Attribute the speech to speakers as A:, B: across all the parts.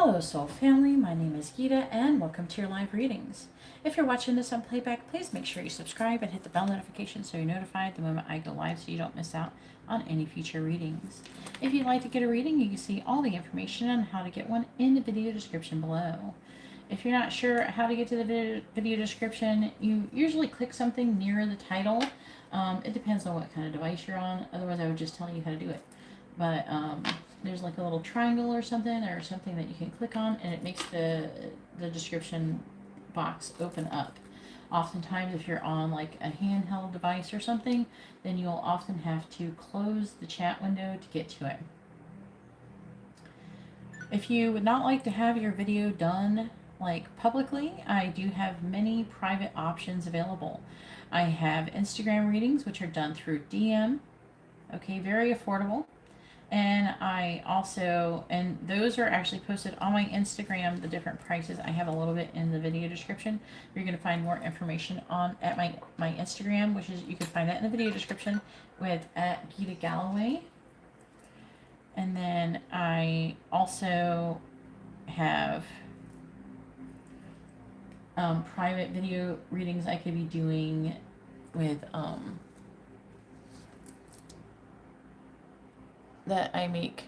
A: Hello Soul Family, my name is Geeta and welcome to your live readings. If you're watching this on playback, please make sure you subscribe and hit the bell notification so you're notified the moment I go live so you don't miss out on any future readings. If you'd like to get a reading, you can see all the information on how to get one in the video description below. If you're not sure how to get to the video description, you usually click something near the title. It depends on what kind of device you're on, otherwise I would just tell you how to do it. But there's like a little triangle or something that you can click on, and it makes the description box open up. Oftentimes if you're on like a handheld device or something, then you'll often have to close the chat window to get to it. If you would not like to have your video done like publicly, I do have many private options available. I have Instagram readings, which are done through DM. Okay, very affordable. And I also, and those are actually posted on my Instagram, the different prices. I have a little bit in the video description. You're going to find more information on at my Instagram, which is, you can find that in the video description with at GeetaGalaway. And then I also have private video readings I could be doing with that I make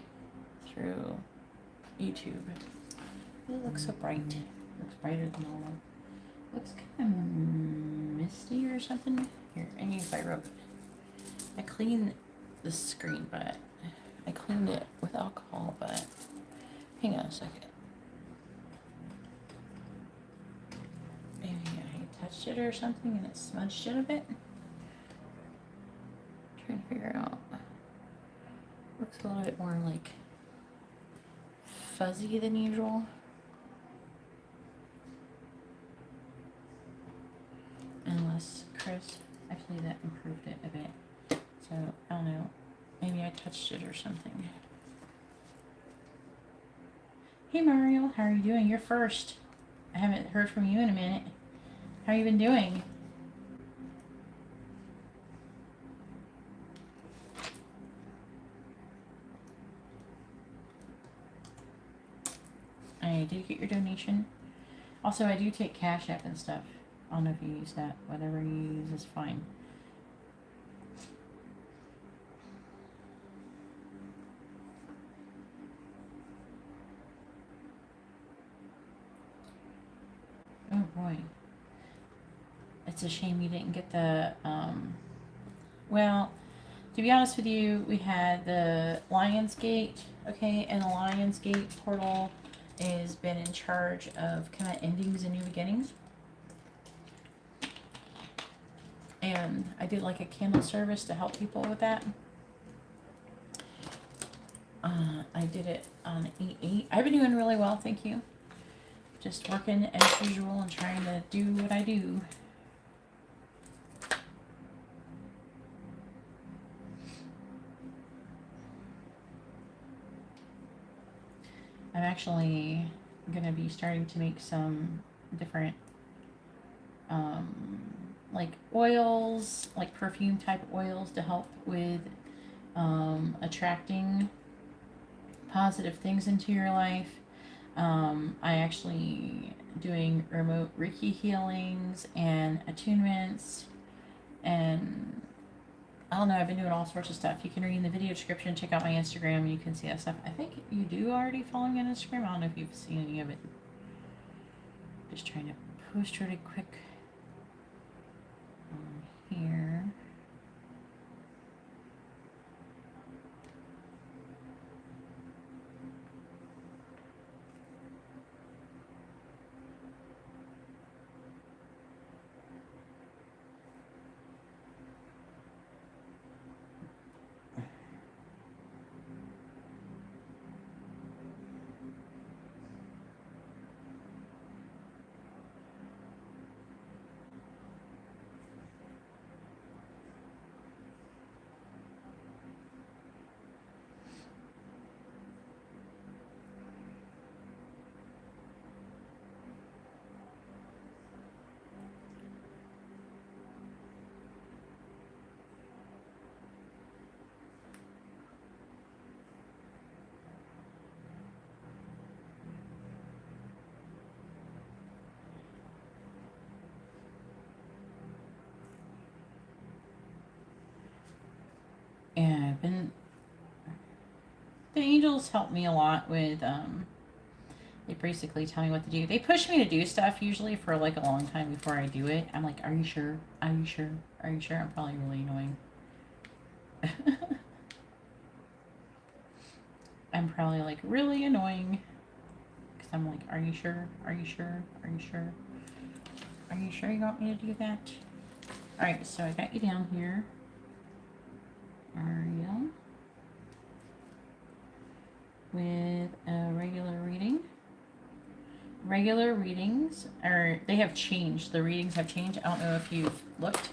A: through YouTube. It looks so bright. It looks brighter than normal. Looks kind of misty or something. Here, I need Viro. I cleaned the screen, but I cleaned it with alcohol, but hang on a second. Maybe I touched it or something and it smudged it a bit. Trying to figure out. Looks a little bit more like fuzzy than usual. Unless crisp. Actually, that improved it a bit. So, I don't know. Maybe I touched it or something. Hey Mario, how are you doing? You're first. I haven't heard from you in a minute. How you been doing? I did get your donation. Also, I do take CashApp and stuff. I don't know if you use that. Whatever you use is fine. Oh boy. It's a shame you didn't get the, well, to be honest with you, we had the Lionsgate, okay, and the Lionsgate portal has been in charge of kind of endings and new beginnings. And I did like a candle service to help people with that. I did it on 8/8. I've been doing really well, thank you. Just working as usual and trying to do what I do. I'm actually going to be starting to make some different like oils, like perfume type oils to help with attracting positive things into your life. I actually doing remote Reiki healings and attunements, and I don't know, I've been doing all sorts of stuff. You can read in the video description, check out my Instagram, you can see that stuff. I think you do already follow me on Instagram. I don't know if you've seen any of it. Just trying to post really quick here. The angels help me a lot with, they basically tell me what to do. They push me to do stuff usually for like a long time before I do it. I'm like, are you sure? Are you sure? Are you sure? I'm probably really annoying. I'm probably like really annoying. Because I'm like, are you sure? Are you sure? Are you sure? Are you sure you want me to do that? Alright, so I got you down here. Ariel. With a regular reading. Regular readings are, they have changed. The readings have changed. I don't know if you've looked,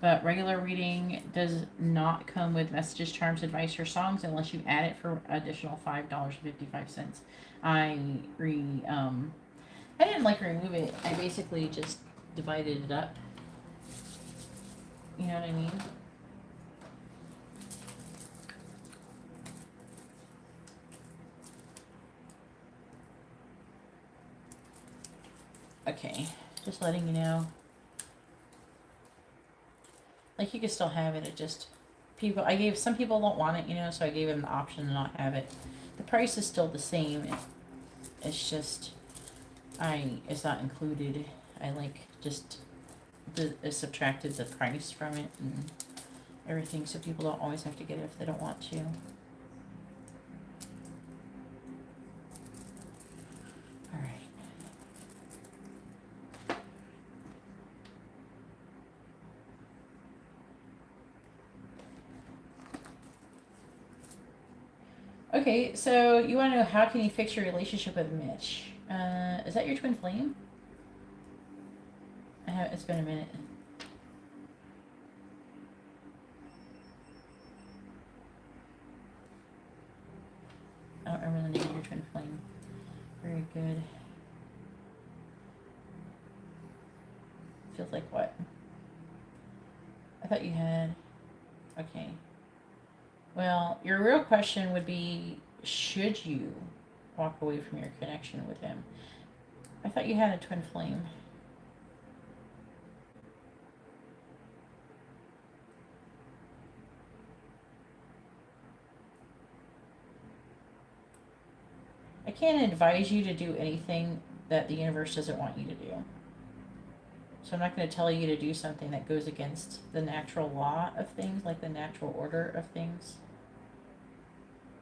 A: but regular reading does not come with messages, charms, advice, or songs unless you add it for additional $5.55. I didn't like remove it. I basically just divided it up. You know what I mean? Okay, just letting you know. Like, you can still have it, it just, some people don't want it, you know, so I gave them the option to not have it. The price is still the same, it's just, it's not included. I like, just, subtracted the price from it and everything, so people don't always have to get it if they don't want to. Okay, so you want to know how can you fix your relationship with Mitch? Is that your twin flame? It's been a minute. I don't remember the name of your twin flame. Very good. Feels like what? I thought you had... Okay. Well, your real question would be, should you walk away from your connection with him? I thought you had a twin flame. I can't advise you to do anything that the universe doesn't want you to do. So I'm not going to tell you to do something that goes against the natural law of things, like the natural order of things.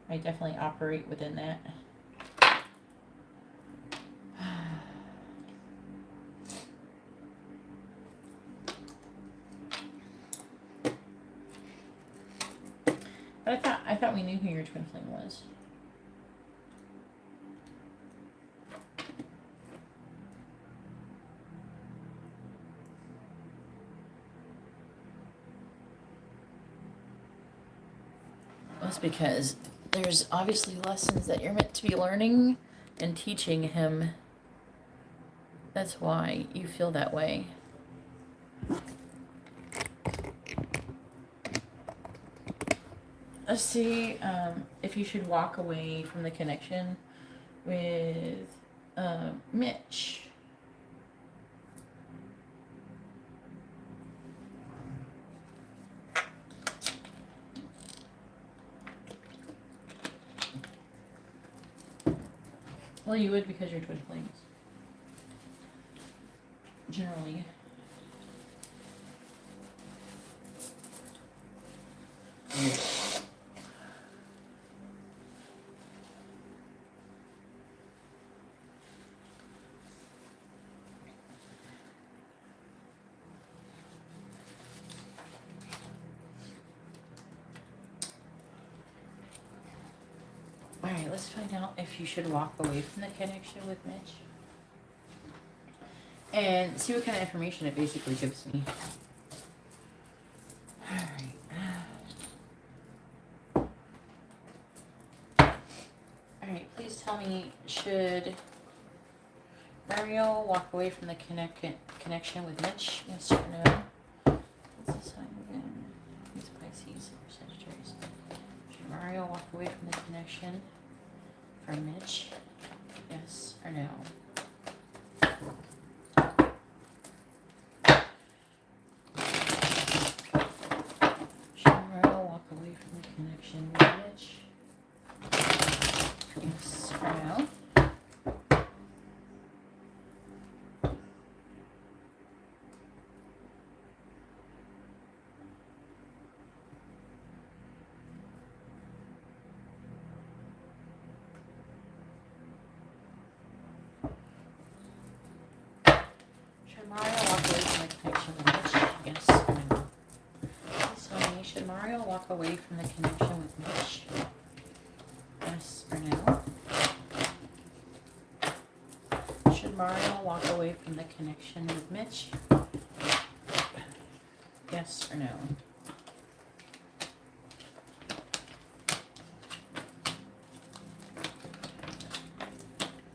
A: I definitely operate within that. But I thought we knew who your twin flame was. That's because there's obviously lessons that you're meant to be learning and teaching him. That's why you feel that way. Let's see if you should walk away from the connection with Mitch. Well, you would because you're twin flames. Generally. Alright, let's find out if you should walk away from the connection with Mitch. And see what kind of information it basically gives me. Alright. Alright, please tell me, should Mario walk away from the connection with Mitch? Yes or no? What's the sign again? He's Pisces or Sagittarius. Should Mario walk away from the connection from Mitch? Yes or no? Should Mario walk away from the connection with Mitch? Mario walk away from the connection with Mitch? Yes or no? Please tell me, should Mario walk away from the connection with Mitch? Yes or no? Should Mario walk away from the connection with Mitch? Yes or no?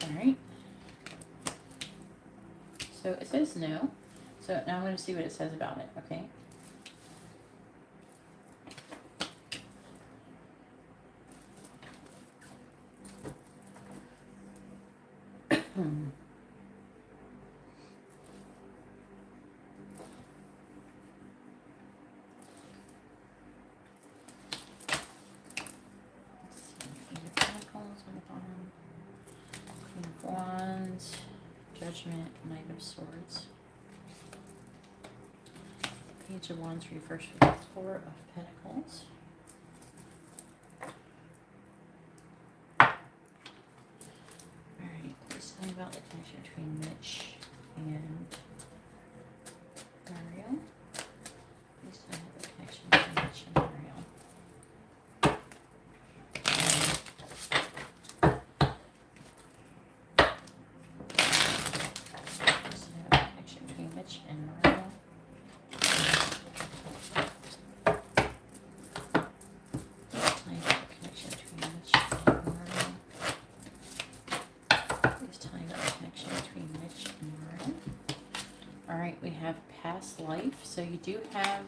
A: Alright. So it says no. So now I'm going to see what it says about it, okay? Wands, Judgment, Knight of Swords. Page of Wands reversed with the Four of Pentacles. Alright, let's talk about the connection between Mitch and Mario. Please tell me the connection between Mitch and Mario. Mitch and Mario. Connection between Mitch and Mario. Please tell me about the connection between Mitch and Mario. Alright, we have past life. So you do have,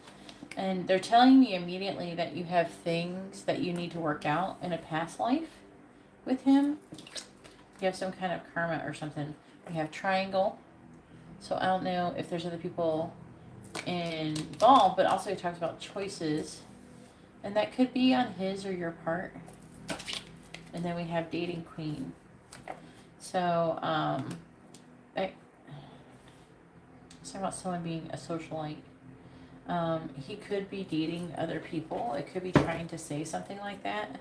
A: and they're telling me immediately that you have things that you need to work out in a past life with him. You have some kind of karma or something. We have triangle. So I don't know if there's other people involved, but also it talks about choices. And that could be on his or your part. And then we have dating queen. So, it's talking about someone being a socialite. He could be dating other people. It could be trying to say something like that.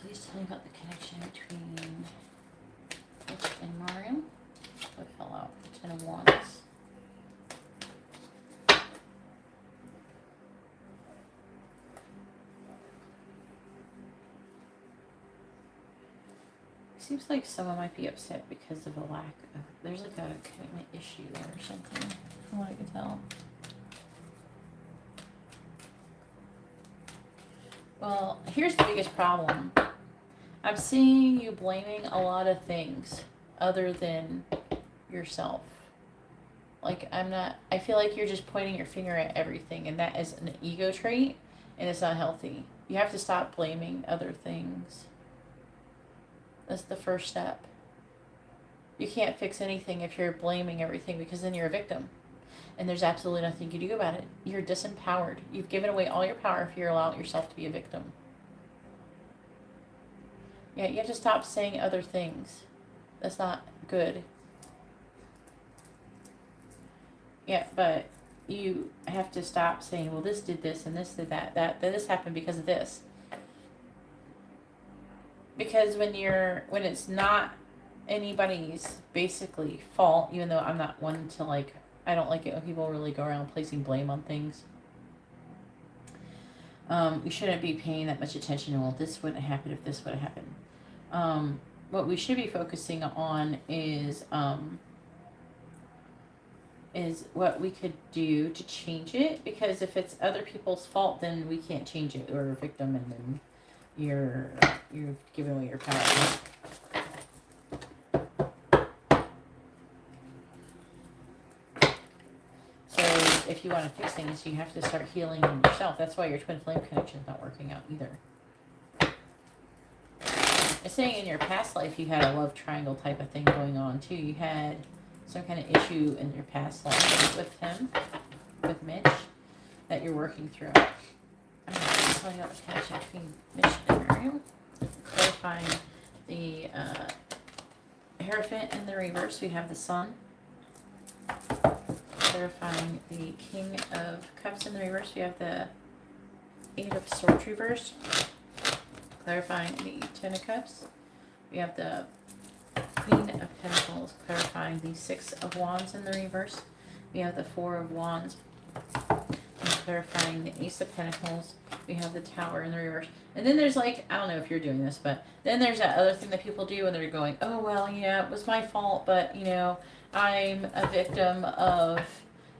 A: Please tell me about the connection between Mitch and Mario. What fell out? Ten of Wands. Seems like someone might be upset because of a lack of, there's like a commitment issue there or something, from what I can tell. Well, here's the biggest problem. I'm seeing you blaming a lot of things other than yourself. Like, I feel like you're just pointing your finger at everything, and that is an ego trait, and it's not healthy. You have to stop blaming other things. That's the first step. You can't fix anything if you're blaming everything, because then you're a victim. And there's absolutely nothing you can do about it. You're disempowered. You've given away all your power if you're allowing yourself to be a victim. Yeah, you have to stop saying other things. That's not good. Yeah, but you have to stop saying, well, this did this and this did that this happened because of this. Because when it's not anybody's basically fault, even though I'm not one to like, I don't like it when people really go around placing blame on things. We shouldn't be paying that much attention to, well, this wouldn't have happened if this would have happened. What we should be focusing on is what we could do to change it. Because if it's other people's fault, then we can't change it. We're a victim, and then you've given away your power. If you want to fix things, you have to start healing yourself. That's why your twin flame connection is not working out either. It's saying in your past life you had a love triangle type of thing going on too. You had some kind of issue in your past life with him, with Mitch, that you're working through. I'm telling you about the connection between Mitch and Mario. Clarifying the Hierophant in the reverse, we have the Sun. Clarifying the King of Cups in the reverse, we have the Eight of Swords reverse. Clarifying the Ten of Cups, we have the Queen of Pentacles. Clarifying the Six of Wands in the reverse, we have the Four of Wands. And clarifying the Ace of Pentacles, we have the Tower in the reverse. And then there's like, I don't know if you're doing this, but then there's that other thing that people do when they're going, oh, well, yeah, it was my fault, but, you know, I'm a victim of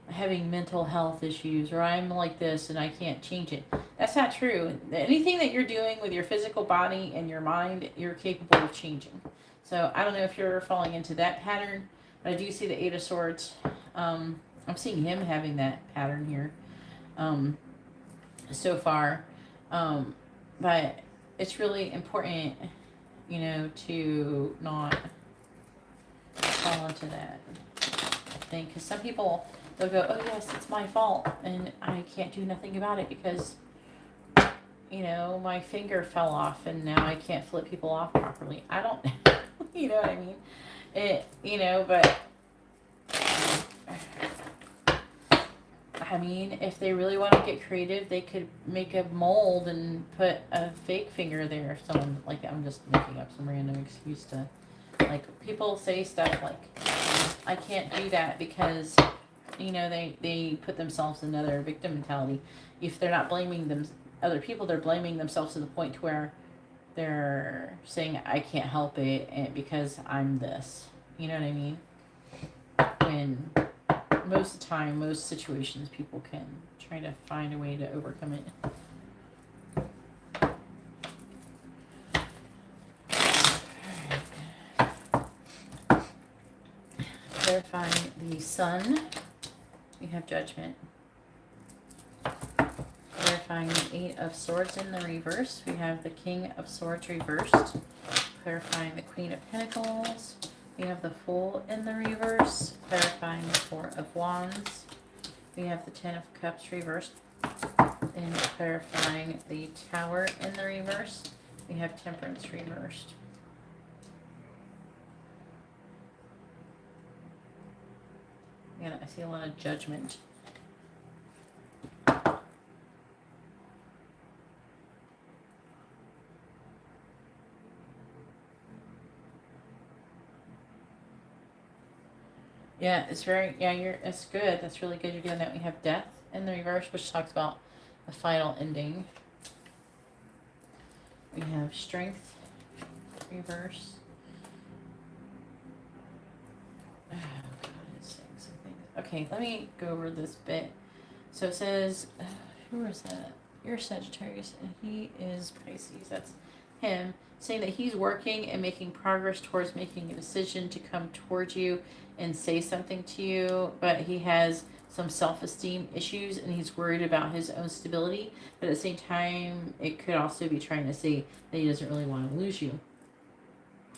A: having mental health issues, or I'm like this and I can't change it. That's not true. Anything that you're doing with your physical body and your mind, you're capable of changing. So I don't know if you're falling into that pattern, but I do see the Eight of Swords. I'm seeing him having that pattern here so far. But it's really important, you know, to not fall into that thing. Because some people, they'll go, oh yes, it's my fault, and I can't do nothing about it because, you know, my finger fell off and now I can't flip people off properly. I don't, you know what I mean? It, you know, but I mean, if they really want to get creative, they could make a mold and put a fake finger there. Someone, like, I'm just making up some random excuse to, like, people say stuff like, I can't do that because, you know, they put themselves in another victim mentality. If they're not blaming them, other people, they're blaming themselves to the point to where they're saying, I can't help it and because I'm this. You know what I mean? When most of the time, most situations, people can try to find a way to overcome it. Clarifying the Sun, we have Judgment. Clarifying the Eight of Swords in the reverse, we have the King of Swords reversed. Clarifying the Queen of Pentacles, we have the Fool in the reverse. Clarifying the Four of Wands, we have the Ten of Cups reversed. And clarifying the Tower in the reverse, we have Temperance reversed. Yeah, I see a lot of Judgment. Yeah, it's very, yeah, it's good. That's really good you're doing that. We have Death in the reverse, which talks about the final ending. We have Strength reverse. Oh, God, it's saying some things. Okay, let me go over this bit. So it says, who is that? You're Sagittarius, and he is Pisces. That's him, saying that he's working and making progress towards making a decision to come towards you and say something to you, but he has some self-esteem issues and he's worried about his own stability. But at the same time, it could also be trying to say that he doesn't really want to lose you.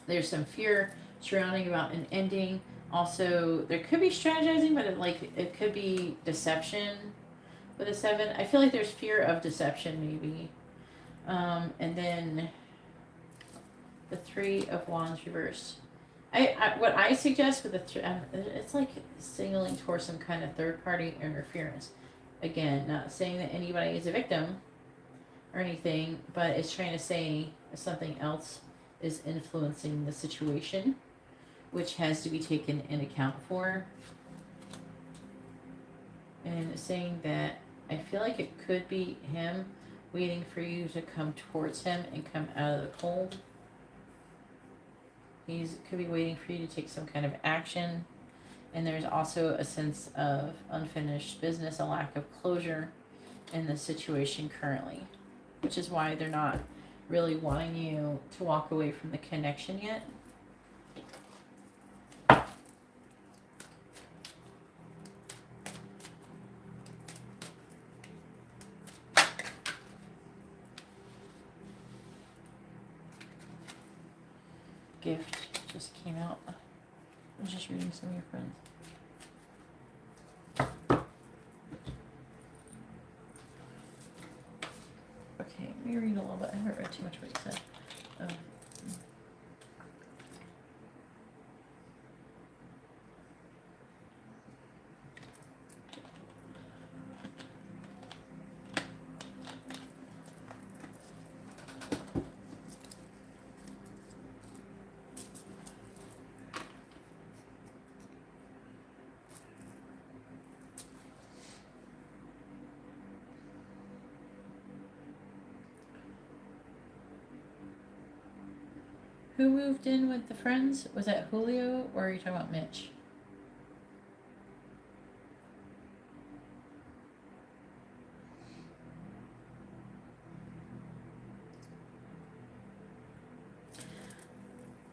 A: There's some fear surrounding about an ending. Also, there could be strategizing, but it could be deception with a 7. I feel like there's fear of deception maybe. And then the Three of Wands reversed. What I suggest with it's like signaling towards some kind of third-party interference. Again, not saying that anybody is a victim or anything, but it's trying to say something else is influencing the situation, which has to be taken in account for. And saying that I feel like it could be him waiting for you to come towards him and come out of the cold. He could be waiting for you to take some kind of action. And there's also a sense of unfinished business, a lack of closure in the situation currently, which is why they're not really wanting you to walk away from the connection yet. Gift just came out. I was just reading some of your friends. Okay, let me read a little bit. I haven't read too much what he said. Who moved in with the friends? Was that Julio or are you talking about Mitch?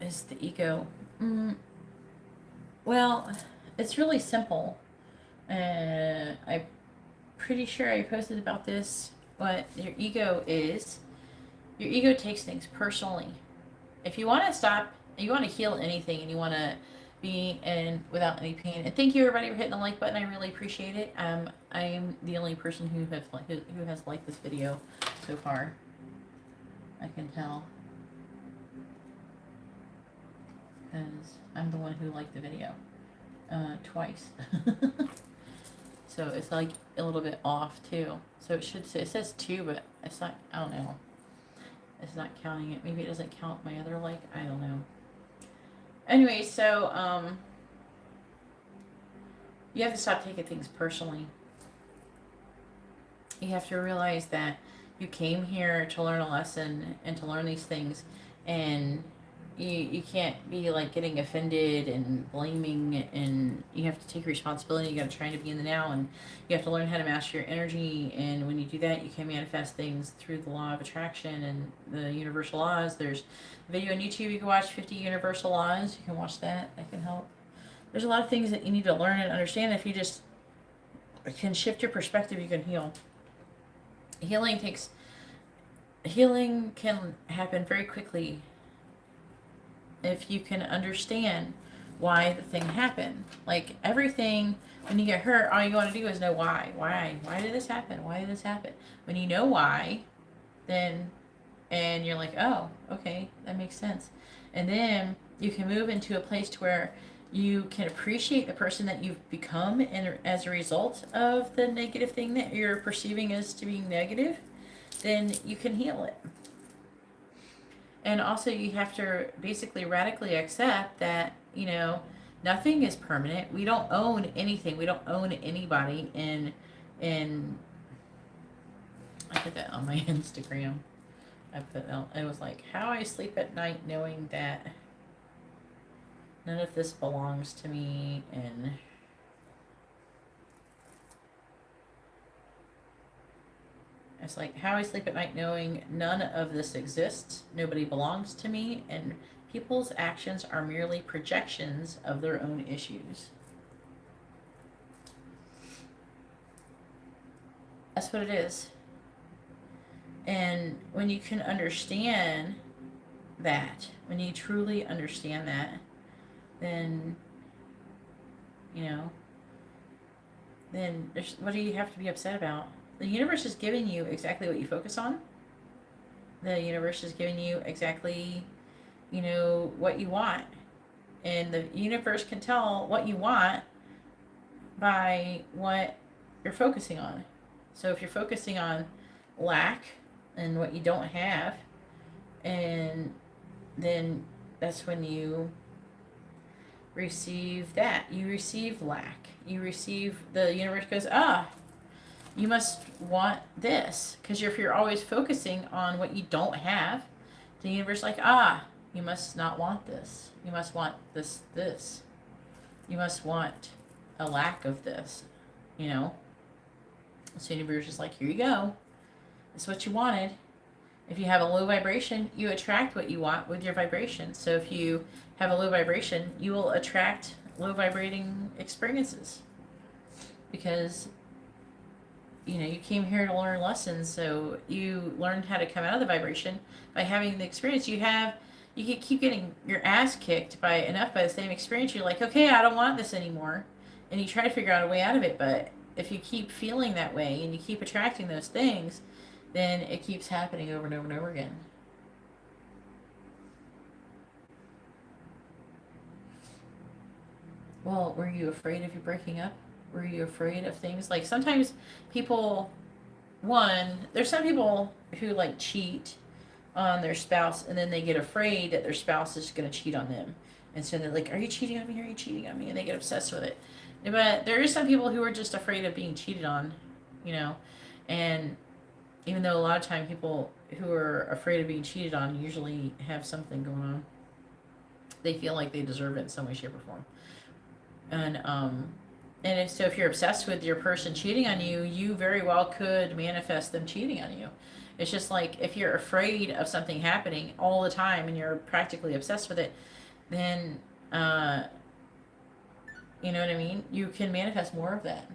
A: Is the ego? Well, it's really simple. I'm pretty sure I posted about this. What your ego is, your ego takes things personally. If you want to stop, you want to heal anything, and you want to be in without any pain. And thank you everybody for hitting the like button. I really appreciate it. I am the only person who has liked this video so far. I can tell because I'm the one who liked the video twice. So it's like a little bit off too. So it should say, it says 2, but it's not, I don't know. It's not counting it. Maybe it doesn't count my other like, I don't know. Anyway, so you have to stop taking things personally. You have to realize that you came here to learn a lesson and to learn these things, and you can't be like getting offended and blaming, and you have to take responsibility. You got to try to be in the now, and you have to learn how to master your energy. And when you do that, you can manifest things through the law of attraction and the universal laws. There's a video on YouTube you can watch, 50 universal laws. You can watch that. That can help. There's a lot of things that you need to learn and understand. If you just can shift your perspective, you can heal. Healing can happen very quickly if you can understand why the thing happened. Like everything, when you get hurt, all you want to do is know why. Why did this happen? Why did this happen? When you know why, then, and you're like, oh, okay, that makes sense. And then you can move into a place to where you can appreciate the person that you've become, and as a result of the negative thing that you're perceiving as to being negative, then you can heal it. And also you have to basically radically accept that, nothing is permanent. We don't own anything. We don't own anybody. And I put that on my Instagram. It was like, how I sleep at night knowing that none of this belongs to me, and it's like how I sleep at night knowing none of this exists, nobody belongs to me, and people's actions are merely projections of their own issues. That's what it is. And when you can understand that, when you truly understand that, then, then what do you have to be upset about? The universe is giving you exactly what you focus on. The universe is giving you exactly, what you want. And the universe can tell what you want by what you're focusing on. So if you're focusing on lack and what you don't have, and then that's when you receive that. You receive lack. You receive, the universe goes, you must want this. Because if you're always focusing on what you don't have, the universe is like, you must not want this. You must want this. You must want a lack of this, So the universe is like, here you go. It's what you wanted. If you have a low vibration, you attract what you want with your vibration. So if you have a low vibration, you will attract low vibrating experiences. Because, you came here to learn lessons, so you learned how to come out of the vibration by having the experience you have. You can keep getting your ass kicked by the same experience. You're like, okay, I don't want this anymore. And you try to figure out a way out of it. But if you keep feeling that way and you keep attracting those things, then it keeps happening over and over and over again. Well, were you afraid of you breaking up? Were you afraid of things? Like sometimes people, there's some people who like cheat on their spouse, and then they get afraid that their spouse is going to cheat on them. And so they're like, are you cheating on me? Are you cheating on me? And they get obsessed with it. But there is some people who are just afraid of being cheated on, and even though a lot of time people who are afraid of being cheated on usually have something going on. they feel like they deserve it in some way, shape, or form. And so if you're obsessed with your person cheating on you, you very well could manifest them cheating on you. It's just like if you're afraid of something happening all the time and you're practically obsessed with it, then you know what I mean? You can manifest more of that.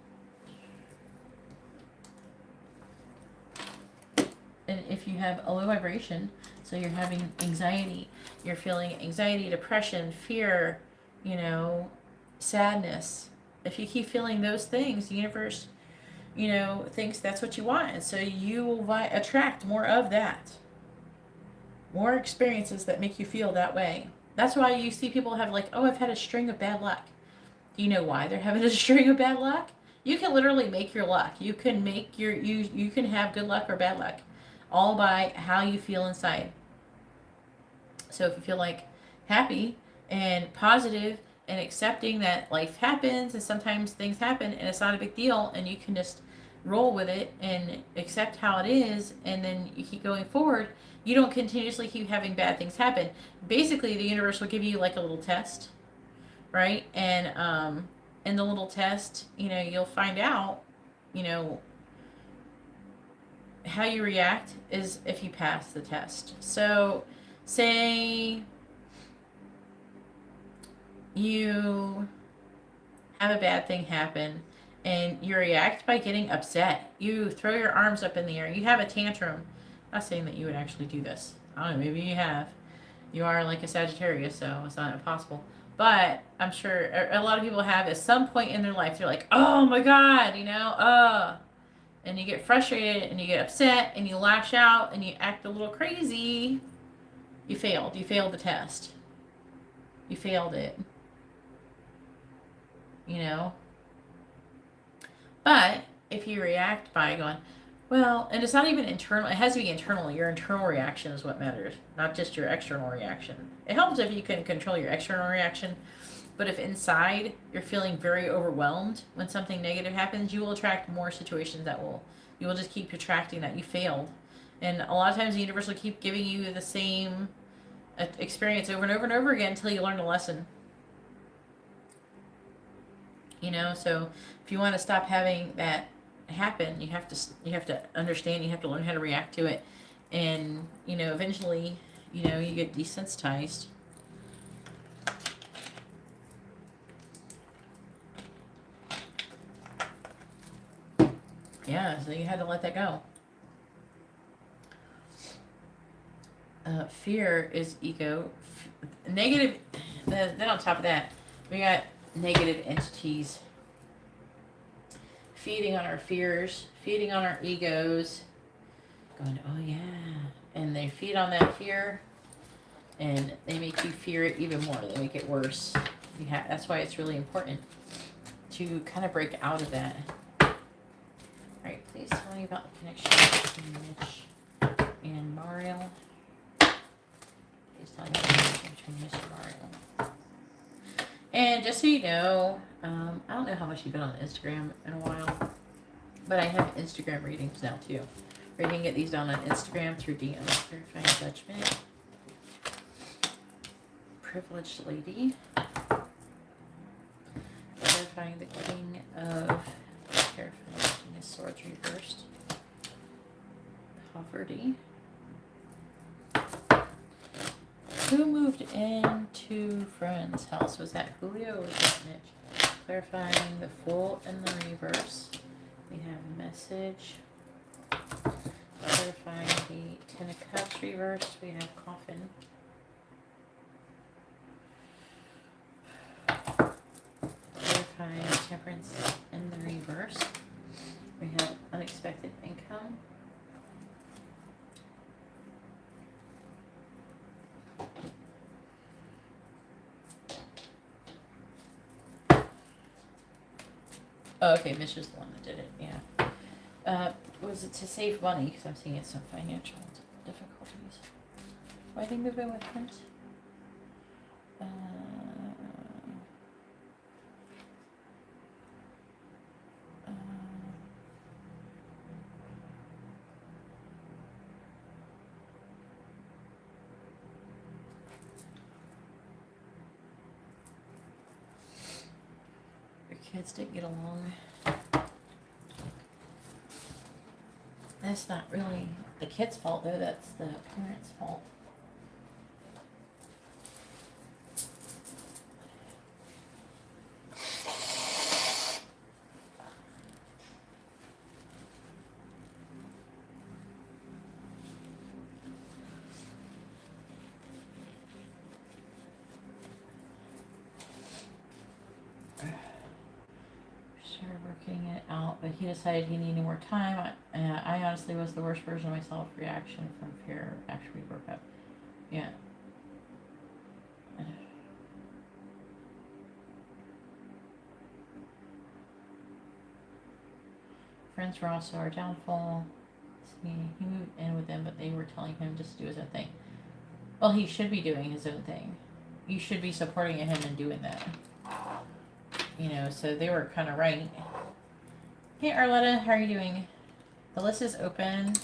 A: And if you have a low vibration, so you're having anxiety, you're feeling anxiety, depression, fear, you know, sadness. If you keep feeling those things, the universe, you know, thinks that's what you want. And so you will attract more of that. More experiences that make you feel that way. That's why you see people have like, oh, I've had a string of bad luck. Do you know why they're having a string of bad luck? You can literally make your luck. You can make you can have good luck or bad luck, all by how you feel inside. So if you feel like happy and positive and accepting that life happens and sometimes things happen and it's not a big deal and you can just roll with it and accept how it is and then you keep going forward, you don't continuously keep having bad things happen. Basically, the universe will give you like a little test, right? And in the little test, you know, you'll find out, you know, how you react is if you pass the test. So say you have a bad thing happen and you react by getting upset. You throw your arms up in the air. You have a tantrum. I'm not saying that you would actually do this. I don't know, maybe you have. You are like a Sagittarius, so it's not impossible. But I'm sure a lot of people have at some point in their life, they're like, oh my God, you know, and you get frustrated and you get upset and you lash out and you act a little crazy. You failed. You failed the test. You failed it. You know? But if you react by going, well, and it's not even internal, it has to be internal. Your internal reaction is what matters, not just your external reaction. It helps if you can control your external reaction, but if inside you're feeling very overwhelmed when something negative happens, you will attract more situations you will just keep attracting that you failed. And a lot of times the universe will keep giving you the same experience over and over and over again until you learn a lesson. You know, so if you want to stop having that happen, you have to understand, you have to learn how to react to it. And, you know, eventually, you know, you get desensitized. Yeah, so you had to let that go. Fear is ego. Negative, then on top of that, we got negative entities feeding on our fears, feeding on our egos, going, oh yeah, and they feed on that fear, and they make you fear it even more. They make it worse. That's why it's really important to kind of break out of that. All right, please tell me about the connection between Mitch and Mario. Please tell me about the connection between Mitch and Mario. And just so you know, I don't know how much you've been on Instagram in a while, but I have Instagram readings now too. Where you can get these done on Instagram through DM, Clarifying Judgment, Privileged Lady, Clarifying the King of, Clarifying the King of Swords Reversed, Poverty. Who moved into Friend's house? Was that Julio or was that Mitch? Clarifying the Fool and the Reverse. We have Message. Clarifying the Ten of Cups reversed. We have Coffin. Clarifying Temperance in the reverse. We have Unexpected Income. Oh, okay, Mitch is the one that did it, yeah. Was it to save money? Because I'm seeing some financial difficulties. Why did they move in with Clint? kids didn't get along. That's not really the kid's fault, though. That's the parents' fault. Working it out, but he decided he needed more time. I honestly was the worst version of myself. Reaction from fear after we broke up. Yeah. Friends were also our downfall. He moved in with them, but they were telling him just to do his own thing. Well, he should be doing his own thing. You should be supporting him and doing that. You know, so they were kind of right. Hey, Arletta, how are you doing? The list is open.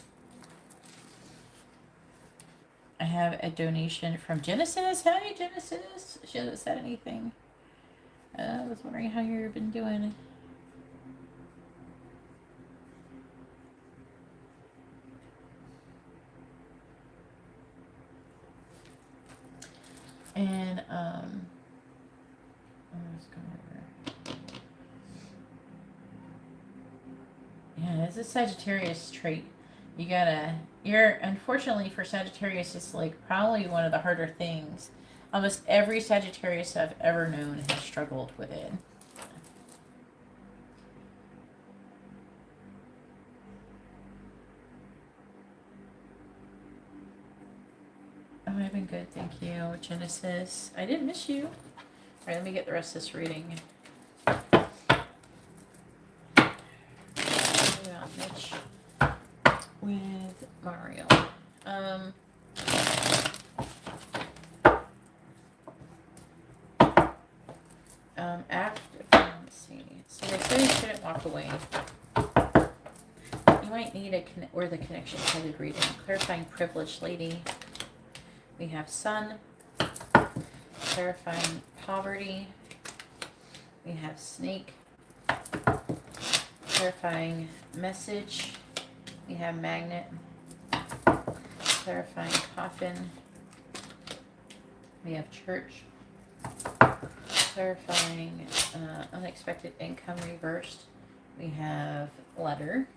A: I have a donation from Genesis. Hi, Genesis. She hasn't said anything. I was wondering how you've been doing. And, I'm just going over. Yeah, it's a Sagittarius trait. Unfortunately for Sagittarius, it's like probably one of the harder things. Almost every Sagittarius I've ever known has struggled with it. Oh, I've been good, thank you, Genesis. I didn't miss you. All right, let me get the rest of this reading. Mitch with Mario. Let's see. So they said he shouldn't walk away. You might need or the connection headed reading. Clarifying privilege, lady. We have sun. Clarifying poverty. We have snake. Clarifying message. We have magnet. Clarifying coffin. We have church. Clarifying unexpected income reversed. We have letter.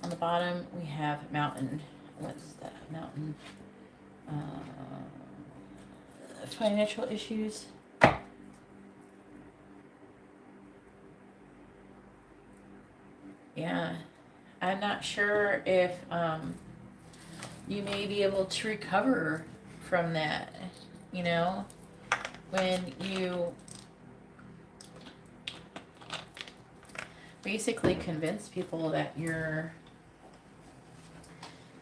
A: On the bottom we have mountain. What's that? Mountain. Financial issues. Yeah, I'm not sure if you may be able to recover from that, you know, when you basically convince people that you're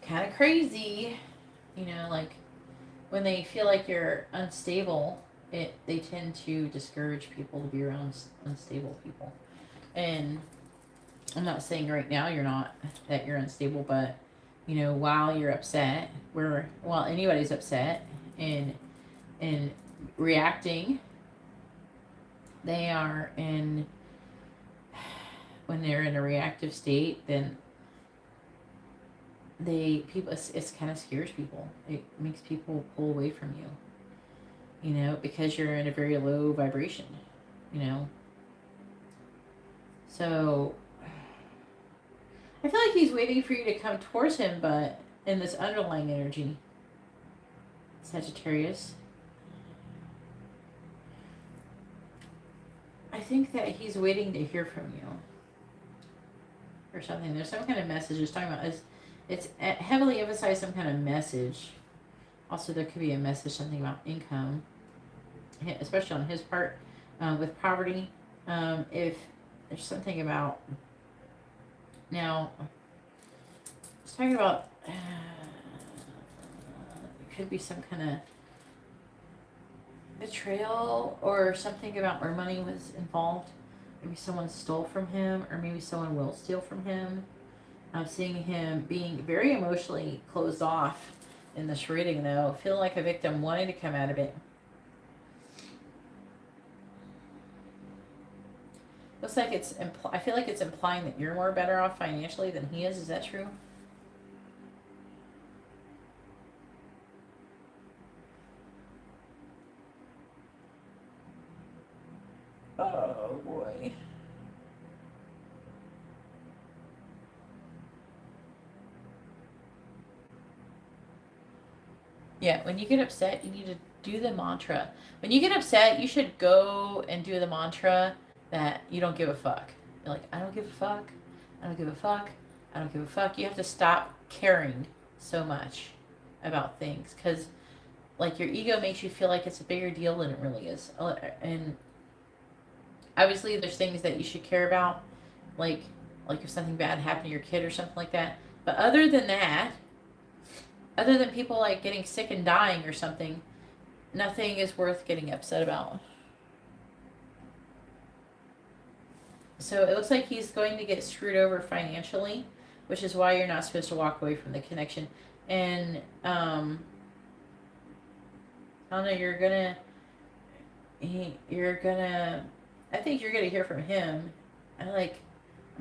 A: kind of crazy, you know, like when they feel like you're unstable, they tend to discourage people to be around unstable people. And I'm not saying right now that you're unstable, but you know, while you're upset, while anybody's upset and reacting, they are when they're in a reactive state, then it kind of scares people. It makes people pull away from you, you know, because you're in a very low vibration, you know. So I feel like he's waiting for you to come towards him, but in this underlying energy, Sagittarius, I think that he's waiting to hear from you or something. There's some kind of message it's talking about. It's heavily emphasized some kind of message. Also, there could be a message, something about income, especially on his part, with poverty. If there's something about now, it's talking about it could be some kind of betrayal or something about where money was involved. Maybe someone stole from him, or maybe someone will steal from him. I'm seeing him being very emotionally closed off in this reading, though. Feel like a victim wanting to come out of it. Looks like it's, I feel like it's implying that you're more better off financially than he is. Is that true? Oh, boy. Yeah, when you get upset, you need to do the mantra. When you get upset, you should go and do the mantra that you don't give a fuck. You're like, I don't give a fuck. I don't give a fuck. I don't give a fuck. You have to stop caring so much about things because, like, your ego makes you feel like it's a bigger deal than it really is. And obviously, there's things that you should care about, like if something bad happened to your kid or something like that. But other than that, other than people like getting sick and dying or something, nothing is worth getting upset about. So it looks like he's going to get screwed over financially, which is why you're not supposed to walk away from the connection. And I don't know, I think you're gonna hear from him. I'm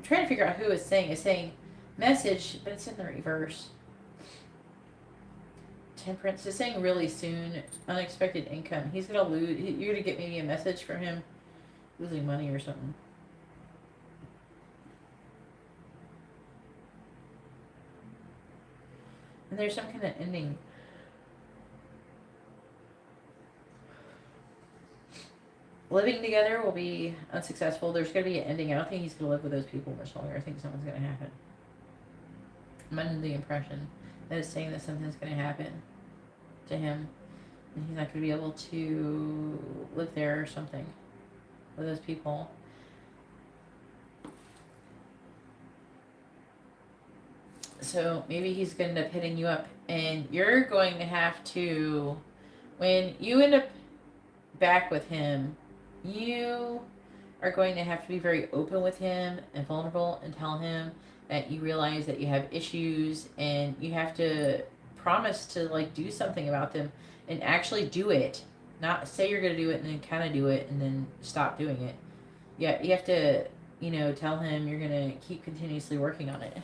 A: trying to figure out who is saying. It's saying message, but it's in the reverse. Temperance is saying really soon, unexpected income. He's gonna lose. You're gonna get maybe a message from him losing money or something. And there's some kind of ending. Living together will be unsuccessful. There's going to be an ending. I don't think he's going to live with those people much longer. I think something's going to happen. I'm under the impression that it's saying that something's going to happen to him. And he's not going to be able to live there or something with those people. So maybe he's going to end up hitting you up. And you're going to have to, when you end up back with him, you are going to have to be very open with him and vulnerable and tell him that you realize that you have issues and you have to promise to like do something about them and actually do it. Not say you're going to do it and then kind of do it and then stop doing it. Yeah, you have to, tell him you're going to keep continuously working on it.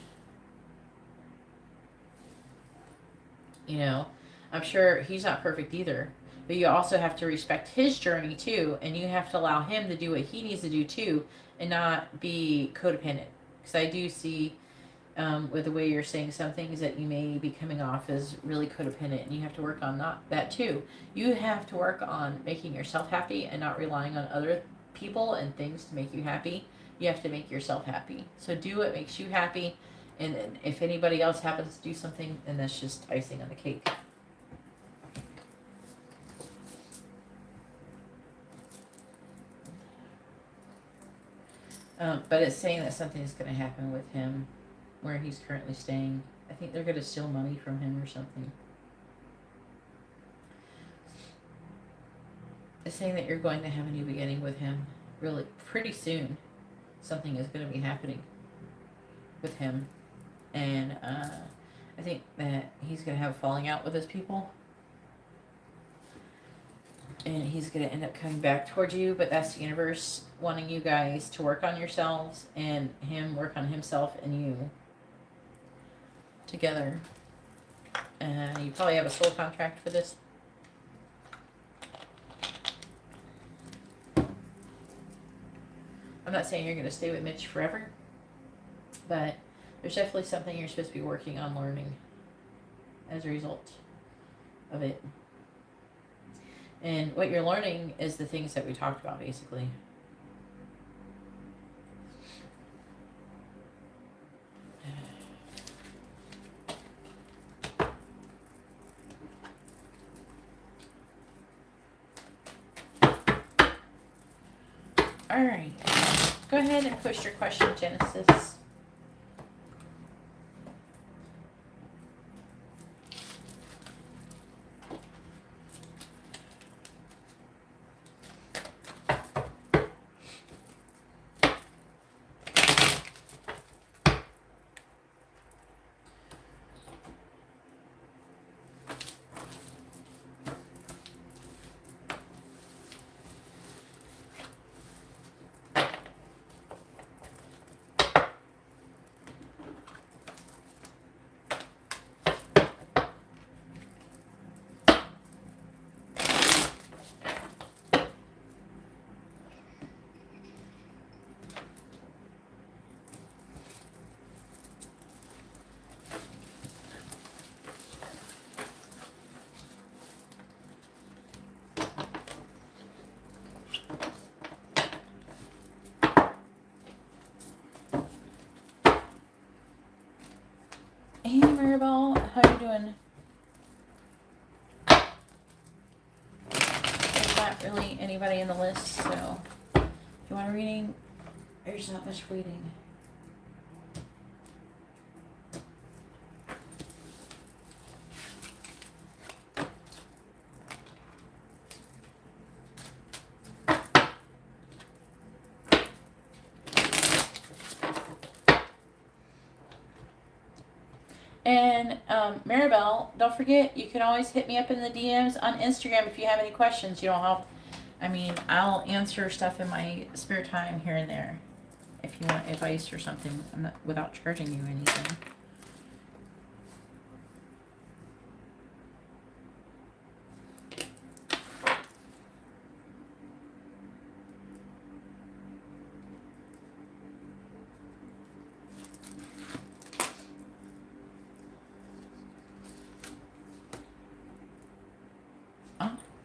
A: I'm sure he's not perfect either. But you also have to respect his journey too, and you have to allow him to do what he needs to do too, and not be codependent. Because I do see, with the way you're saying some things, that you may be coming off as really codependent, and you have to work on that too. You have to work on making yourself happy and not relying on other people and things to make you happy. You have to make yourself happy. So do what makes you happy, and if anybody else happens to do something, then that's just icing on the cake. But it's saying that something is going to happen with him where he's currently staying. I think they're going to steal money from him or something. It's saying that you're going to have a new beginning with him really pretty soon. Something is going to be happening with him. And I think that he's going to have a falling out with his people. And he's going to end up coming back towards you, but that's the universe wanting you guys to work on yourselves and him work on himself and you together. You probably have a soul contract for this. I'm not saying you're going to stay with Mitch forever, but there's definitely something you're supposed to be working on learning as a result of it. And what you're learning is the things that we talked about, basically. All right. Go ahead and push your question, Genesis. not really anybody in the list, so if you want a reading, there's not much waiting. And Maribel, don't forget, you can always hit me up in the DMs on Instagram if you have any questions. You don't have, I mean, I'll answer stuff in my spare time here and there. If you want advice or something, I'm not, without charging you anything.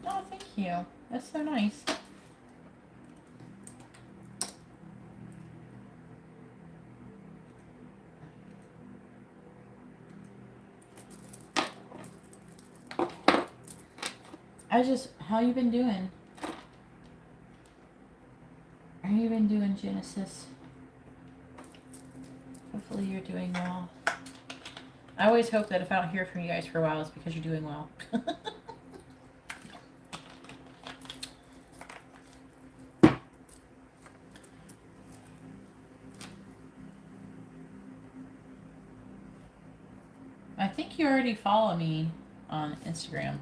A: Oh, thank you. That's so nice. How you been doing? How you been doing, Genesis? Hopefully you're doing well. I always hope that if I don't hear from you guys for a while, it's because you're doing well. I think you already follow me on Instagram.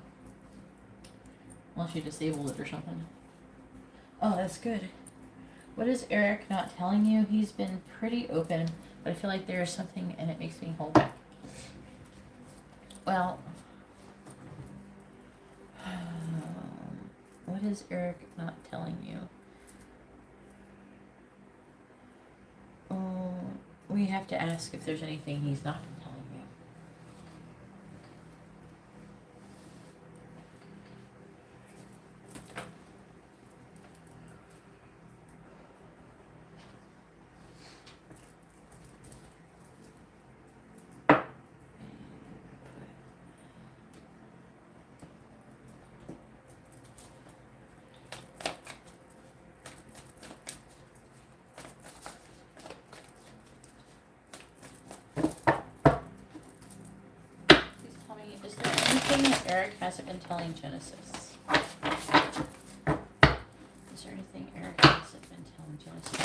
A: Unless you disabled it or something. Oh, that's good. What is Eric not telling you? He's been pretty open, but I feel like there is something and it makes me hold back. Well, what is Eric not telling you? We have to ask if there's anything he's not telling you. Is there anything that Eric hasn't been telling Genesis? Is there anything Eric hasn't been telling Genesis?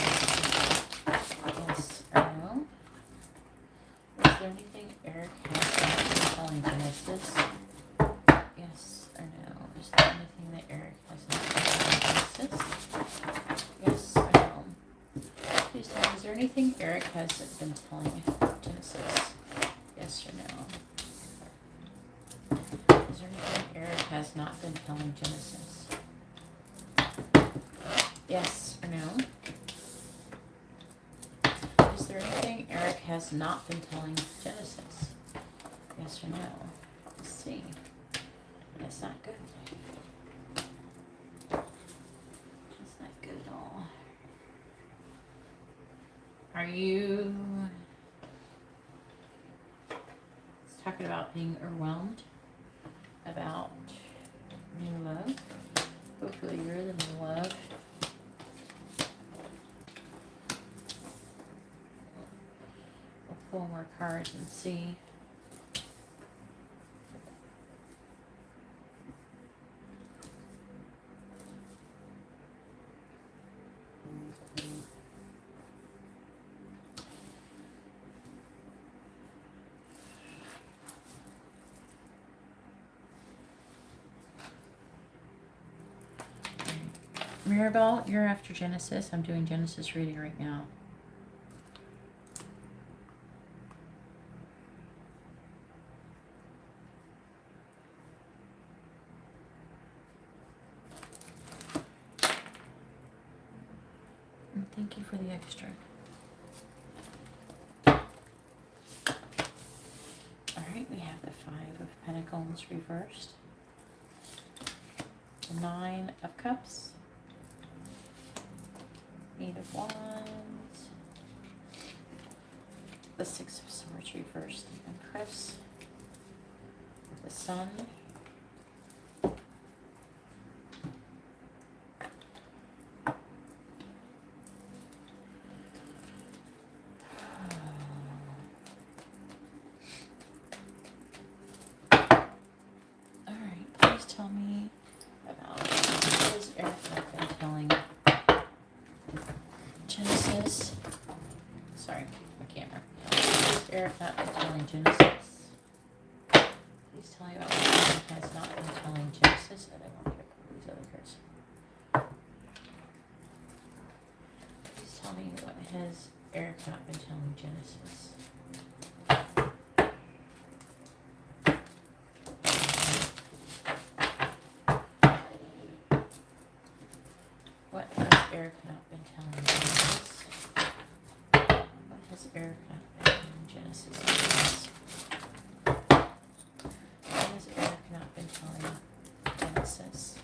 A: Yes or no? Is there anything Eric hasn't been telling Genesis? Yes or no? Is there anything that Eric hasn't been telling Genesis? Yes or no? Please tell me, is there anything Eric hasn't been telling Genesis? Yes or no? Is there anything Eric has not been telling Genesis? Yes or no? Is there anything Eric has not been telling Genesis? Yes or no? Let's see. That's not good. That's not good at all. Are you talking about being overwhelmed? About new love? Hopefully you're the new love. We'll pull more cards and see. Maribel, you're after Genesis. I'm doing Genesis reading right now. And thank you for the extra. Alright, we have the 5 of Pentacles reversed. The 9 of Cups. 8 of Wands. The 6 of Swords reversed. The Empress. The Sun. Eric not been telling Genesis? Please tell me about what Eric has not been telling Genesis. I don't want to get these other cards. Please tell me what has Eric not been telling Genesis. What has Eric not been telling Genesis? What has Eric not been telling Genesis? What has Eric not been telling Genesis?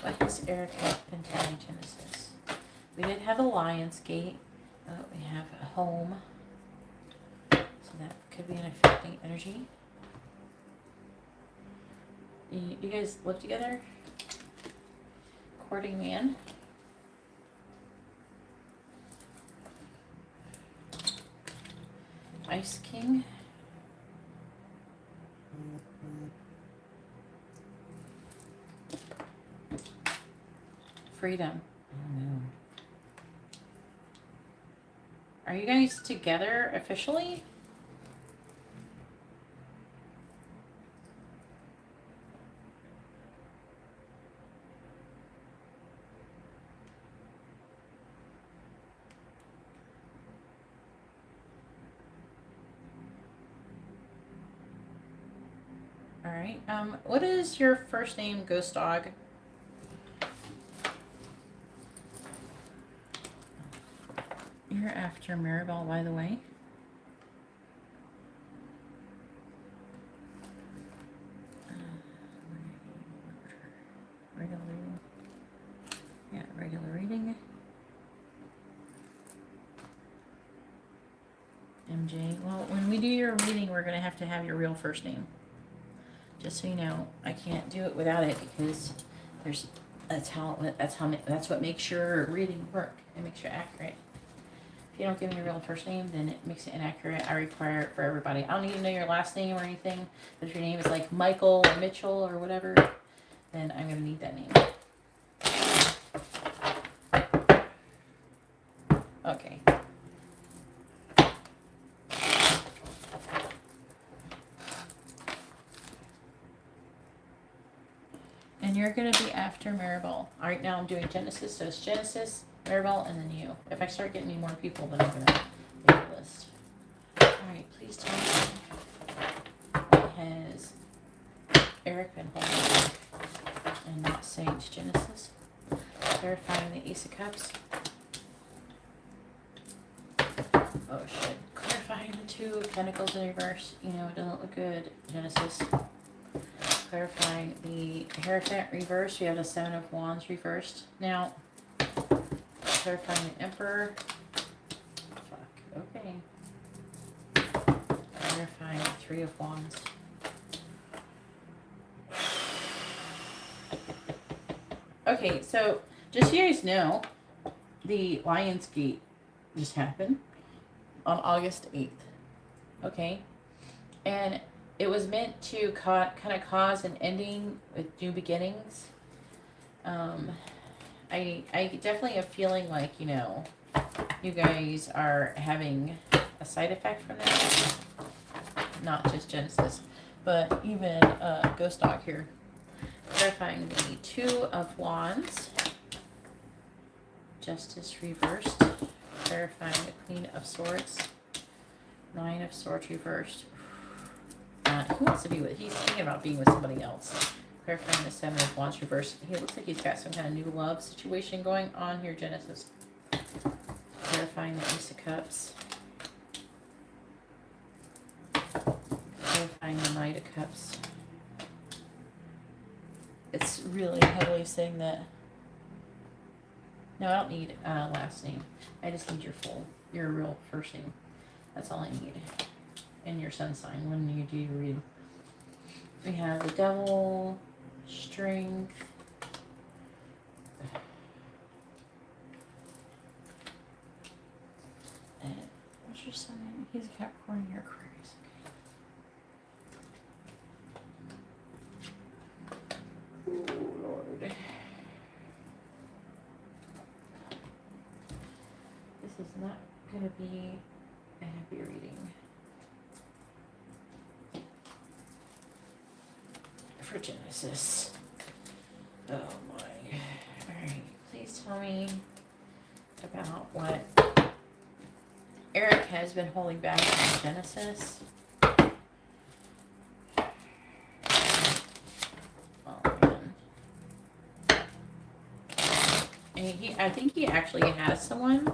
A: What has Eric not been telling Genesis? We did have a Lion's Gate. We have a home. So that could be an affecting energy. You guys live together? Courting man. Ice King. Freedom. Oh no. Are you guys together officially? All right. What is your first name, Ghost Dog? You're after Maribel, by the way. Regular reading. Yeah, regular reading. MJ. Well, when we do your reading, we're going to have your real first name. Just so you know, I can't do it without it because that's what makes your reading work. It makes you accurate. If you don't give me your real first name, then it makes it inaccurate. I require it for everybody. I don't need to know your last name or anything. But if your name is like Michael or Mitchell or whatever, then I'm going to need that name. Okay. And you're going to be after Maribel. All right, now I'm doing Genesis. So it's Genesis, Maribel, and then you. If I start getting any more people, then I'm going to make a list. All right, please tell me what has Eric been holding and not saying to Genesis. Clarifying the Ace of Cups. Oh, shit. Clarifying the Two of Pentacles in reverse. You know, it doesn't look good, Genesis. Clarifying the Hierophant reversed. We have the Seven of Wands reversed. Now, clarifying the Emperor. Fuck. Okay. Clarifying the Three of Wands. Okay, so just so you guys know, the Lion's Gate just happened on August 8th. Okay? And it was meant to kind of cause an ending with new beginnings. I definitely am feeling like, you know, you guys are having a side effect from that. Not just Genesis, but even Ghost Dog here. Clarifying the Two of Wands. Justice reversed. Clarifying the Queen of Swords. Nine of Swords reversed. Who wants to be with? He's thinking about being with somebody else. Clarifying the Seven of Wands reversed. He looks like he's got some kind of new love situation going on here, Genesis. Clarifying the Ace of Cups. Clarifying the Knight of Cups. It's really heavily saying that. No, I don't need last name. I just need your real first name. That's all I need. And your sun sign when you do your reading. We have the Devil, Strength. And what's your sign? He's a Capricorn, you're Aquarius. Okay. Oh, Lord. This is not going to be a happy reading for Genesis. Oh my. Alright, please tell me about what Eric has been holding back on Genesis. Oh man. And I think he actually has someone.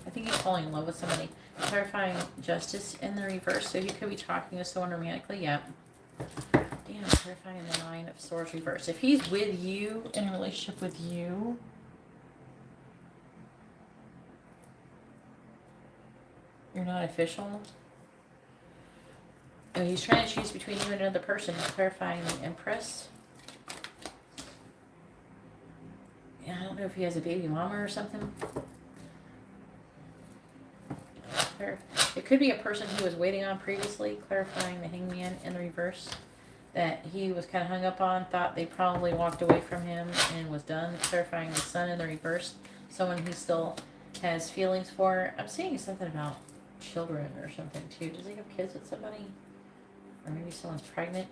A: I think he's falling in love with somebody. Clarifying justice in the reverse. So he could be talking to someone romantically. Yep. Damn, clarifying the 9 of Swords reverse. If he's with you, in a relationship with you, you're not official. Oh, he's trying to choose between you and another person. Clarifying the Empress. Yeah, I don't know if he has a baby mama or something. It could be a person he was waiting on previously. Clarifying the Hangman in the reverse. That he was kind of hung up on. Thought they probably walked away from him and was done. Clarifying the Sun in the reverse. Someone he still has feelings for. I'm seeing something about children or something too. Does he have kids with somebody? Or maybe someone's pregnant.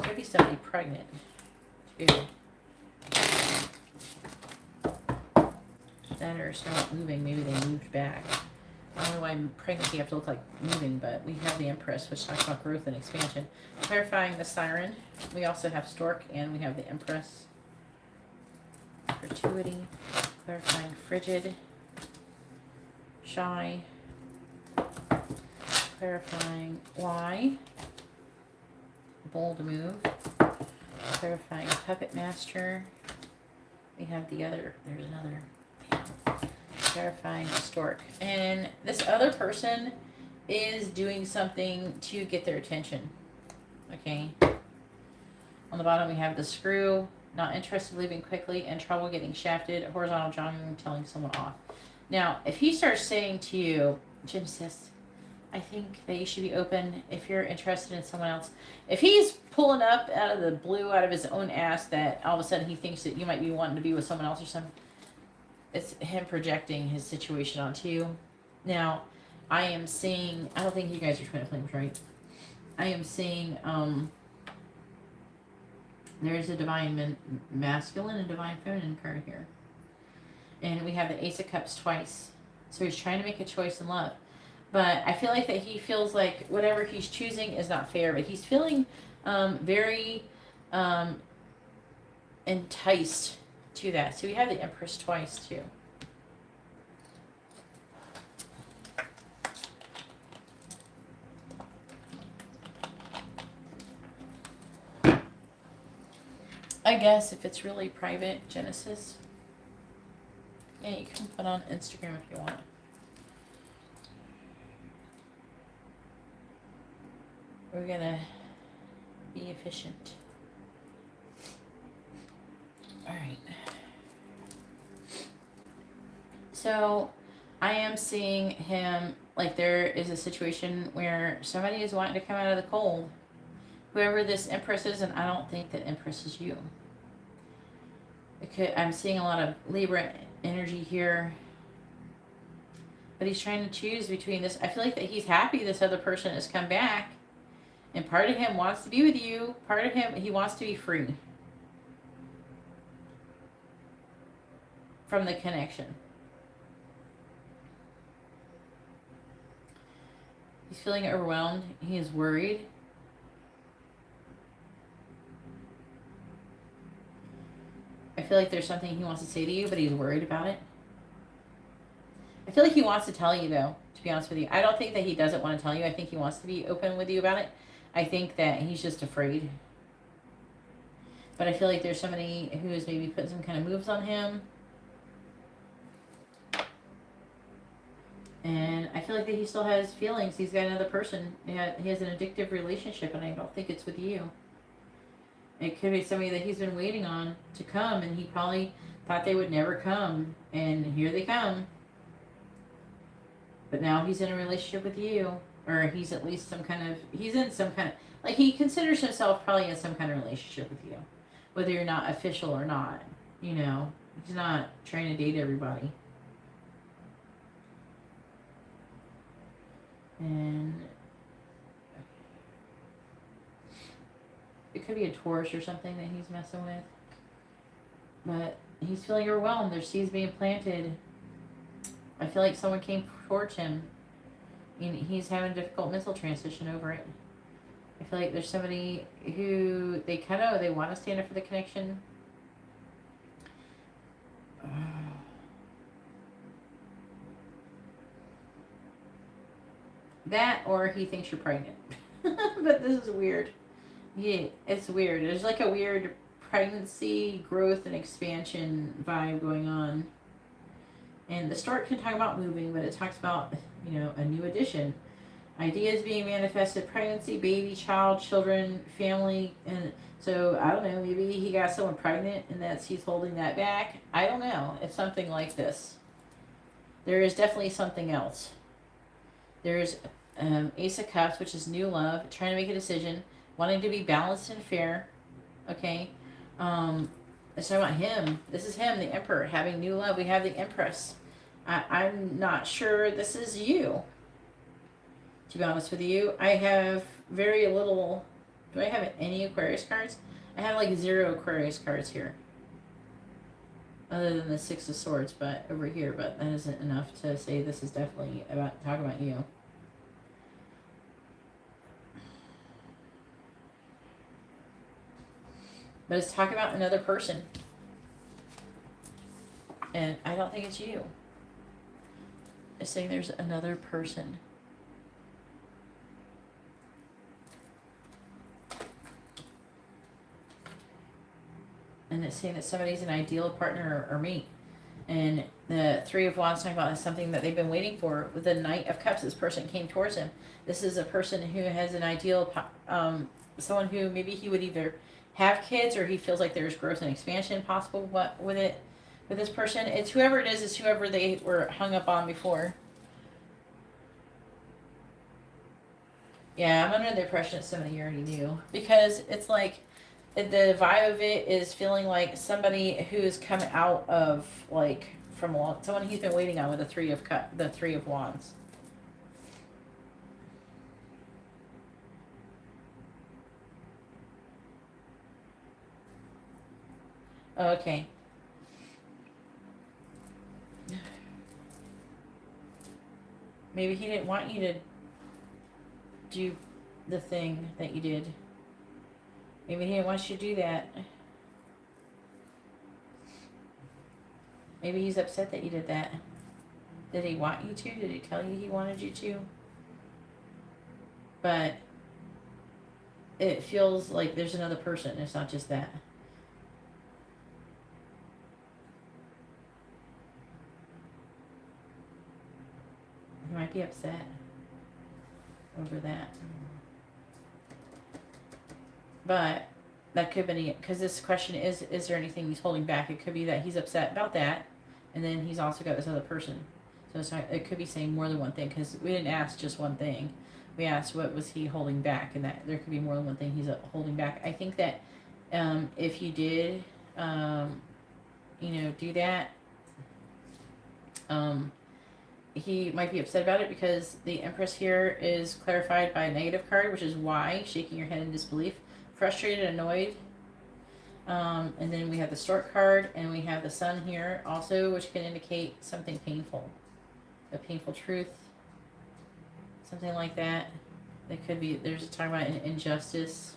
A: Maybe somebody pregnant too. That or start moving. Maybe they moved back. I don't know why pregnancy have to look like moving, but we have the Empress, which talks about growth and expansion. Clarifying the Siren. We also have Stork, and we have the Empress. Gratuity. Clarifying Frigid. Shy. Clarifying Why. Bold Move. Clarifying Puppet Master. We have the other, there's another. Clarifying Stork. And this other person is doing something to get their attention. Okay. On the bottom we have the Screw. Not interested, leaving quickly, and trouble getting shafted. Horizontal jogging, telling someone off. Now, if he starts saying to you, Genesis, I think that you should be open if you're interested in someone else. If he's pulling up out of the blue, out of his own ass, that all of a sudden he thinks that you might be wanting to be with someone else or something, it's him projecting his situation onto you. Now, I am seeing, I don't think you guys are twin flames, right? I am seeing, there's a divine masculine and divine feminine card here. And we have the Ace of Cups twice. So he's trying to make a choice in love. But I feel like that he feels like whatever he's choosing is not fair. But he's feeling very enticed to that. So we have the Empress twice too. I guess if it's really private, Genesis, yeah, you can put on Instagram if you want. We're gonna be efficient. All right. So I am seeing him, like there is a situation where somebody is wanting to come out of the cold. Whoever this Empress is, and I don't think that Empress is you. I'm seeing a lot of Libra energy here. But he's trying to choose between this. I feel like that he's happy this other person has come back. And part of him wants to be with you. Part of him, he wants to be free from the connection. He's feeling overwhelmed. He is worried. I feel like there's something he wants to say to you, but he's worried about it. I feel like he wants to tell you, though, to be honest with you. I don't think that he doesn't want to tell you. I think he wants to be open with you about it. I think that he's just afraid. But I feel like there's somebody who is maybe putting some kind of moves on him. And I feel like that he still has feelings. He's got another person. He has an addictive relationship, and I don't think it's with you. It could be somebody that he's been waiting on to come, and he probably thought they would never come, and here they come. But now he's in a relationship with you, or he's at least he's in some kind of, like he considers himself probably in some kind of relationship with you. Whether you're not official or not, you know, he's not trying to date everybody. And it could be a Taurus or something that he's messing with. But he's feeling overwhelmed. There's seeds being planted. I feel like someone came towards him. And he's having a difficult mental transition over it. I feel like there's somebody who they want to stand up for the connection. That, or he thinks you're pregnant. But this is weird. Yeah, it's weird. There's like a weird pregnancy, growth, and expansion vibe going on. And the start can talk about moving, but it talks about, a new addition. Ideas being manifested, pregnancy, baby, child, children, family. And so, I don't know, maybe he got someone pregnant and he's holding that back. I don't know. It's something like this. There is definitely something else. There's Ace of Cups, which is new love, trying to make a decision, wanting to be balanced and fair. Okay. Let's talk about him. This is him, the Emperor, having new love. We have the Empress. I'm not sure this is you. To be honest with you, I have very little. Do I have any Aquarius cards? I have like 0 Aquarius cards here. Other than the 6 of Swords, but over here, but that isn't enough to say this is definitely talk about you. But it's talking about another person. And I don't think it's you. It's saying there's another person. And it's saying that somebody's an ideal partner or mate. And the 3 of Wands talking about something that they've been waiting for. With the Knight of Cups, this person came towards him. This is a person who has an ideal, someone who maybe he would either have kids or he feels like there's growth and expansion possible with this person. It's whoever it is, it's whoever they were hung up on before. Yeah, I'm under the impression it's somebody you already knew. Because it's like, the vibe of it is feeling like somebody who's come out of, like, from someone he's been waiting on with the 3 of Wands. Okay. Maybe he didn't want you to do the thing that you did. Maybe he didn't want you to do that. Maybe he's upset that you did that. Did he want you to? Did he tell you he wanted you to? But it feels like there's another person. It's not just that. He might be upset over that. But that could be, because this question is there anything he's holding back? It could be that he's upset about that, and then he's also got this other person. So it's not, it could be saying more than one thing, because we didn't ask just one thing. We asked what was he holding back, and that there could be more than one thing he's holding back. I think that if you did, do that, he might be upset about it because the Empress here is clarified by a negative card, which is why, shaking your head in disbelief, frustrated, annoyed. And then we have the Stork card, and we have the Sun here also, which can indicate something painful. A painful truth. Something like that. That could be, there's a talk about an injustice.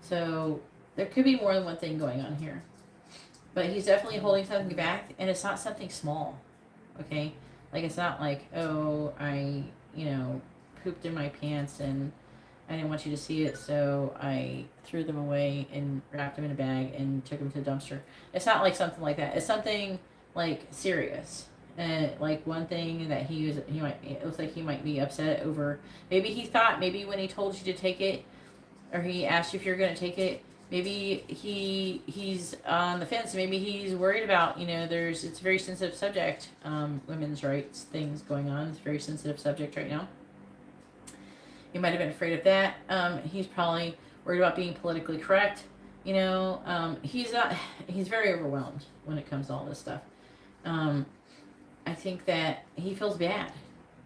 A: So there could be more than one thing going on here. But he's definitely holding something back, and it's not something small. Okay? Like, it's not like, oh, I, pooped in my pants and I didn't want you to see it, so I threw them away and wrapped them in a bag and took them to the dumpster. It's not like something like that. It's something, like, serious. And, like, one thing that it looks like he might be upset over. Maybe he thought, maybe when he told you to take it, or he asked you if you're going to take it, maybe he's on the fence. Maybe he's worried about, it's a very sensitive subject, women's rights things going on. It's a very sensitive subject right now. He might have been afraid of that. He's probably worried about being politically correct. He's very overwhelmed when it comes to all this stuff. I think that he feels bad.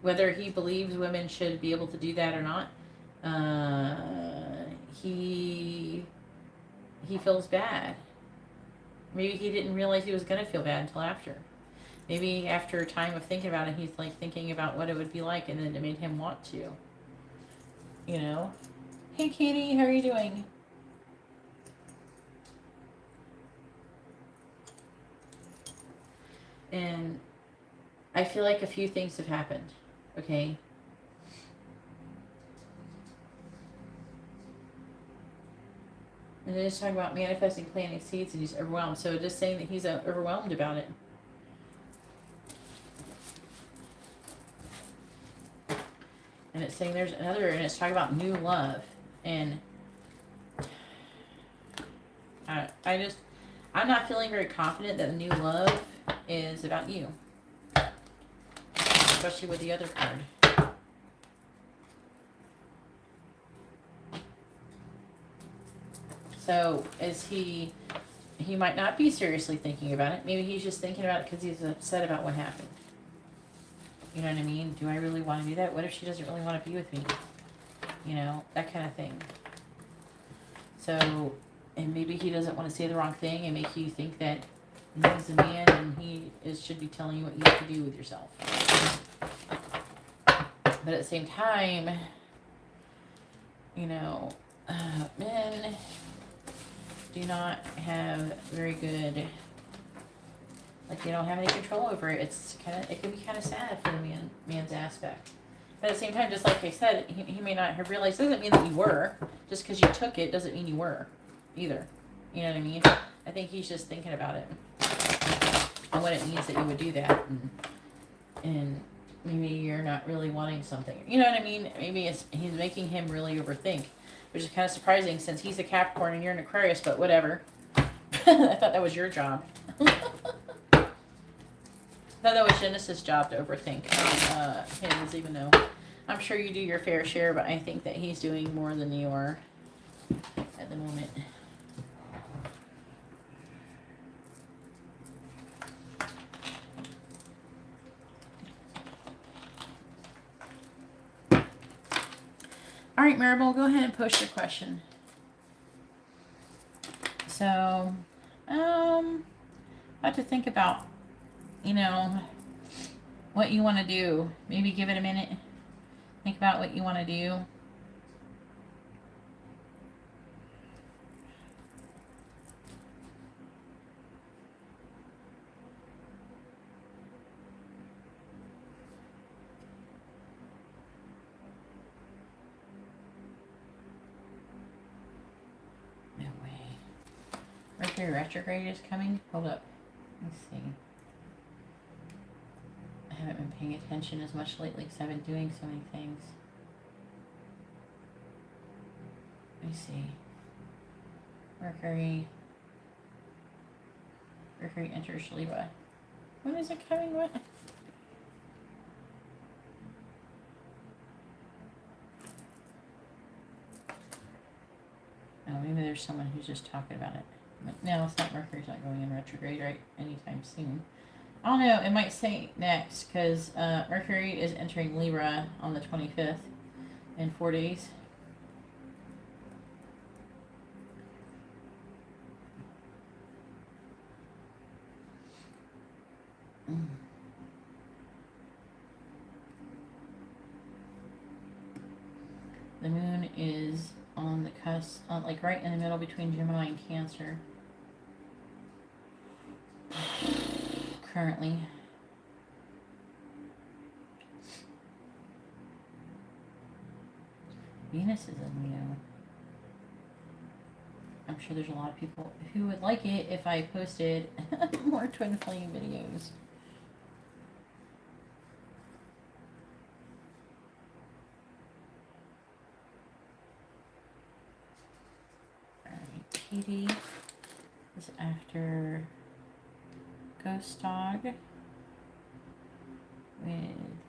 A: Whether he believes women should be able to do that or not, he feels bad. Maybe he didn't realize he was going to feel bad until after. Maybe after a time of thinking about it, he's like thinking about what it would be like, and then it made him want to. You know? Hey, Katie, how are you doing? And I feel like a few things have happened. Okay? And then it's talking about manifesting, planting seeds, and he's overwhelmed. So just saying that he's overwhelmed about it. And it's saying there's another, and it's talking about new love. And I'm not feeling very confident that the new love is about you. Especially with the other card. So he might not be seriously thinking about it. Maybe he's just thinking about it because he's upset about what happened. You know what I mean? Do I really want to do that? What if she doesn't really want to be with me? You know, that kind of thing. So, and maybe he doesn't want to say the wrong thing and make you think that he's a man and he should be telling you what you have to do with yourself. But at the same time, you know, men do not have very good, like they don't have any control over it. It can be kind of sad for the man's aspect. But at the same time, just like I said, he may not have realized. Doesn't mean that you were. Just because you took it doesn't mean you were, either. You know what I mean? I think he's just thinking about it and what it means that you would do that, and maybe you're not really wanting something. You know what I mean? Maybe he's making him really overthink, which is kind of surprising since he's a Capricorn and you're an Aquarius. But whatever. I thought that was your job. I thought that was Genesis' job to overthink, not his, even though I'm sure you do your fair share, but I think that he's doing more than you are at the moment. All right, Maribel, go ahead and post your question. So, I have to think about, you know, what you want to do. Maybe give it a minute. Think about what you want to do. No way. Mercury retrograde is coming? Hold up. Let's see. I haven't been paying attention as much lately because I've been doing so many things. Let me see. Mercury enters Libra. When is it coming? What? Oh, maybe there's someone who's just talking about it. No, it's not. Mercury's not going in retrograde right anytime soon. I don't know. It might say next because Mercury is entering Libra on the 25th in 4 days. The moon is on the cusp, like right in the middle between Gemini and Cancer. Currently. Venus is in Leo. I'm sure there's a lot of people who would like it if I posted more twin flame videos. Alright, Katie is after Ghost Dog with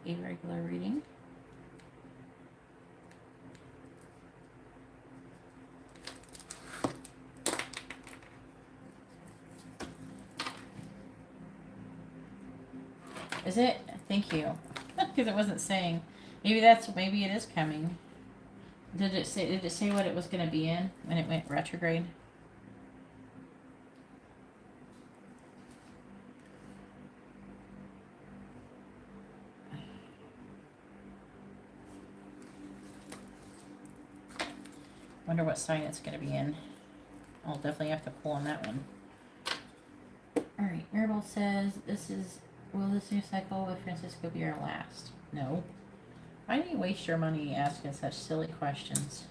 A: a regular reading. Is it? Thank you. Because it wasn't saying. Maybe it is coming. Did it say what it was going to be in when it went retrograde? Wonder what sign it's going to be in. I'll definitely have to pull on that one. Alright, Maribel says, will this new cycle with Francisco be our last? No. Why do you waste your money asking such silly questions?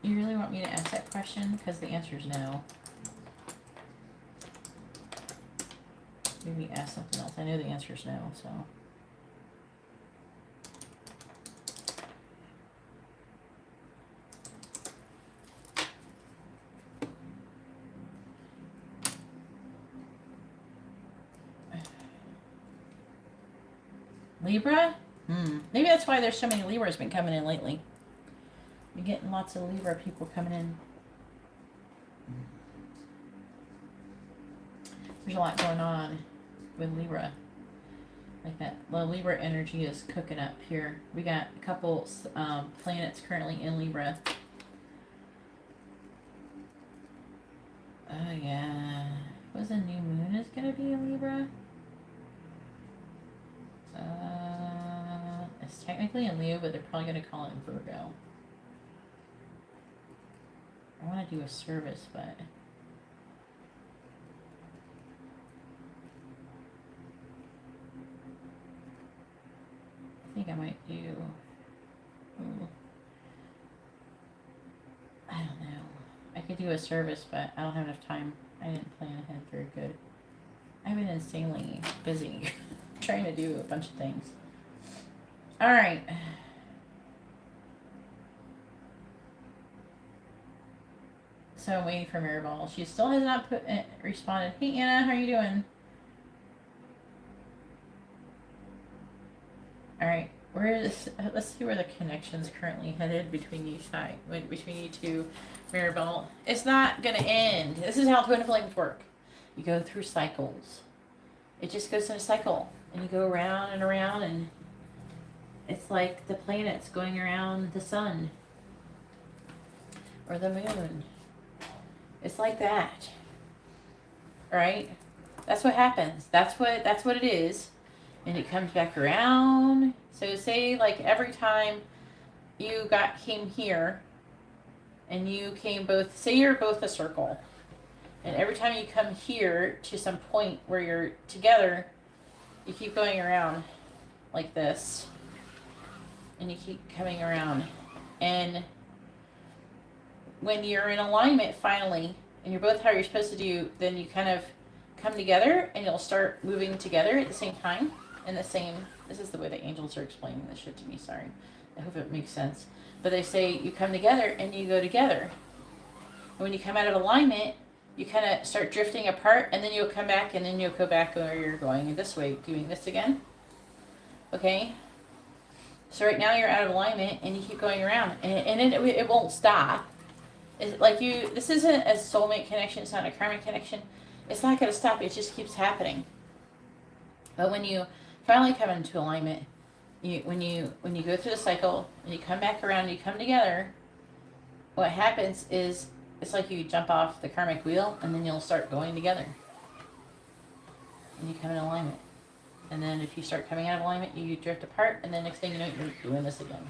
A: You really want me to ask that question? Because the answer is no. Maybe ask something else. I know the answer is no, so. Libra? Maybe that's why there's so many Libras been coming in lately. You're getting lots of Libra people coming in. There's a lot going on with Libra. Like that. The Libra energy is cooking up here. We got a couple planets currently in Libra. Oh yeah. Was the new moon is going to be in Libra? It's technically in Leo, but they're probably going to call it in Virgo. I want to do a service, but I think I might do. I don't know. I could do a service, but I don't have enough time. I didn't plan ahead very good. I've been insanely busy trying to do a bunch of things. All right. So I'm waiting for Maribel. She still has not responded. Hey Anna, how are you doing? All right. Let's see where the connection's currently headed between you two, Maribel. It's not gonna end. This is how twin flames work. You go through cycles. It just goes in a cycle, and you go around and around, and it's like the planets going around the sun or the moon. It's like that, right? That's what happens. That's what it is, and it comes back around. So say like every time you came here, and you came both. Say you're both a circle. And every time you come here to some point where you're together, you keep going around like this. And you keep coming around. And when you're in alignment finally, and you're both how you're supposed to do, then you kind of come together and you'll start moving together at the same time. This is the way the angels are explaining this shit to me, sorry. I hope it makes sense. But they say you come together and you go together. And when you come out of alignment, you kind of start drifting apart, and then you'll come back, and then you'll go back where you're going this way, doing this again. Okay? So right now you're out of alignment, and you keep going around, and it won't stop. It's like this isn't a soulmate connection, it's not a karmic connection. It's not going to stop, it just keeps happening. But when you finally come into alignment, when you go through the cycle, and you come back around, and you come together, what happens is, it's like you jump off the karmic wheel, and then you'll start going together. And you come in alignment. And then if you start coming out of alignment, you drift apart, and then next thing you know, you're doing this again.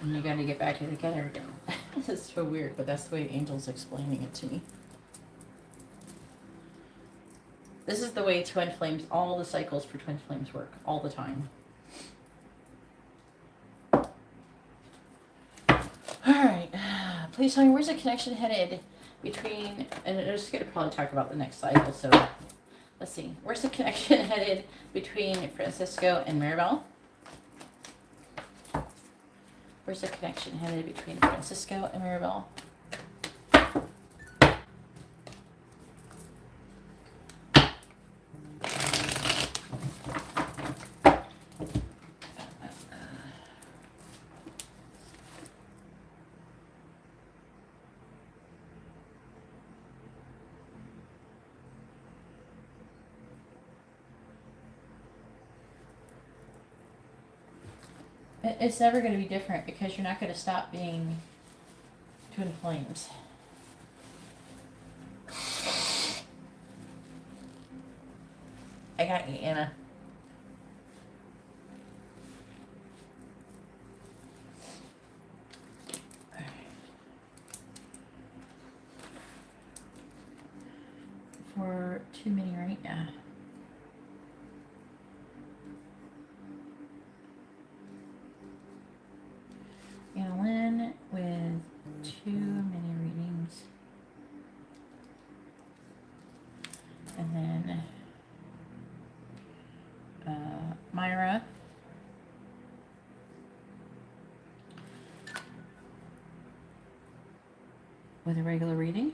A: And you're going to get back together again. This is so weird, but that's the way Angel's explaining it to me. This is the way twin flames, all the cycles for twin flames work, all the time. Alright, please tell me, where's the connection headed between, and I'm just going to probably talk about the next cycle, so let's see. Where's the connection headed between Francisco and Maribel? Where's the connection headed between Francisco and Maribel? It's never going to be different because you're not going to stop being twin flames. I got you, Anna. For too many right now. Lynn with too many readings. And then Myra with a regular reading.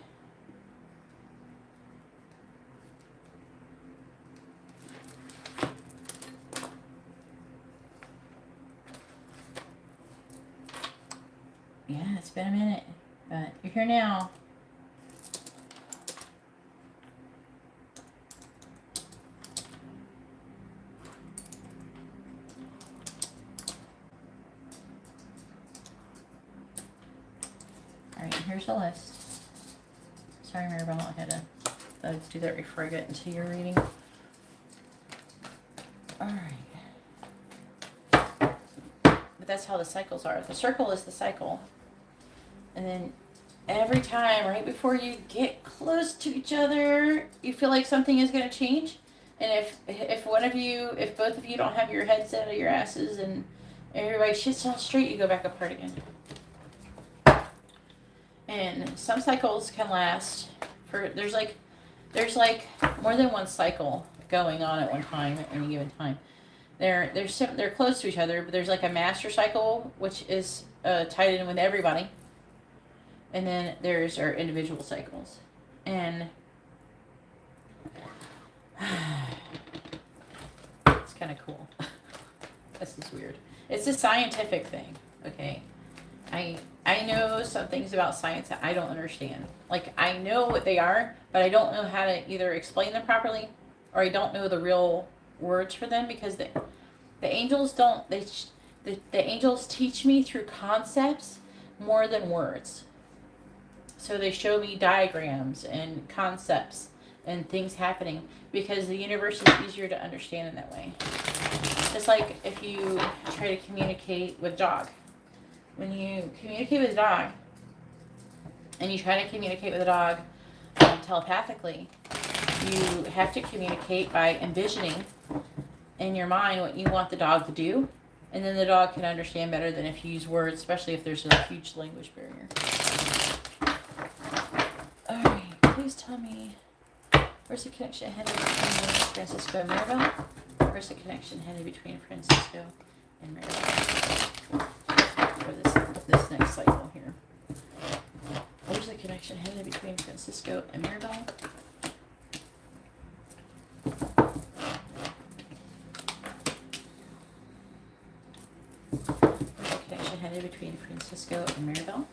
A: Yeah, it's been a minute, but you're here now. All right, here's the list. Sorry, Maribel, I had to do that before I get into your reading. All right. But that's how the cycles are. The circle is the cycle. And then every time, right before you get close to each other, you feel like something is going to change. And if both of you don't have your heads out of your asses and everybody shits on straight, you go back apart again. And some cycles can last for, there's like more than one cycle going on at one time, at any given time. They're close to each other, but there's like a master cycle, which is tied in with everybody. And then there's our individual cycles. And it's kind of cool. This is weird. It's a scientific thing, okay? I know some things about science that I don't understand. Like, I know what they are, but I don't know how to either explain them properly, or I don't know the real words for them, because the angels don't, the angels teach me through concepts more than words. So they show me diagrams and concepts and things happening, because the universe is easier to understand in that way. Just like if you try to communicate with a dog. When you communicate with a dog, and you try to communicate with a dog telepathically, you have to communicate by envisioning in your mind what you want the dog to do, and then the dog can understand better than if you use words, especially if there's a huge language barrier. Alright, please tell me, where's the connection headed between Francisco and Maribel? Where's the connection headed between Francisco and Maribel? For this next cycle here. Where's the connection headed between Francisco and Maribel? Where's the connection headed between Francisco and Maribel?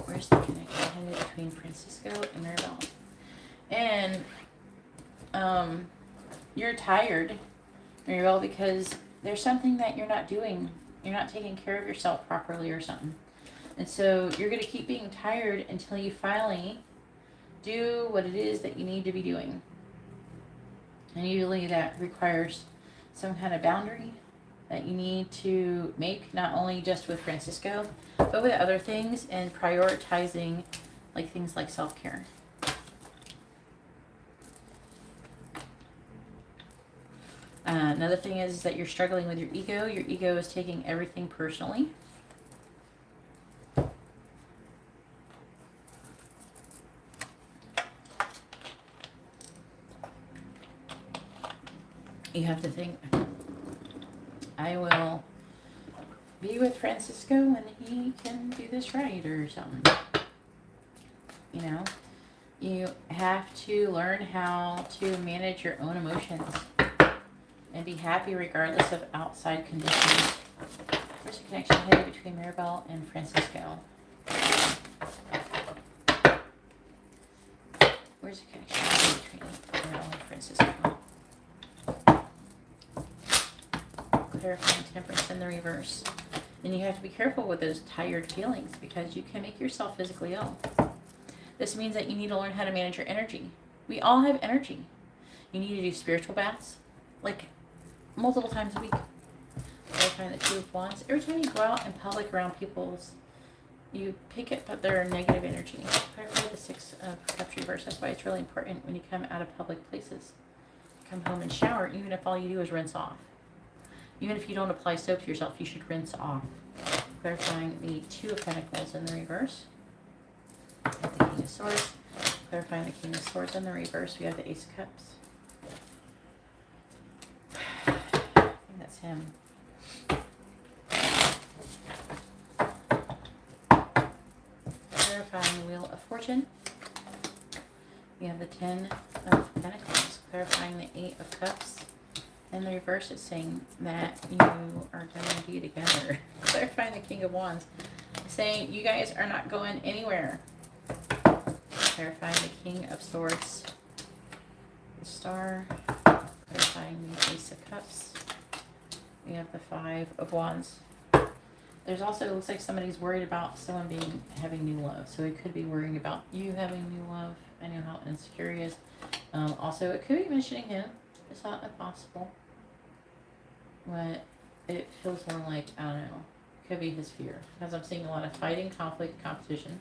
A: Where's the connection headed between Francisco and Maribel? And you're tired, Maribel, because there's something that you're not doing. You're not taking care of yourself properly or something. And so you're going to keep being tired until you finally do what it is that you need to be doing. And usually that requires some kind of boundary that you need to make, not only just with Francisco, but with other things, and prioritizing like things like self-care. Another thing is that you're struggling with your ego. Your ego is taking everything personally. You have to think, I will be with Francisco and he can do this right or something. You know, you have to learn how to manage your own emotions and be happy regardless of outside conditions. There's a connection headed between Maribel and Francisco. Where's the connection headed between Maribel and Francisco? clarifying Temperance in the reverse. And you have to be careful with those tired feelings because you can make yourself physically ill. This means that you need to learn how to manage your energy. We all have energy. You need to do spiritual baths, like multiple times a week. Clarifying the Two of Wands. Every time you go out in public around people's, you pick up their negative energy. Clarify the Six of Cups reverse. That's why it's really important when you come out of public places. Come home and shower, even if all you do is rinse off. Even if you don't apply soap to yourself, you should rinse off. Clarifying the Two of Pentacles in the reverse. The King of Swords. Clarifying the King of Swords in the reverse. We have the Ace of Cups. I think that's him. Clarifying the Wheel of Fortune. We have the Ten of Pentacles. Clarifying the Eight of Cups. In the reverse, it's saying that you are going to be together. Clarifying the King of Wands. Saying you guys are not going anywhere. Clarifying the King of Swords. The Star. Clarifying the Ace of Cups. We have the Five of Wands. There's also, it looks like somebody's worried about someone having new love. So it could be worrying about you having new love. I know how insecure he is. Also, it could be mentioning him. It's not impossible. But it feels more like, I don't know, it could be his fear. Because I'm seeing a lot of fighting, conflict, competition.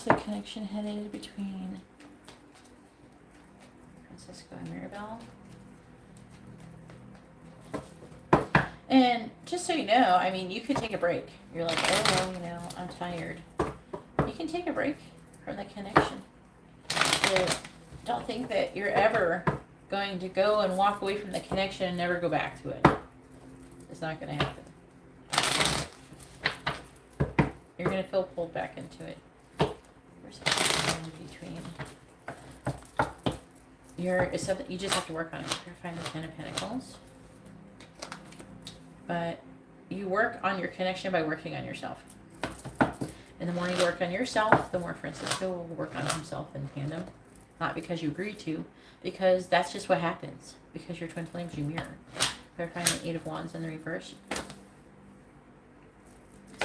A: The connection headed between Francisco and Maribel. And just so you know, I mean, you could take a break. You're like, oh, well, you know, I'm tired. You can take a break from the connection. But don't think that you're ever going to go and walk away from the connection and never go back to it. It's not going to happen. You're going to feel pulled back into it. Between it's something you just have to work on. Clarifying the Ten of Pentacles, but you work on your connection by working on yourself. And the more you work on yourself, the more Francisco will work on himself in tandem. Not because you agree to, because that's just what happens. Because you're twin flames, you mirror. Clarifying the Eight of Wands in the reverse. It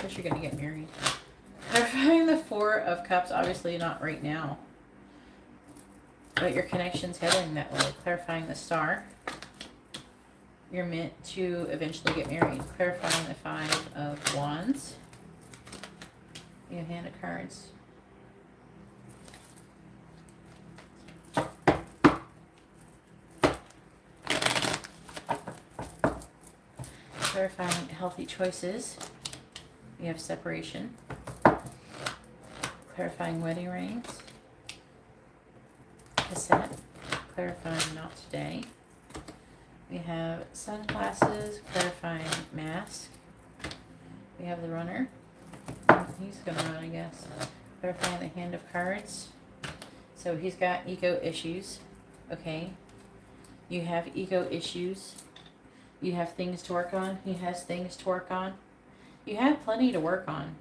A: says you're going to get married. Clarifying the Four of Cups, obviously not right now. But your connection's heading that way. Clarifying the Star. You're meant to eventually get married. Clarifying the Five of Wands. You have Hand of Cards. Clarifying healthy choices. You have Separation. Clarifying wedding rings. Cassette. Clarifying not today. We have sunglasses. Clarifying mask. We have the Runner. He's gonna run, I guess. Clarifying the Hand of Cards. So he's got ego issues. Okay. You have ego issues. You have things to work on. He has things to work on. You have plenty to work on.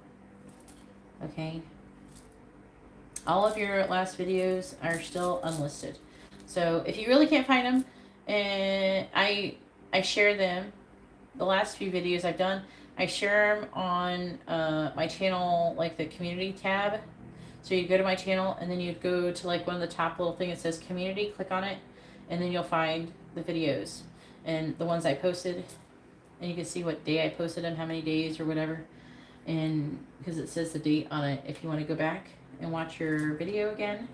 A: Okay. All of your last videos are still unlisted. So if you really can't find them, and I share them, the last few videos I've done, I share them on my channel, like the community tab. So you go to my channel and then you go to like one of the top little thing that says community, click on it, and then you'll find the videos and the ones I posted, and you can see what day I posted them, how many days or whatever, and because it says the date on it if you want to go back and watch your video again.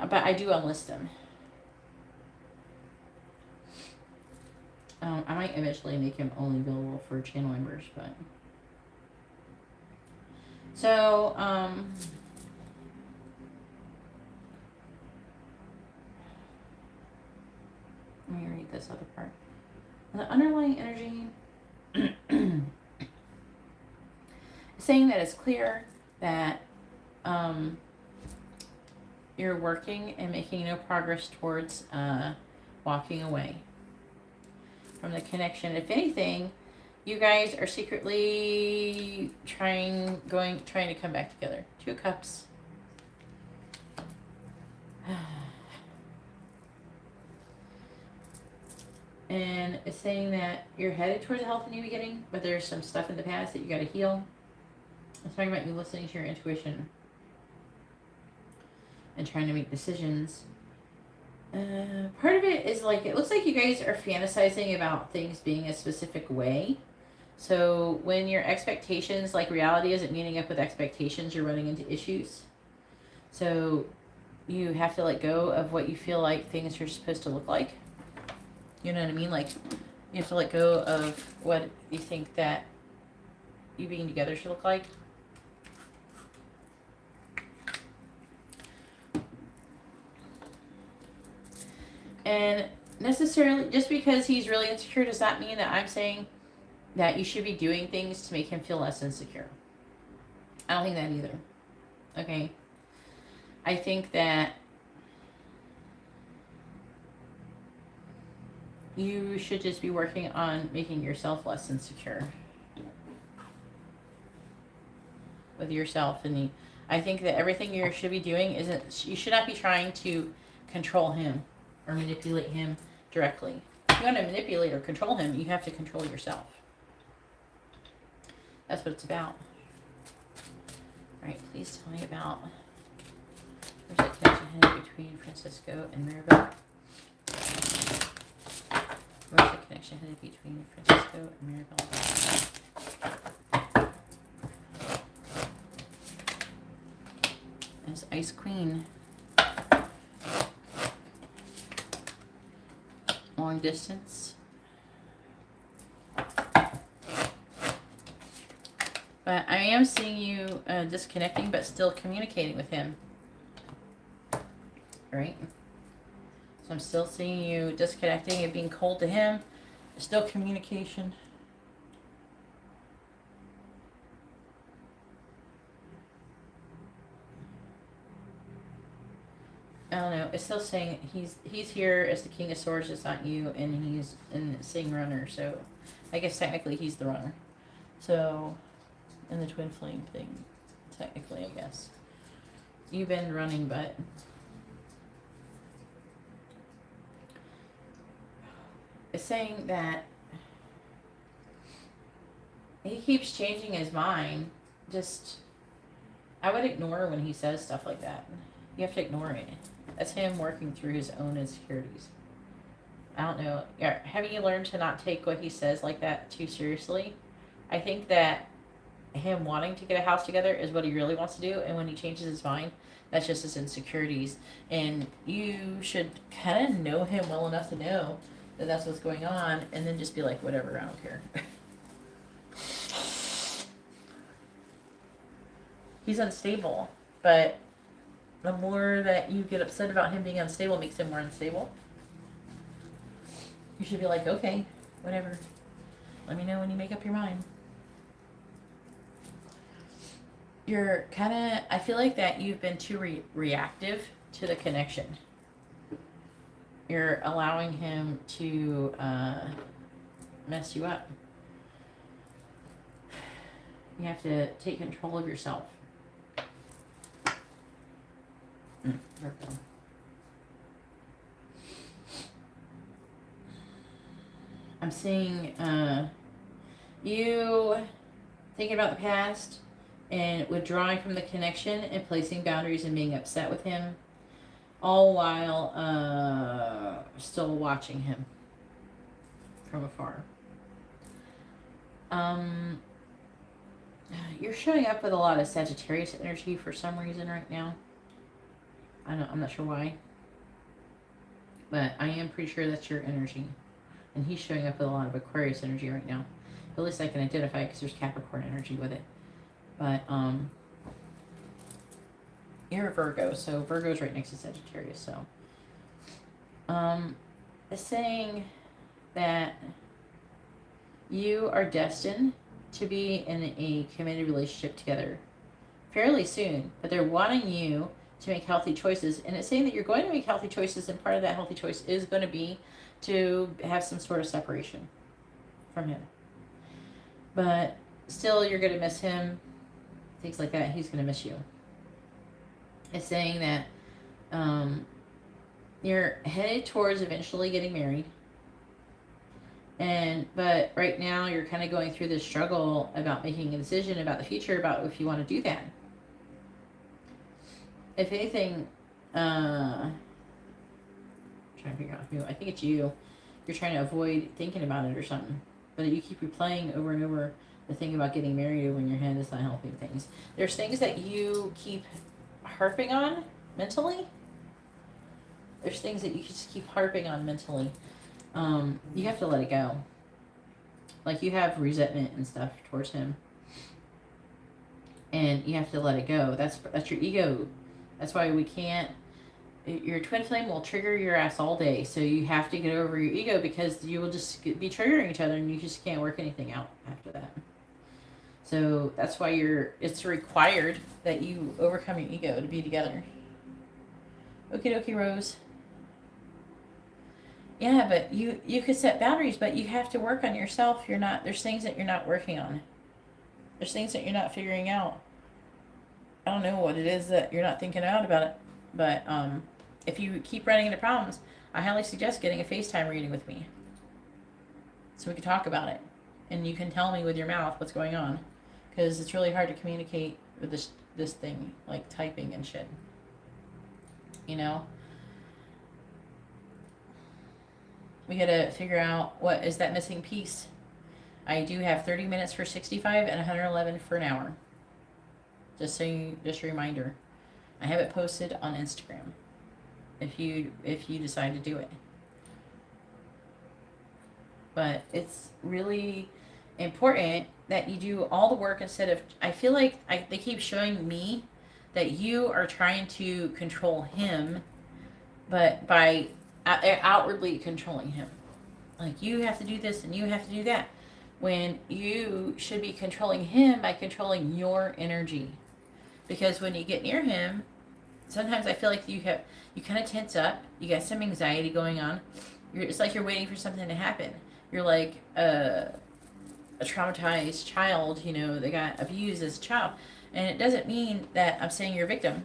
A: But I do unlist them. I might eventually make him only available for channel members, but so let me read this other part. The underlying energy. saying that it's clear that you're working and making no progress towards walking away from the connection. If anything, you guys are secretly trying to come back together. 2 cups. And it's saying that you're headed towards a healthy new beginning, but there's some stuff in the past that you got to heal. It's talking about you listening to your intuition and trying to make decisions. Part of it is like, it looks like you guys are fantasizing about things being a specific way. So when your expectations, like reality isn't meeting up with expectations, you're running into issues. So you have to let go of what you feel like things are supposed to look like. You know what I mean? Like, you have to let go of what you think that you being together should look like. And necessarily, just because he's really insecure does not mean that I'm saying that you should be doing things to make him feel less insecure. I don't think that either. Okay? I think that you should just be working on making yourself less insecure with yourself. And I think that everything you should be doing isn't, you should not be trying to control him or manipulate him directly. If you want to manipulate or control him, you have to control yourself. That's what it's about. All right, please tell me about, there's a connection hidden between Francisco and Mirabel. Where's the connection hidden between Francisco and Mirabel? There's Ice Queen. Long distance. But I am seeing you disconnecting, but still communicating with him. Right? So I'm still seeing you disconnecting and being cold to him. Still communication. I don't know. It's still saying he's here as the King of Swords. It's not you, and he's seeing runner. So I guess technically he's the runner. So in the twin flame thing, technically I guess you've been running, but it's saying that he keeps changing his mind. Just, I would ignore when he says stuff like that. You have to ignore it. That's him working through his own insecurities. I don't know. Have you learned to not take what he says like that too seriously? I think that him wanting to get a house together is what he really wants to do, and when he changes his mind, that's just his insecurities. And you should kind of know him well enough to know that that's what's going on, and then just be like, whatever, I don't care. He's unstable, but the more that you get upset about him being unstable makes him more unstable. You should be like, okay, whatever. Let me know when you make up your mind. You're kind of, I feel like that you've been too reactive to the connection. You're allowing him to mess you up. You have to take control of yourself. I'm seeing you thinking about the past and withdrawing from the connection and placing boundaries and being upset with him, all while still watching him from afar. You're showing up with a lot of Sagittarius energy for some reason right now. I'm not sure why, but I am pretty sure that's your energy. And he's showing up with a lot of Aquarius energy right now. At least I can identify it because there's Capricorn energy with it. But you're a Virgo, so Virgo's right next to Sagittarius. So it's saying that you are destined to be in a committed relationship together fairly soon, but they're wanting you to make healthy choices. And it's saying that you're going to make healthy choices, and part of that healthy choice is going to be to have some sort of separation from him. But still, you're going to miss him, things like that. He's going to miss you. It's saying that you're headed towards eventually getting married. But right now you're kind of going through this struggle about making a decision about the future, about if you want to do that. If anything, trying to figure out who, I think it's you. You're trying to avoid thinking about it or something. But you keep replaying over and over the thing about getting married over in your head. Is not helping things. There's things that you keep harping on mentally. There's things that you just keep harping on mentally. You have to let it go. Like, you have resentment and stuff towards him. And you have to let it go. That's your ego. That's why we can't... Your twin flame will trigger your ass all day. So you have to get over your ego, because you will just be triggering each other and you just can't work anything out after that. So that's why it's required that you overcome your ego to be together. Okie dokie, Rose. Yeah, but you could set boundaries, but you have to work on yourself. There's things that you're not working on. There's things that you're not figuring out. I don't know what it is that you're not thinking out about it. But if you keep running into problems, I highly suggest getting a FaceTime reading with me, so we can talk about it. And you can tell me with your mouth what's going on. Because it's really hard to communicate with this thing, like typing and shit. You know? We gotta figure out what is that missing piece. I do have 30 minutes for 65 and 111 for an hour. Just a reminder. I have it posted on Instagram. If you decide to do it. But it's really important that you do all the work instead of... I feel like they keep showing me that you are trying to control him, but by outwardly controlling him. Like, you have to do this and you have to do that, when you should be controlling him by controlling your energy. Because when you get near him, sometimes I feel like you kind of tense up, you got some anxiety going on. It's like you're waiting for something to happen. You're like a traumatized child, that got abused as a child. And it doesn't mean that I'm saying you're a victim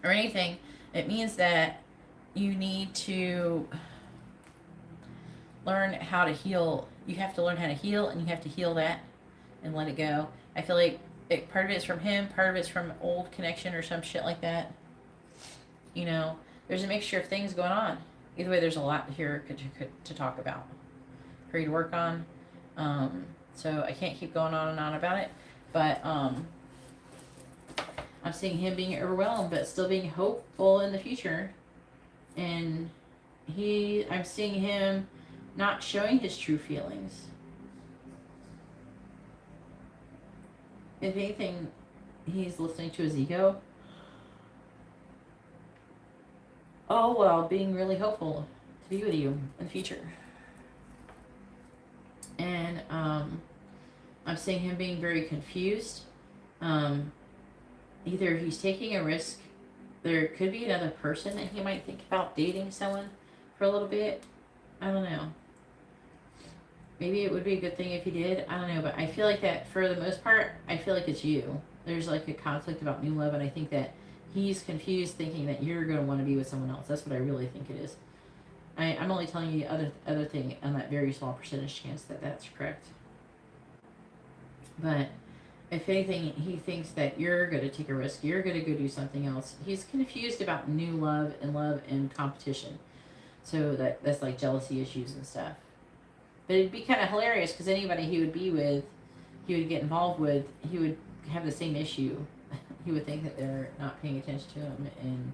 A: or anything. It means that you need to learn how to heal. You have to learn how to heal, and you have to heal that and let it go. I feel like part of it's from him, part of it's from old connection or some shit like that. There's a mixture of things going on. Either way, there's a lot here to talk about, for you to work on. So I can't keep going on and on about it, but I'm seeing him being overwhelmed, but still being hopeful in the future. And I'm seeing him not showing his true feelings. If anything, he's listening to his ego. Oh, well, being really hopeful to be with you in the future. And I'm seeing him being very confused. Either he's taking a risk. There could be another person that he might think about dating someone for a little bit. I don't know. Maybe it would be a good thing if he did. I don't know. But I feel like that for the most part, I feel like it's you. There's like a conflict about new love. And I think that he's confused thinking that you're going to want to be with someone else. That's what I really think it is. I'm only telling you the other thing on that very small percentage chance that that's correct. But if anything, he thinks that you're going to take a risk. You're going to go do something else. He's confused about new love and competition. So that's like jealousy issues and stuff. But it'd be kind of hilarious, because anybody he would be with, he would get involved with, he would have the same issue. He would think that they're not paying attention to him and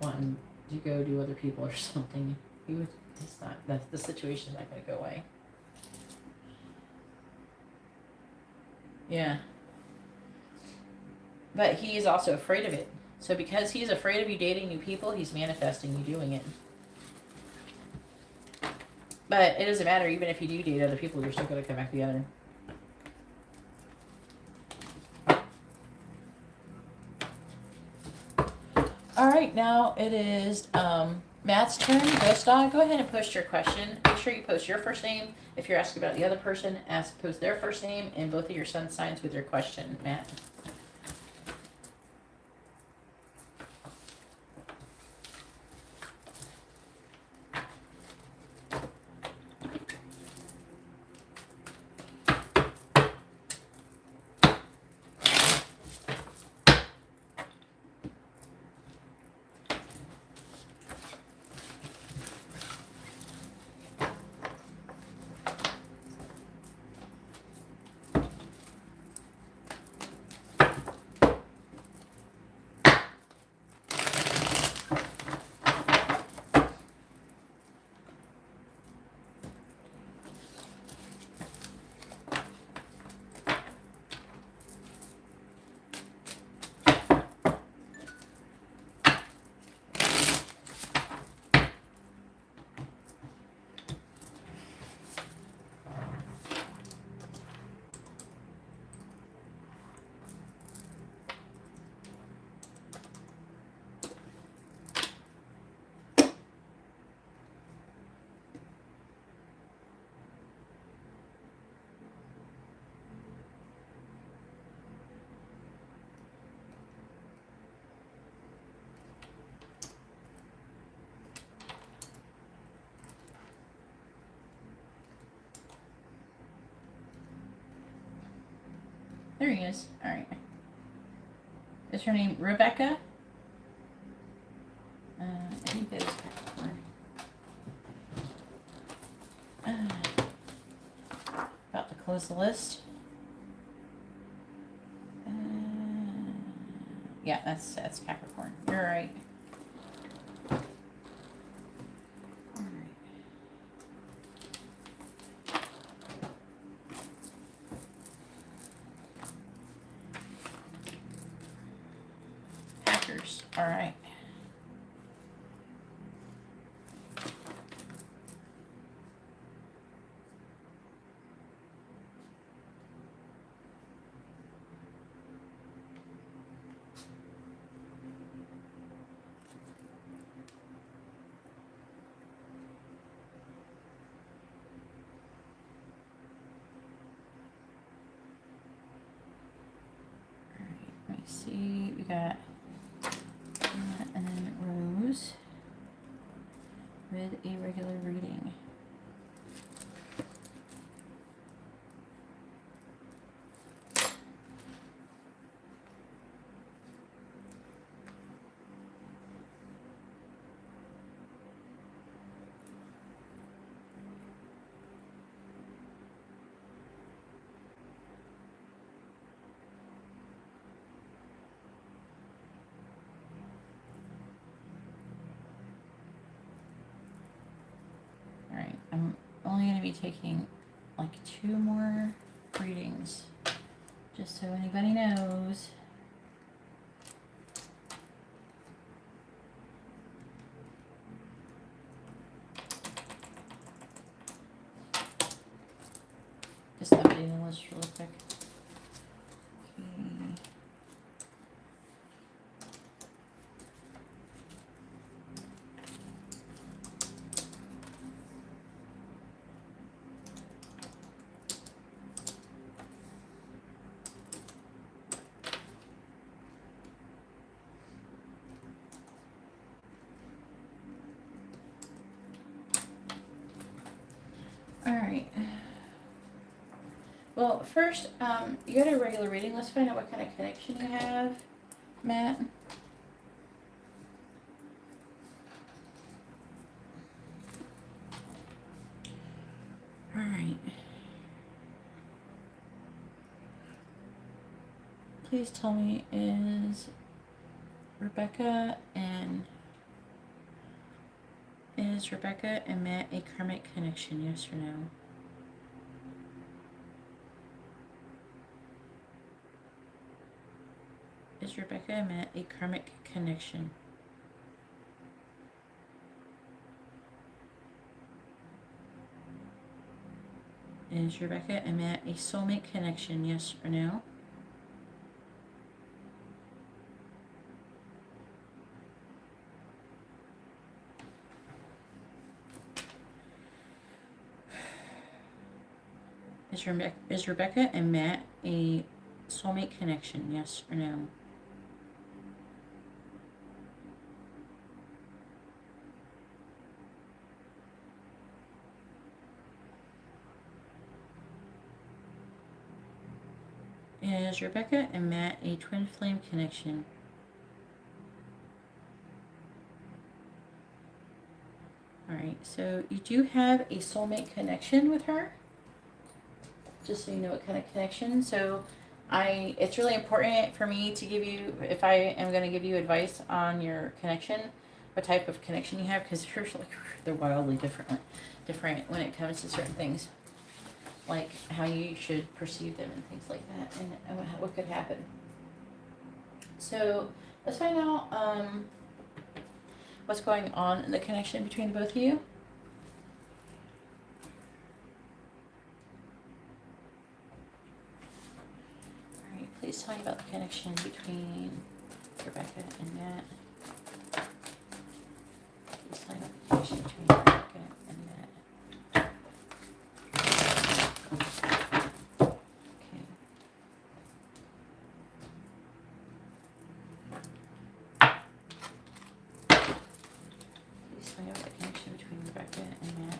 A: wanting to go do other people or something. The situation's not going to go away. Yeah. But he is also afraid of it. So because he's afraid of you dating new people, he's manifesting you doing it. But it doesn't matter. Even if you do date other people, you're still going to come back together. All right, now it is Matt's turn. Ghost Dog, go ahead and post your question. Make sure you post your first name. If you're asking about the other person, post their first name and both of your sun signs with your question, Matt. There he is. All right. Is her name Rebecca? I think that is Capricorn. About to close the list. Yeah, that's Capricorn. You're right. All right. Let me see. We got and then Rose with a regular reading. Alright, I'm only going to be taking like 2 more readings, just so anybody knows. Just updating the list really quick. Okay. Alright. Well, first, you got a regular reading. Let's find out what kind of connection you have, Matt. Alright. Please tell me, is Rebecca and Matt a karmic connection, yes or no? Is Rebecca and Matt a karmic connection? Is Rebecca and Matt a soulmate connection, yes or no? Is Rebecca and Matt a soulmate connection? Yes or no? Is Rebecca and Matt a twin flame connection? Alright, so you do have a soulmate connection with her. Just so you know what kind of connection. So it's really important for me to give you, if I am going to give you advice on your connection, what type of connection you have, because they're wildly different when it comes to certain things, like how you should perceive them and things like that, and what could happen. So let's find out what's going on in the connection between both of you. Please tell me about the connection between Rebecca and Matt. Please tell me about the connection between Rebecca and Matt. Okay. Please tell me about the connection between Rebecca and Matt.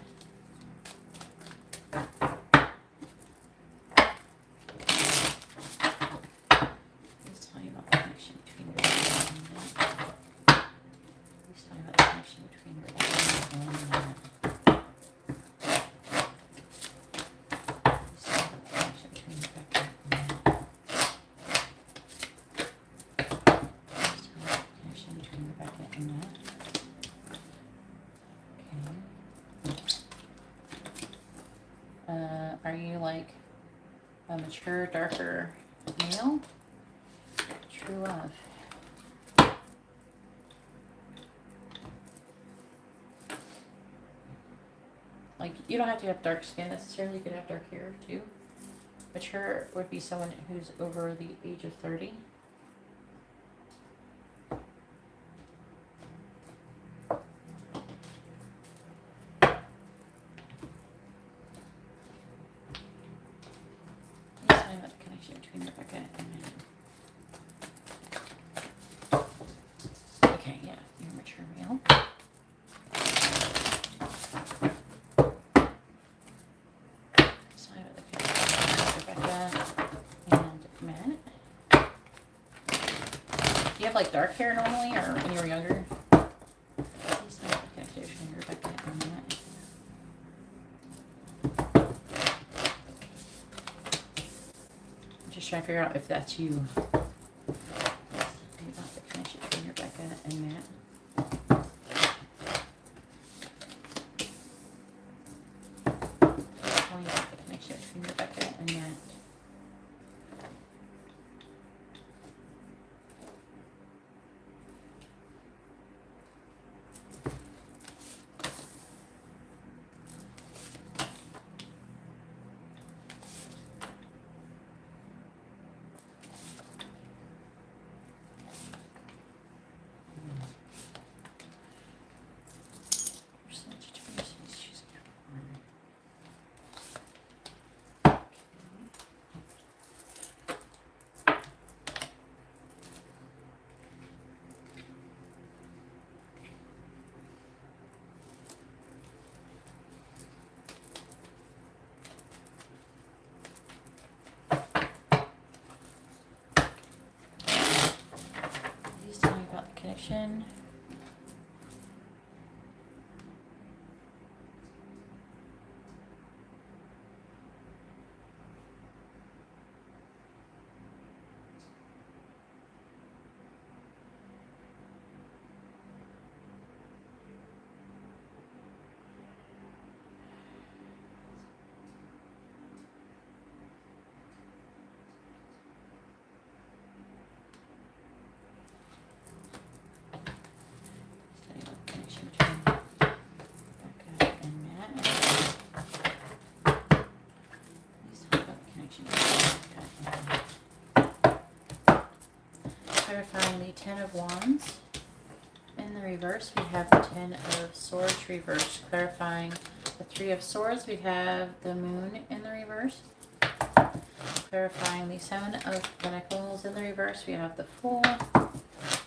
A: Are you like a mature, darker male? True love. Like, you don't have to have dark skin necessarily. You could have dark hair too. Mature would be someone who's over the age of 30. Between Rebecca and Matt. Okay, yeah, you're a mature male. So I have the connection between Rebecca and Matt. Do you have like dark hair normally, or when you were younger? Please tell me the connection between Rebecca and Matt. Just trying to figure out if that's you. Think about the connection between Rebecca and Matt. Tell me about the connection between Rebecca and Matt. Connection. Clarifying the Ten of Wands. In the reverse, we have the Ten of Swords reversed. Clarifying the Three of Swords, we have the Moon in the reverse. Clarifying the Seven of Pentacles in the reverse, we have the Fool.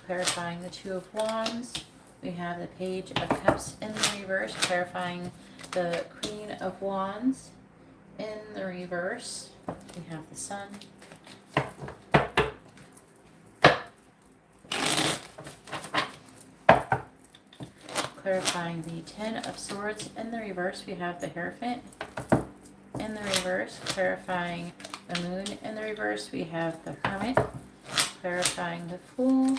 A: Clarifying the Two of Wands, we have the Page of Cups in the reverse. Clarifying the Queen of Wands in the reverse, we have the Sun. Clarifying the Ten of Swords in the reverse, we have the Hierophant in the reverse. Clarifying the Moon in the reverse, we have the Hermit. Clarifying the Fool,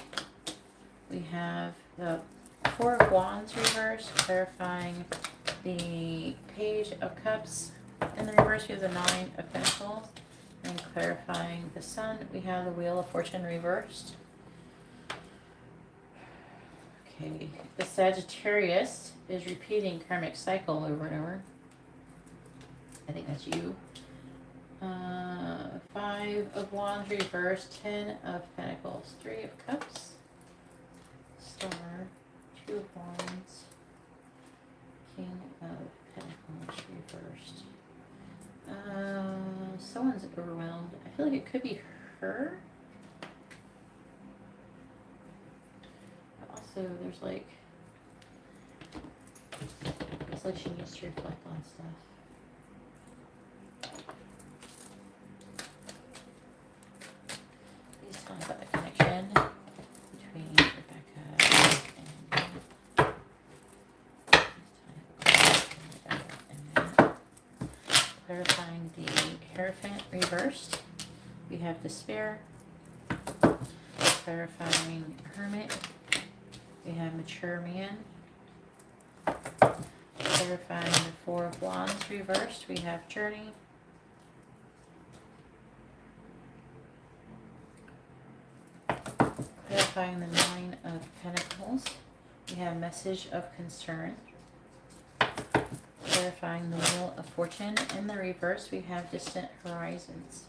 A: we have the Four of Wands reverse. Clarifying the Page of Cups in the reverse, we have the Nine of Pentacles. And clarifying the Sun, we have the Wheel of Fortune reversed. Okay, the Sagittarius is repeating karmic cycle over and over. I think that's you. Five of Wands reversed, Ten of Pentacles, Three of Cups, Star, Two of Wands, King of Pentacles reversed. Someone's overwhelmed. I feel like it could be her. So there's like, it's like she needs to reflect on stuff. Please tell me about the connection between Rebecca and Matt. Clarifying the Hierophant reversed, we have Despair. Clarifying Hermit, we have Mature Man. Clarifying the Four of Wands reversed, we have Journey. Clarifying the Nine of Pentacles, we have Message of Concern. Clarifying the Wheel of Fortune in the reverse, we have Distant Horizons.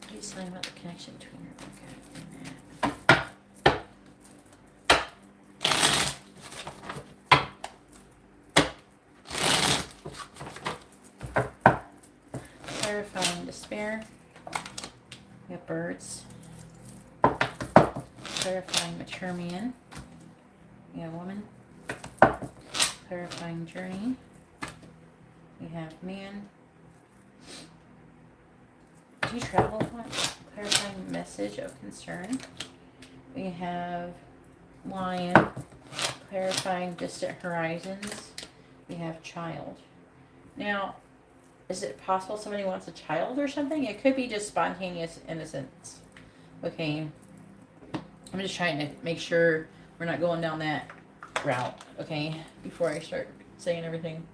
A: Please tell me about the connection between Rebecca and Matt. Clarifying Despair. We have Birds. Clarifying Mature Man. We have Woman. Clarifying Journey. We have Man. Do you travel much? Clarifying Message of Concern. We have Lion. Clarifying Distant Horizons. We have Child. Now, is it possible somebody wants a child or something? It could be just spontaneous innocence. Okay. I'm just trying to make sure we're not going down that route, okay? Before I start saying everything.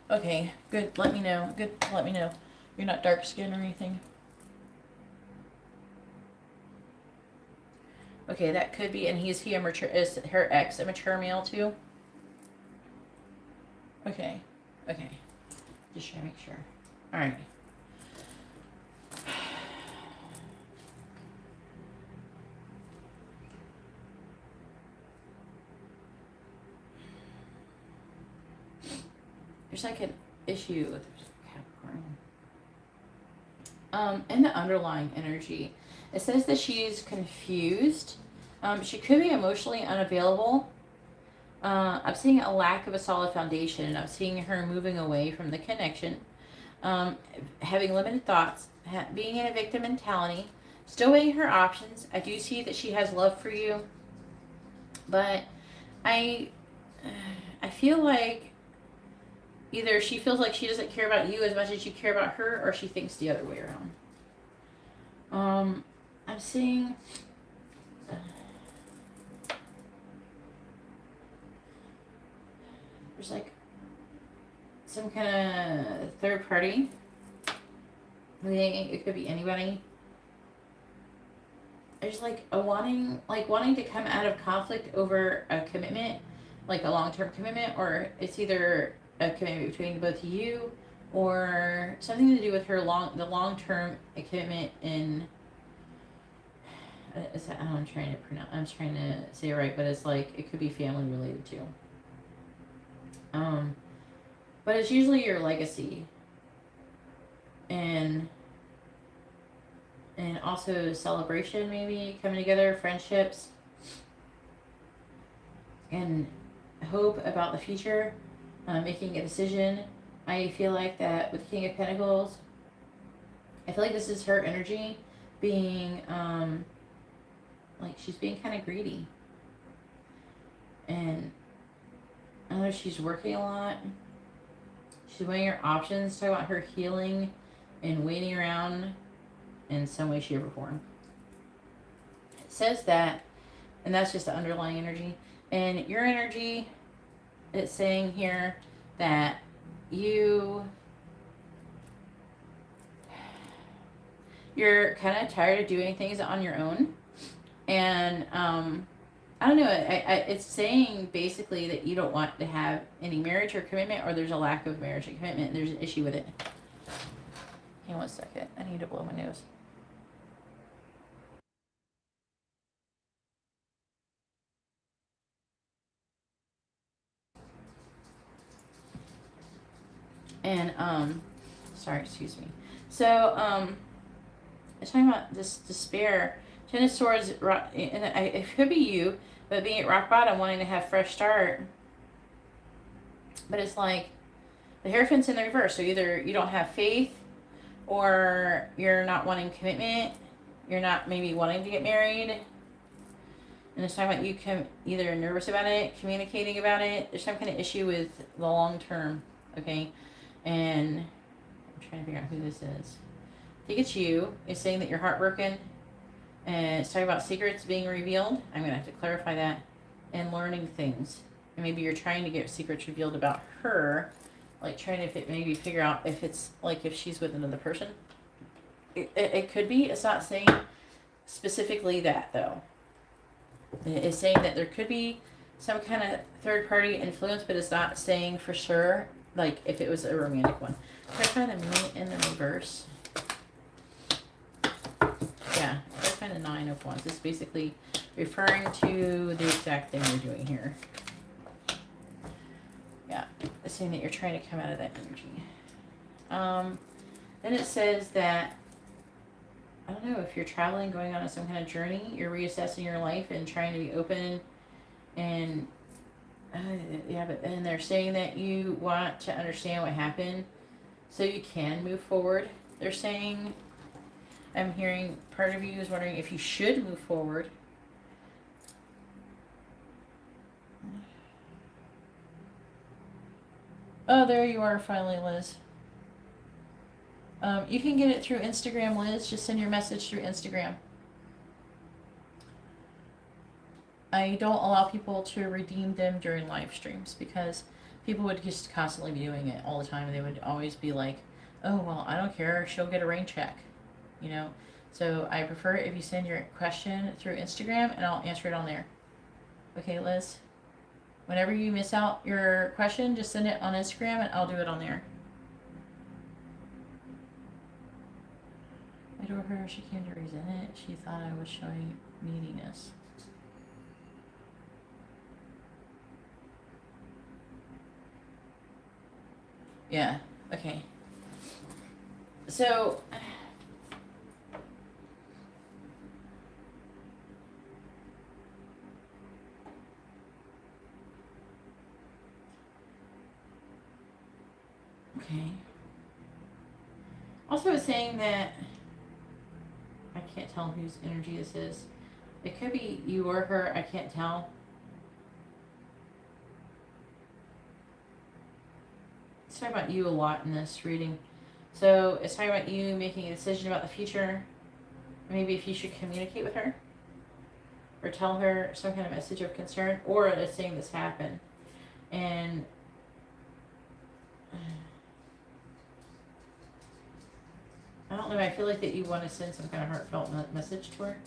A: Okay, good. Let me know. Good. Let me know. You're not dark skinned or anything. Okay, that could be. And is her ex a mature male too? Okay. Okay. Just trying to make sure. All right. There's like an issue with Capricorn. In the underlying energy, it says that she's confused. She could be emotionally unavailable. I'm seeing a lack of a solid foundation. I'm seeing her moving away from the connection, having limited thoughts, being in a victim mentality, still weighing her options. I do see that she has love for you, but I feel like either she feels like she doesn't care about you as much as you care about her, or she thinks the other way around. I'm seeing there's like some kind of third party. It could be anybody. There's like a wanting to come out of conflict over a commitment like a long-term commitment, or it's either a commitment between both of you, or something to do with her the long-term commitment in. I'm trying to pronounce. I'm trying to say it right, but it's like it could be family related too. But it's usually your legacy, and also celebration, maybe coming together, friendships, and hope about the future, making a decision. I feel like that with King of Pentacles, I feel like this is her energy being, like she's being kind of greedy. And I know she's working a lot. She's weighing her options, talking about her healing and waiting around in some way, shape, or form. It says that, and that's just the underlying energy. And your energy, it's saying here that you're kind of tired of doing things on your own. And I don't know, it's saying basically that you don't want to have any marriage or commitment, or there's a lack of marriage and commitment, and there's an issue with it. Hang on 1 second. I need to blow my nose. And sorry, excuse me. So it's talking about this despair. Ten of Swords, and it could be you, but being at rock bottom, wanting to have fresh start. But it's like the Hierophant's in the reverse. So either you don't have faith, or you're not wanting commitment. You're not maybe wanting to get married. And it's talking about you either nervous about it, communicating about it. There's some kind of issue with the long term, okay? And I'm trying to figure out who this is. I think it's you. It's saying that you're heartbroken. And it's talking about secrets being revealed. I'm going to have to clarify that. And learning things. And maybe you're trying to get secrets revealed about her. Like trying to maybe figure out if it's like if she's with another person. It could be. It's not saying specifically that though. It's saying that there could be some kind of third party influence, but it's not saying for sure like if it was a romantic one. Try to find the Moon in the reverse. Yeah, try to find the Nine of Wands. It's basically referring to the exact thing you're doing here. Yeah, it's saying that you're trying to come out of that energy. Then it says that, I don't know, if you're traveling, going on some kind of journey, you're reassessing your life and trying to be open. And yeah, but and they're saying that you want to understand what happened so you can move forward. They're saying, I'm hearing part of you is wondering if you should move forward. Oh, there you are finally, Liz. You can get it through Instagram, Liz. Just send your message through Instagram. I don't allow people to redeem them during live streams because people would just constantly be doing it all the time. They would always be like, oh, well, I don't care. She'll get a rain check, you know? So I prefer if you send your question through Instagram and I'll answer it on there. Okay, Liz? Whenever you miss out your question, just send it on Instagram and I'll do it on there. I told her she came to resent it. She thought I was showing neediness. Yeah, okay. So, okay. Also, it's saying that I can't tell whose energy this is. It could be you or her. I can't tell. It's talking about you a lot in this reading. So it's talking about you making a decision about the future. Maybe if you should communicate with her. Or tell her some kind of message of concern. Or it's saying this happened. And I don't know, I feel like that you want to send some kind of heartfelt message to her.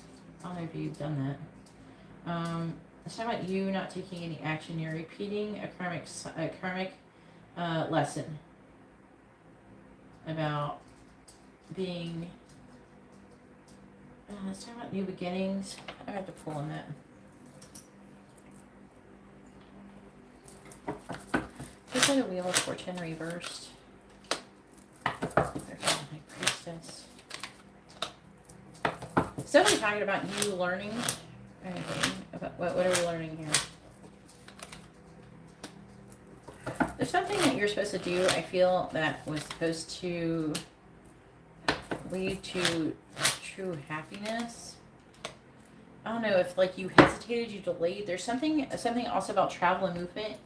A: I don't know if you've done that. It's talking about you not taking any action. You're repeating a karmic lesson about being. Let's talk about new beginnings. I have to pull on that. Look at a Wheel of Fortune reversed. There's my Priestess. Somebody talking about you learning. Okay, about what are we learning here? There's something that you're supposed to do, I feel, that was supposed to lead to true happiness. I don't know if like you hesitated, you delayed. There's something also about travel and movement.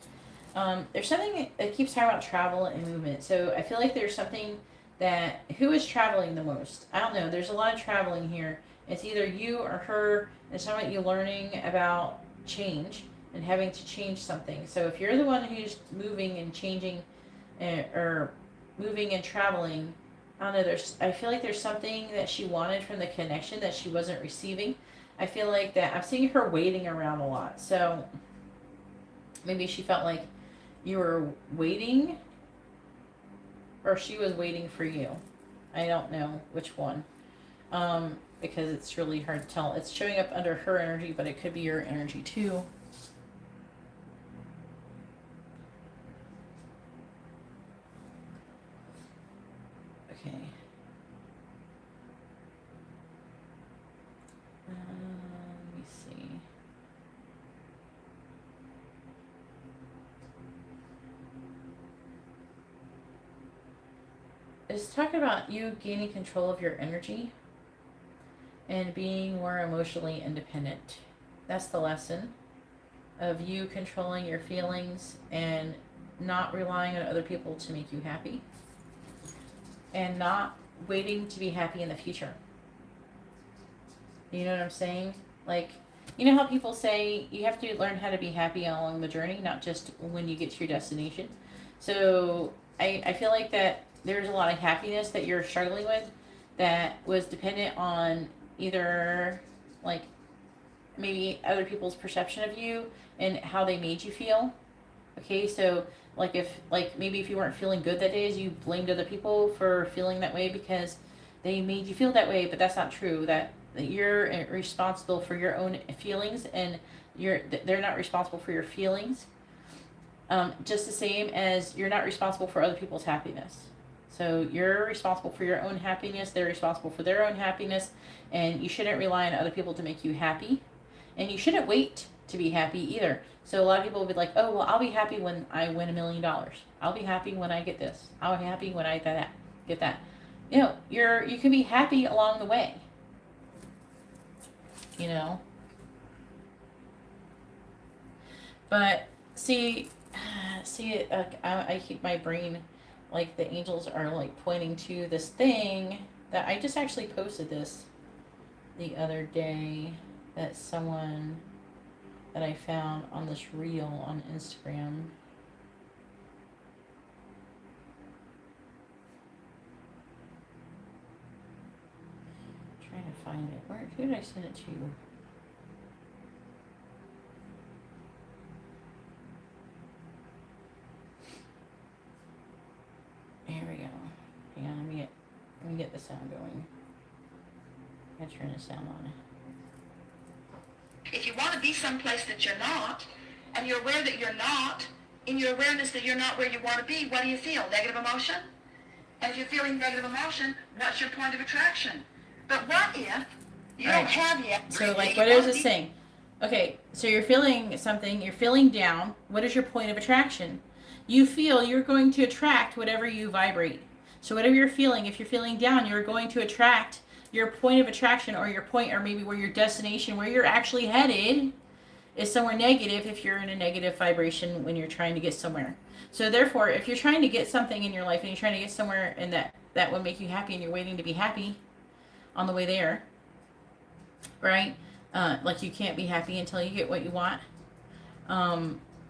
A: There's something that keeps talking about travel and movement. So I feel like there's something that, who is traveling the most? I don't know. There's a lot of traveling here. It's either you or her. It's not about you learning about change and having to change something. So if you're the one who's moving and changing, or moving and traveling, I don't know. I feel like there's something that she wanted from the connection that she wasn't receiving. I feel like that I'm seeing her waiting around a lot. So maybe she felt like you were waiting, or she was waiting for you. I don't know which one, because it's really hard to tell. It's showing up under her energy, but it could be your energy too. Okay. Let me see. It's talking about you gaining control of your energy and being more emotionally independent. That's the lesson of you controlling your feelings and not relying on other people to make you happy, and not waiting to be happy in the future. You know what I'm saying? Like, you know how people say you have to learn how to be happy along the journey, not just when you get to your destination. So I feel like that there's a lot of happiness that you're struggling with that was dependent on either like maybe other people's perception of you and how they made you feel. Okay, so like maybe if you weren't feeling good that day, you blamed other people for feeling that way because they made you feel that way, but that's not true. That you're responsible for your own feelings, and they're not responsible for your feelings. Just the same as you're not responsible for other people's happiness. So you're responsible for your own happiness. They're responsible for their own happiness, and you shouldn't rely on other people to make you happy, and you shouldn't wait to be happy either. So a lot of people will be like, oh, well, I'll be happy when I win $1 million. I'll be happy when I get this. I'll be happy when I get that. You know, you can be happy along the way. You know? But see, I keep my brain, like the angels are like pointing to this thing that I just actually posted this the other day, that someone that I found on this reel on Instagram. Trying to find it. Who did I send it to? Here we go. Hang on, let me get the sound going. I gotta turn the sound on.
B: If you want to be someplace that you're not, and you're aware that you're not, in your awareness that you're not where you want to be, what do you feel? Negative emotion? And if you're feeling negative emotion, what's your point of attraction? But what if you don't have yet?
A: So, like, what is this saying? Okay, so you're feeling something, you're feeling down. What is your point of attraction? You feel you're going to attract whatever you vibrate. So whatever you're feeling, if you're feeling down, you're going to attract your point of attraction, or your point, or maybe where your destination, where you're actually headed, is somewhere negative if you're in a negative vibration when you're trying to get somewhere. So therefore, if you're trying to get something in your life and you're trying to get somewhere and that will make you happy, and you're waiting to be happy on the way there, right? Like you can't be happy until you get what you want,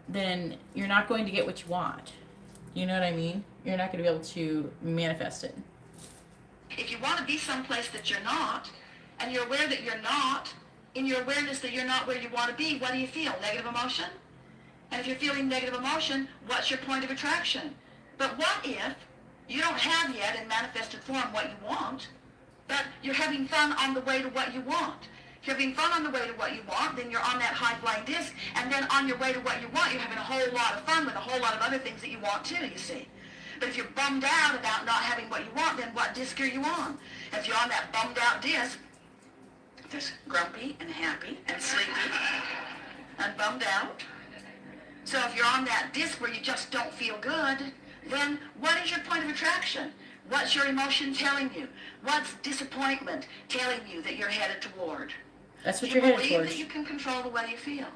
A: then you're not going to get what you want. You know what I mean? You're not going to be able to manifest it.
B: If you want to be someplace that you're not, and you're aware that you're not, in your awareness that you're not where you want to be, what do you feel? Negative emotion? And if you're feeling negative emotion, what's your point of attraction? But what if you don't have yet in manifested form what you want, but you're having fun on the way to what you want? If you're having fun on the way to what you want, then you're on that high flying disc, and then on your way to what you want, you're having a whole lot of fun with a whole lot of other things that you want too, you see. But if you're bummed out about not having what you want, then what disc are you on? If you're on that bummed out disc, there's grumpy and happy and sleepy and bummed out. So if you're on that disc where you just don't feel good, then what is your point of attraction? What's your emotion telling you? What's disappointment telling you that you're headed toward?
A: That's what
B: Do you
A: you're headed
B: believe
A: towards.
B: that you can control the way you feel?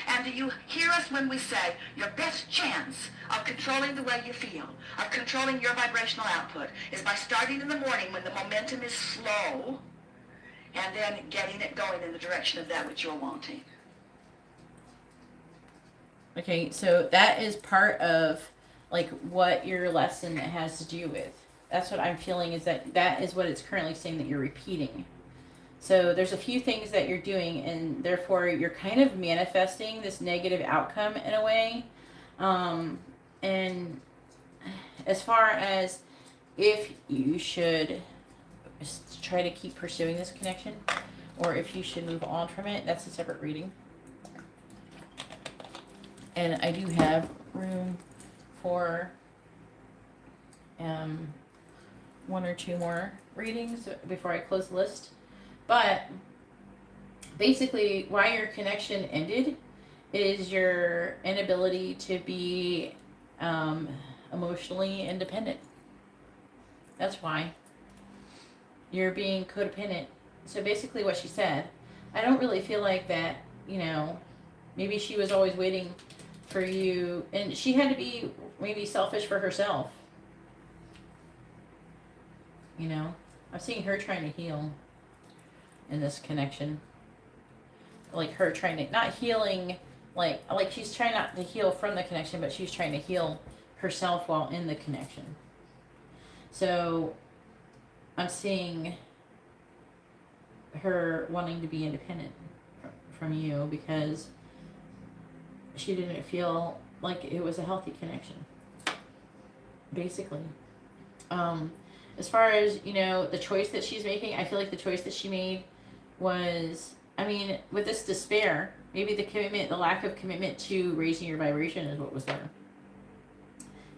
B: And do you hear us when we say your best chance of controlling the way you feel, of controlling your vibrational output, is by starting in the morning when the momentum is slow and then getting it going in the direction of that which you're wanting?
A: Okay, so that is part of like what your lesson has to do with. That's what I'm feeling, is that is what it's currently saying that you're repeating. So there's a few things that you're doing, and therefore you're kind of manifesting this negative outcome in a way. And as far as if you should try to keep pursuing this connection, or if you should move on from it, that's a separate reading. And I do have room for one or two more readings before I close the list. But basically, why your connection ended is your inability to be emotionally independent. That's why. You're being codependent. So basically what she said, I don't really feel like that, maybe she was always waiting for you, and she had to be maybe selfish for herself. I'm seeing her trying to heal in this connection. Like her trying to, not healing, like she's trying not to heal from the connection, but she's trying to heal herself while in the connection. So I'm seeing her wanting to be independent from you because she didn't feel like it was a healthy connection, basically. As far as, the choice that she's making, I feel like the choice that she made was, with this despair, maybe the lack of commitment to raising your vibration is what was there.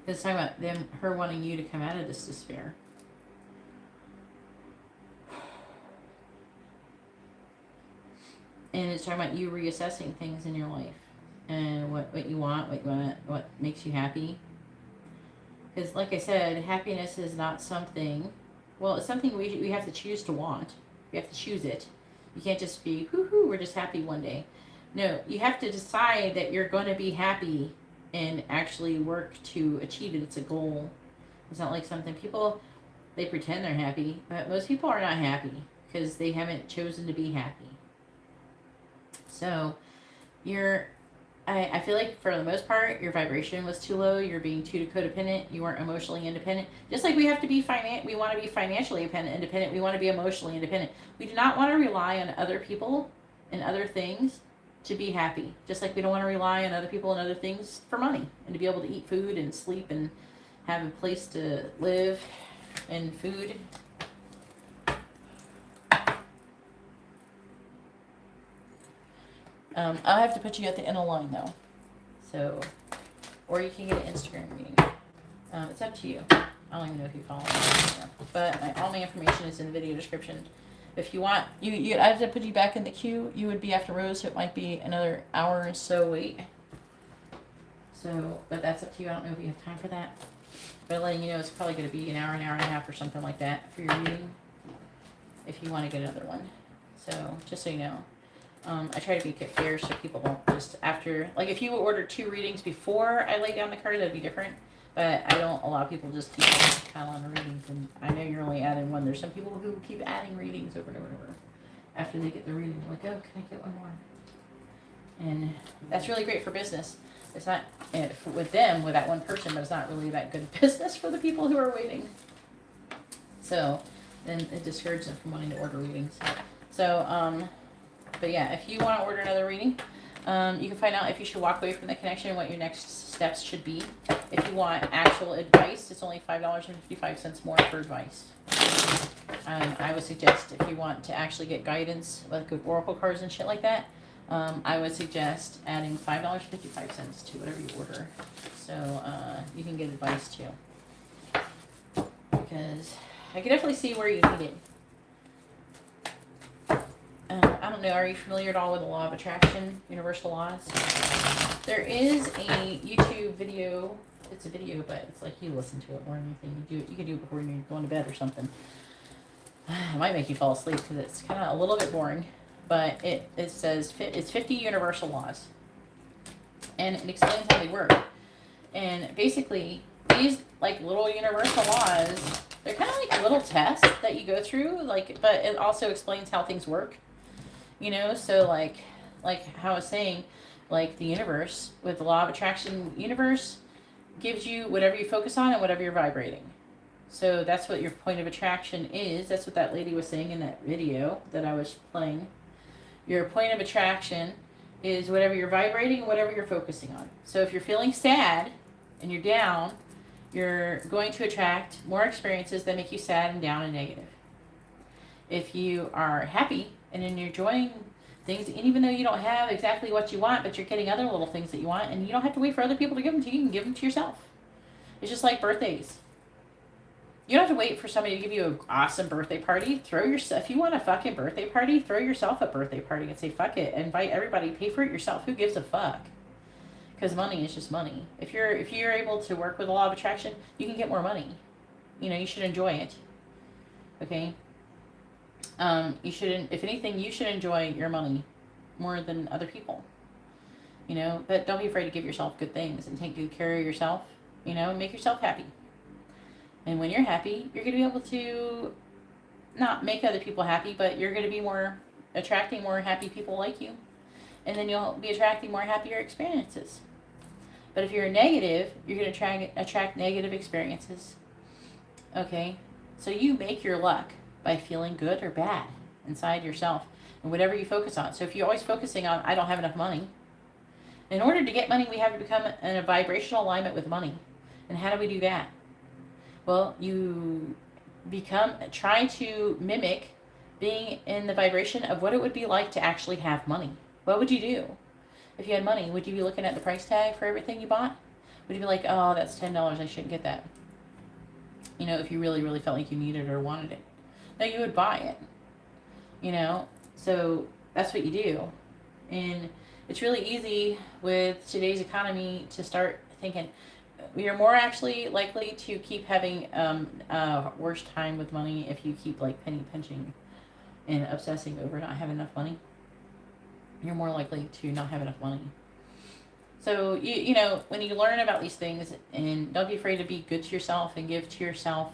A: Because it's talking about her wanting you to come out of this despair. And it's talking about you reassessing things in your life and what you want, what makes you happy. Because like I said, happiness is not something, it's something we have to choose to want. We have to choose it. You can't just be, whoo-hoo, we're just happy one day. No, you have to decide that you're going to be happy and actually work to achieve it. It's a goal. It's not like something people, they pretend they're happy, but most people are not happy because they haven't chosen to be happy. So I feel like for the most part, your vibration was too low. You're being too codependent. You weren't emotionally independent. Just like we have to be we want to be financially independent. We want to be emotionally independent. We do not want to rely on other people and other things to be happy. Just like we don't want to rely on other people and other things for money and to be able to eat food and sleep and have a place to live and food. I'll have to put you at the end of the line though. So, or you can get an Instagram reading. It's up to you. I don't even know if you follow me. But all my information is in the video description. If you want, I have to put you back in the queue. You would be after Rose, so it might be another hour or so wait. So, but that's up to you. I don't know if you have time for that. But letting you know, it's probably going to be an hour and a half or something like that for your reading. If you want to get another one. So, just so you know. I try to make it fair so people don't just after, like if you order 2 readings before I lay down the card, that'd be different. But I don't allow people just keep piling on readings. And I know you're only adding one. There's some people who keep adding readings over and over and over. After they get the reading, like, oh, can I get one more? And that's really great for business. It's not with them, with that one person, but it's not really that good business for the people who are waiting. So then it discourages them from wanting to order readings. So, But yeah, if you want to order another reading, you can find out if you should walk away from the connection and what your next steps should be. If you want actual advice, it's only $5.55 more for advice. I would suggest if you want to actually get guidance, like with oracle cards and shit like that, I would suggest adding $5.55 to whatever you order. So you can get advice too. Because I can definitely see where you need it. I don't know, are you familiar at all with the law of attraction, universal laws? There is a YouTube video. It's a video, but it's like you listen to it more than anything. You can do it before you're going to bed or something. It might make you fall asleep because it's kind of a little bit boring. But it says it's 50 universal laws. And it explains how they work. And basically, these like little universal laws, they're kind of like little tests that you go through, but it also explains how things work. You know, so like how I was saying, like the universe, with the law of attraction, universe gives you whatever you focus on and whatever you're vibrating. So that's what your point of attraction is. That's what that lady was saying in that video that I was playing. Your point of attraction is whatever you're vibrating and whatever you're focusing on. So if you're feeling sad and you're down, you're going to attract more experiences that make you sad and down and negative. If you are happy and then you're enjoying things, and even though you don't have exactly what you want, but you're getting other little things that you want, and you don't have to wait for other people to give them to you, you can give them to yourself. It's just like birthdays. You don't have to wait for somebody to give you an awesome birthday party. If you want a fucking birthday party, throw yourself a birthday party and say fuck it. Invite everybody, pay for it yourself. Who gives a fuck? Because money is just money. If you're able to work with the law of attraction, you can get more money. You know, you should enjoy it. Okay? You shouldn't, if anything, you should enjoy your money more than other people. You know, but don't be afraid to give yourself good things and take good care of yourself. You know, make yourself happy. And when you're happy, you're going to be able to not make other people happy, but you're going to be attracting more happy people like you. And then you'll be attracting more happier experiences. But if you're negative, you're going to attract negative experiences. Okay? So you make your luck by feeling good or bad inside yourself and whatever you focus on. So if you're always focusing on, I don't have enough money. In order to get money, we have to become in a vibrational alignment with money. And how do we do that? Well, you try to mimic being in the vibration of what it would be like to actually have money. What would you do? If you had money, would you be looking at the price tag for everything you bought? Would you be like, oh, that's $10, I shouldn't get that? You know, if you really, really felt like you needed it or wanted it. No, you would buy it. You know, so that's what you do. And it's really easy with today's economy to start thinking, you're more actually likely to keep having a worse time with money if you keep like penny pinching and obsessing over not having enough money. You're more likely to not have enough money. So, you know, when you learn about these things, and don't be afraid to be good to yourself and give to yourself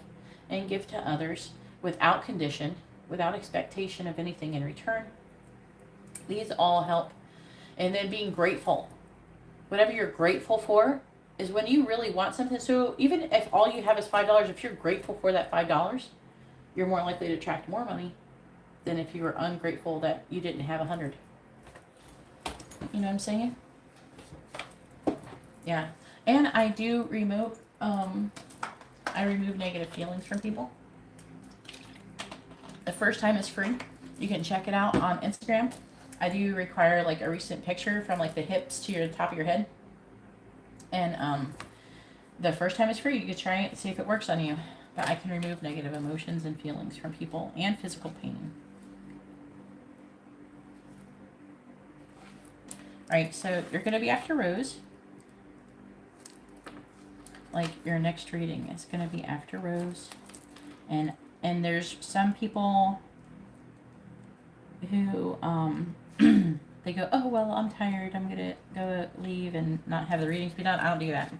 A: and give to others without condition, without expectation of anything in return. These all help. And then being grateful. Whatever you're grateful for is when you really want something. So even if all you have is $5, if you're grateful for that $5, you're more likely to attract more money than if you were ungrateful that you didn't have 100. You know what I'm saying? Yeah. And I do remove negative feelings from people. The first time is free. You can check it out on Instagram. I do require like a recent picture from like the hips to your top of your head. And the first time is free. You can try it and see if it works on you. But I can remove negative emotions and feelings from people and physical pain. Alright, so you're going to be after Rose. Like your next reading is going to be after Rose. And there's some people who they go, oh well, I'm tired, I'm gonna go leave and not have the readings be done. I don't do that.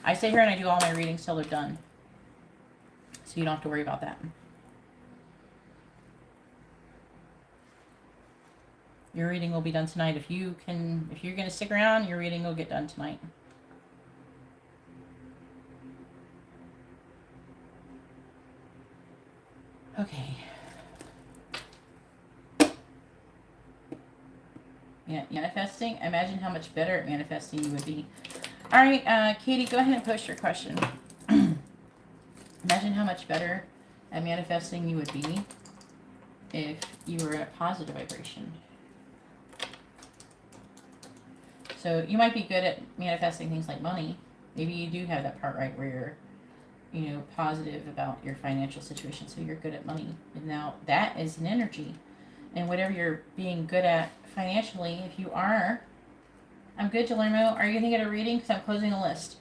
A: I stay here and I do all my readings till they're done, so you don't have to worry about that. Your reading will be done tonight. If you're gonna stick around, your reading will get done tonight. Okay. Yeah, manifesting. Imagine how much better at manifesting you would be. All right, Katie, go ahead and post your question. Imagine how much better at manifesting you would be if you were at positive vibration. So you might be good at manifesting things like money. Maybe you do have that part right where you're, positive about your financial situation, so you're good at money. And now that is an energy. And whatever you're being good at financially, if you are, I'm good, Guillermo. Are you going to get a reading? Because I'm closing a list.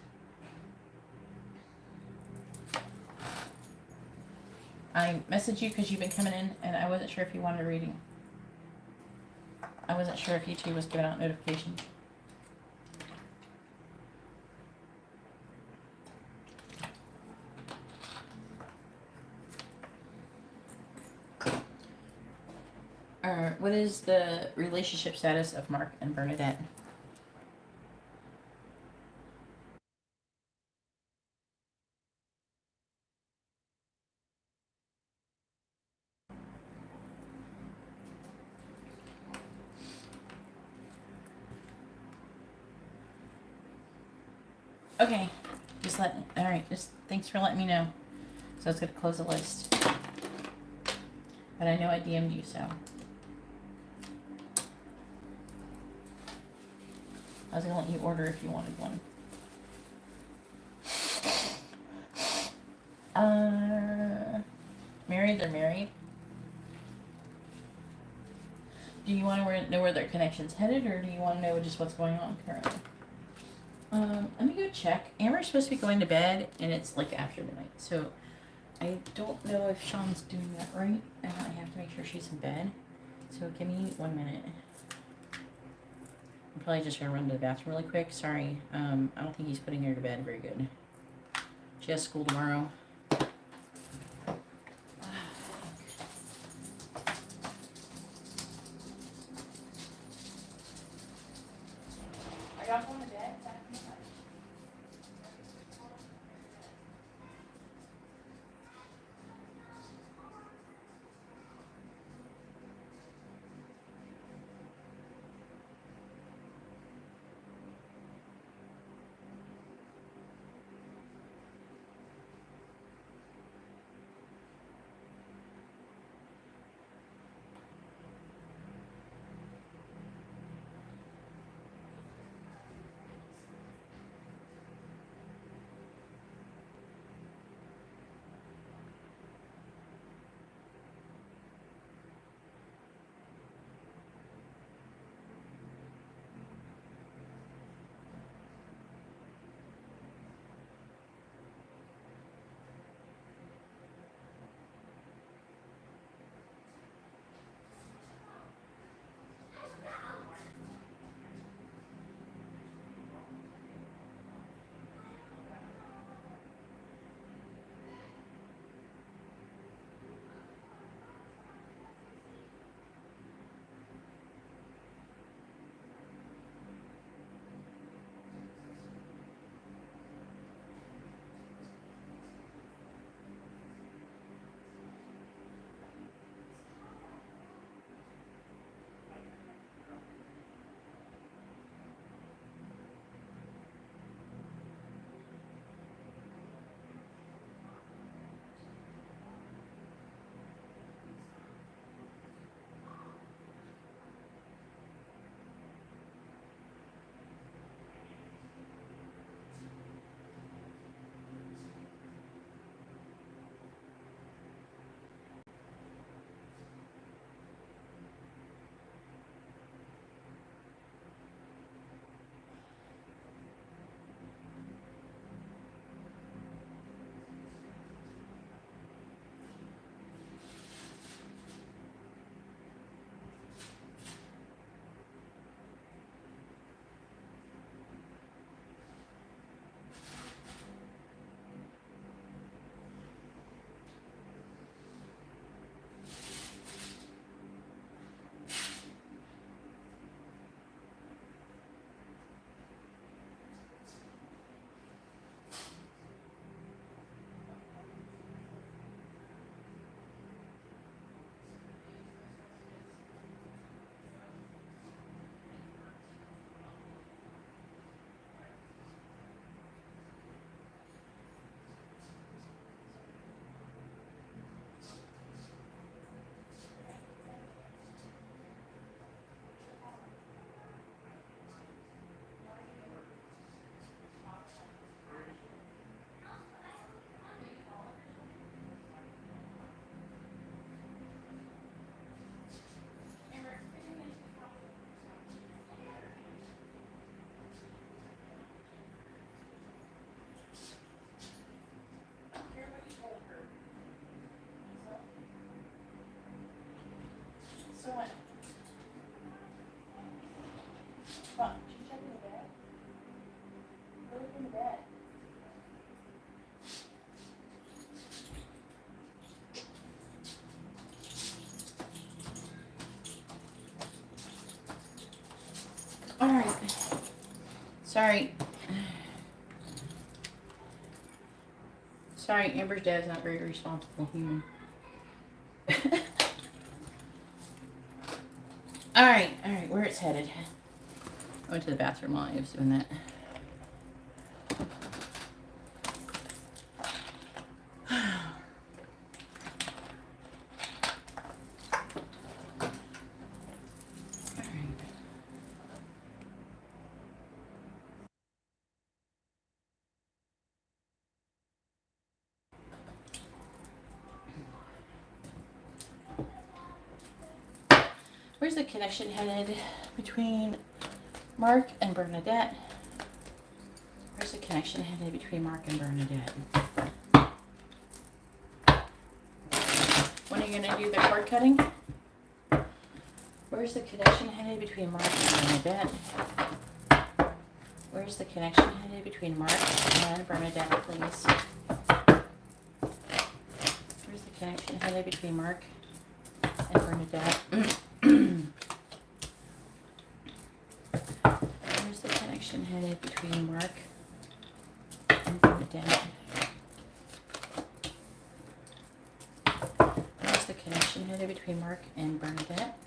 A: I messaged you because you've been coming in, and I wasn't sure if you wanted a reading. I wasn't sure if YouTube was giving out notifications. What is the relationship status of Mark and Bernadette? Okay, all right, just thanks for letting me know. So I was going to close the list. But I know I DM'd you, so. I was going to let you order if you wanted one. Married, they're married. Do you want to know where their connection's headed, or do you want to know just what's going on currently? Let me go check. Amber's supposed to be going to bed, and it's like after midnight, so I don't know if Sean's doing that right, and I have to make sure she's in bed. So give me 1 minute. I'm probably just gonna run to the bathroom really quick. Sorry, I don't think he's putting her to bed very good. She has school tomorrow. Are y'all going to bed? Come on. Should you check in the bed? Go look in the bed. Alright. Sorry. Sorry, Amber's dad's not very responsible human. Alright, where it's headed. I went to the bathroom while I was doing that. Where's the connection headed between Mark and Bernadette? Where's the connection headed between Mark and Bernadette? When are you going to do the cord cutting? Where's the connection headed between Mark and Bernadette? Where's the connection headed between Mark and Bernadette, please? Where's the connection headed between Mark and Bernadette? Where's the connection headed between Mark and Bernadette? Where's the connection headed between Mark and Bernadette?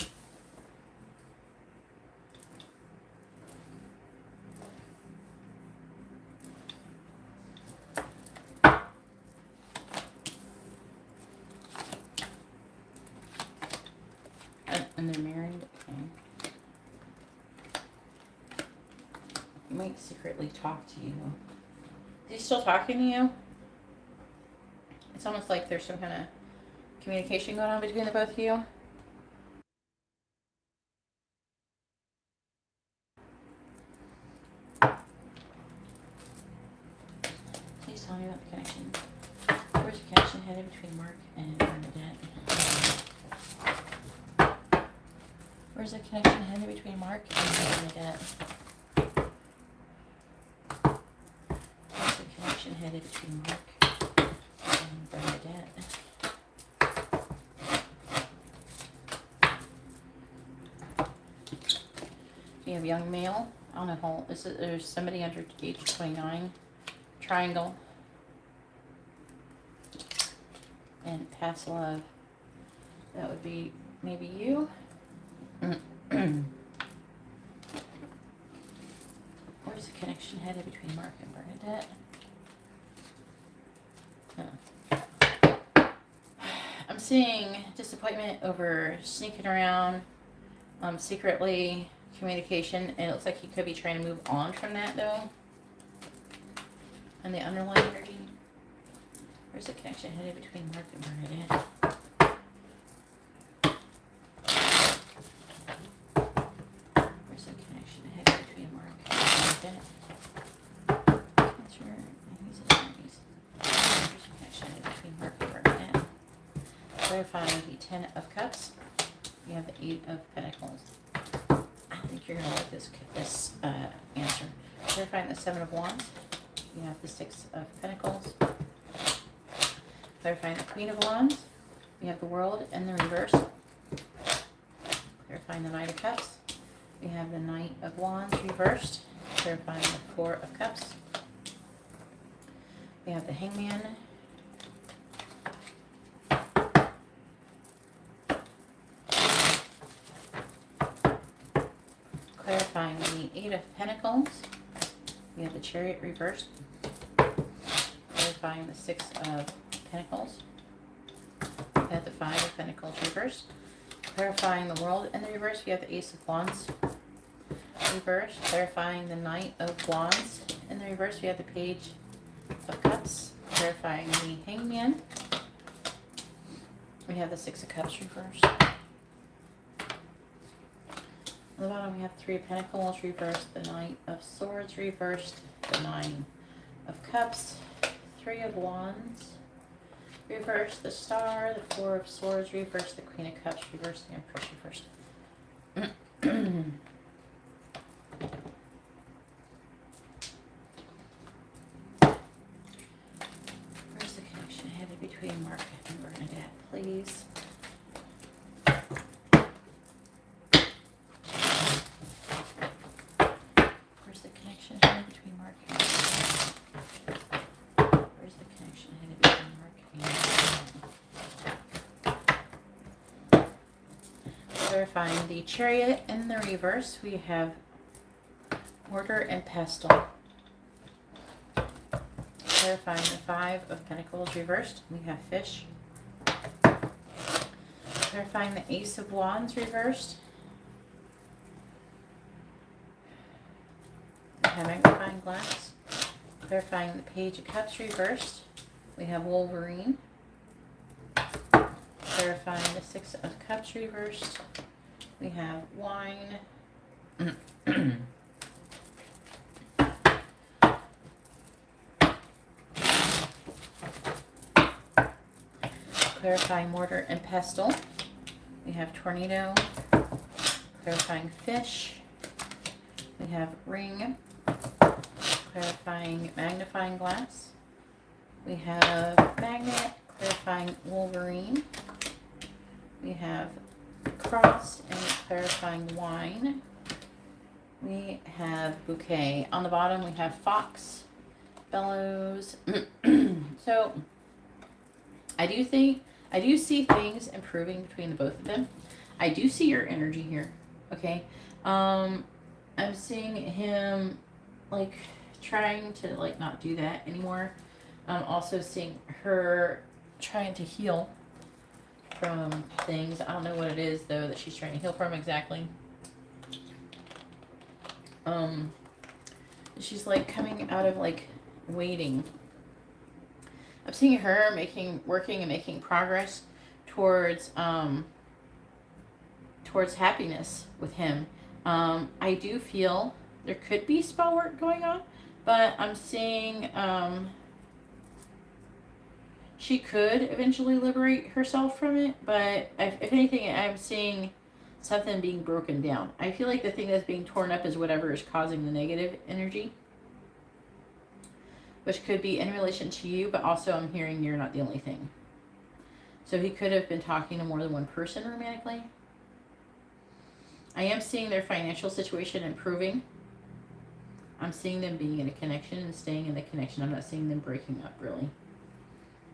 A: And they're married? Okay. He might secretly talk to you. Is he still talking to you? It's almost like there's some kind of communication going on between the both of you. Please tell me about the connection. Where's the connection headed between Mark and Bernadette? Where's the connection headed between Mark and Bernadette? Where's the connection headed between Mark and Bernadette? You have young male on a whole. There's somebody under age 29. Triangle. And past love. That would be maybe you. Where's the connection headed between Mark and Bernadette? I'm seeing disappointment over sneaking around, secretly communication, and it looks like he could be trying to move on from that though. And the underlying energy. Where's the connection headed between Mark and Bernadette? Clarify the 10 of Cups. You have the 8 of Pentacles. I think you're going to like this answer. Clarifying the 7 of Wands. You have the 6 of Pentacles. Clarifying the Queen of Wands. You have the World and the reverse. Clarifying the Knight of Cups. You have the Knight of Wands reversed. Clarifying the 4 of Cups. You have the Hangman. Clarifying the 8 of Pentacles. You have the Chariot reversed. Clarifying the 6 of Pentacles. You have the 5 of Pentacles reversed. Clarifying the World and the reverse. You have the Ace of Wands reversed. Clarifying the Knight of Wands in the reverse. You have the Page of Cups. Clarifying the Hangman. We have the 6 of Cups reversed. On the bottom we have 3 of Pentacles reversed, the Knight of Swords reversed, the 9 of Cups, 3 of Wands reversed, the Star, the 4 of Swords reversed, the Queen of Cups reversed, the Empress reversed. Clarifying the Chariot in the reverse, we have Mortar and Pestle. Clarifying the Five of Pentacles reversed, we have Fish. Clarifying the Ace of Wands reversed, we have Magnifying Glass. Clarifying the Page of Cups reversed, we have Wolverine. Clarifying the Six of Cups reversed, we have Wine. Clarifying Mortar and Pestle, we have Tornado. Clarifying Fish, we have Ring. Clarifying Magnifying Glass, we have Magnet. Clarifying Wolverine, we have Cross, and clarifying Wine, we have Bouquet. On the bottom we have Fox, Bellows. So I do see things improving between the both of them. I do see your energy here. Okay. I'm seeing him like trying to like not do that anymore. I'm also seeing her trying to heal from things. I don't know what it is though that she's trying to heal from exactly. She's like coming out of like waiting. I'm seeing her working and making progress towards happiness with him. I do feel there could be spell work going on, but I'm seeing she could eventually liberate herself from it, but if anything, I'm seeing something being broken down. I feel like the thing that's being torn up is whatever is causing the negative energy, which could be in relation to you, but also I'm hearing you're not the only thing. So he could have been talking to more than one person romantically. I am seeing their financial situation improving. I'm seeing them being in a connection and staying in the connection. I'm not seeing them breaking up, really.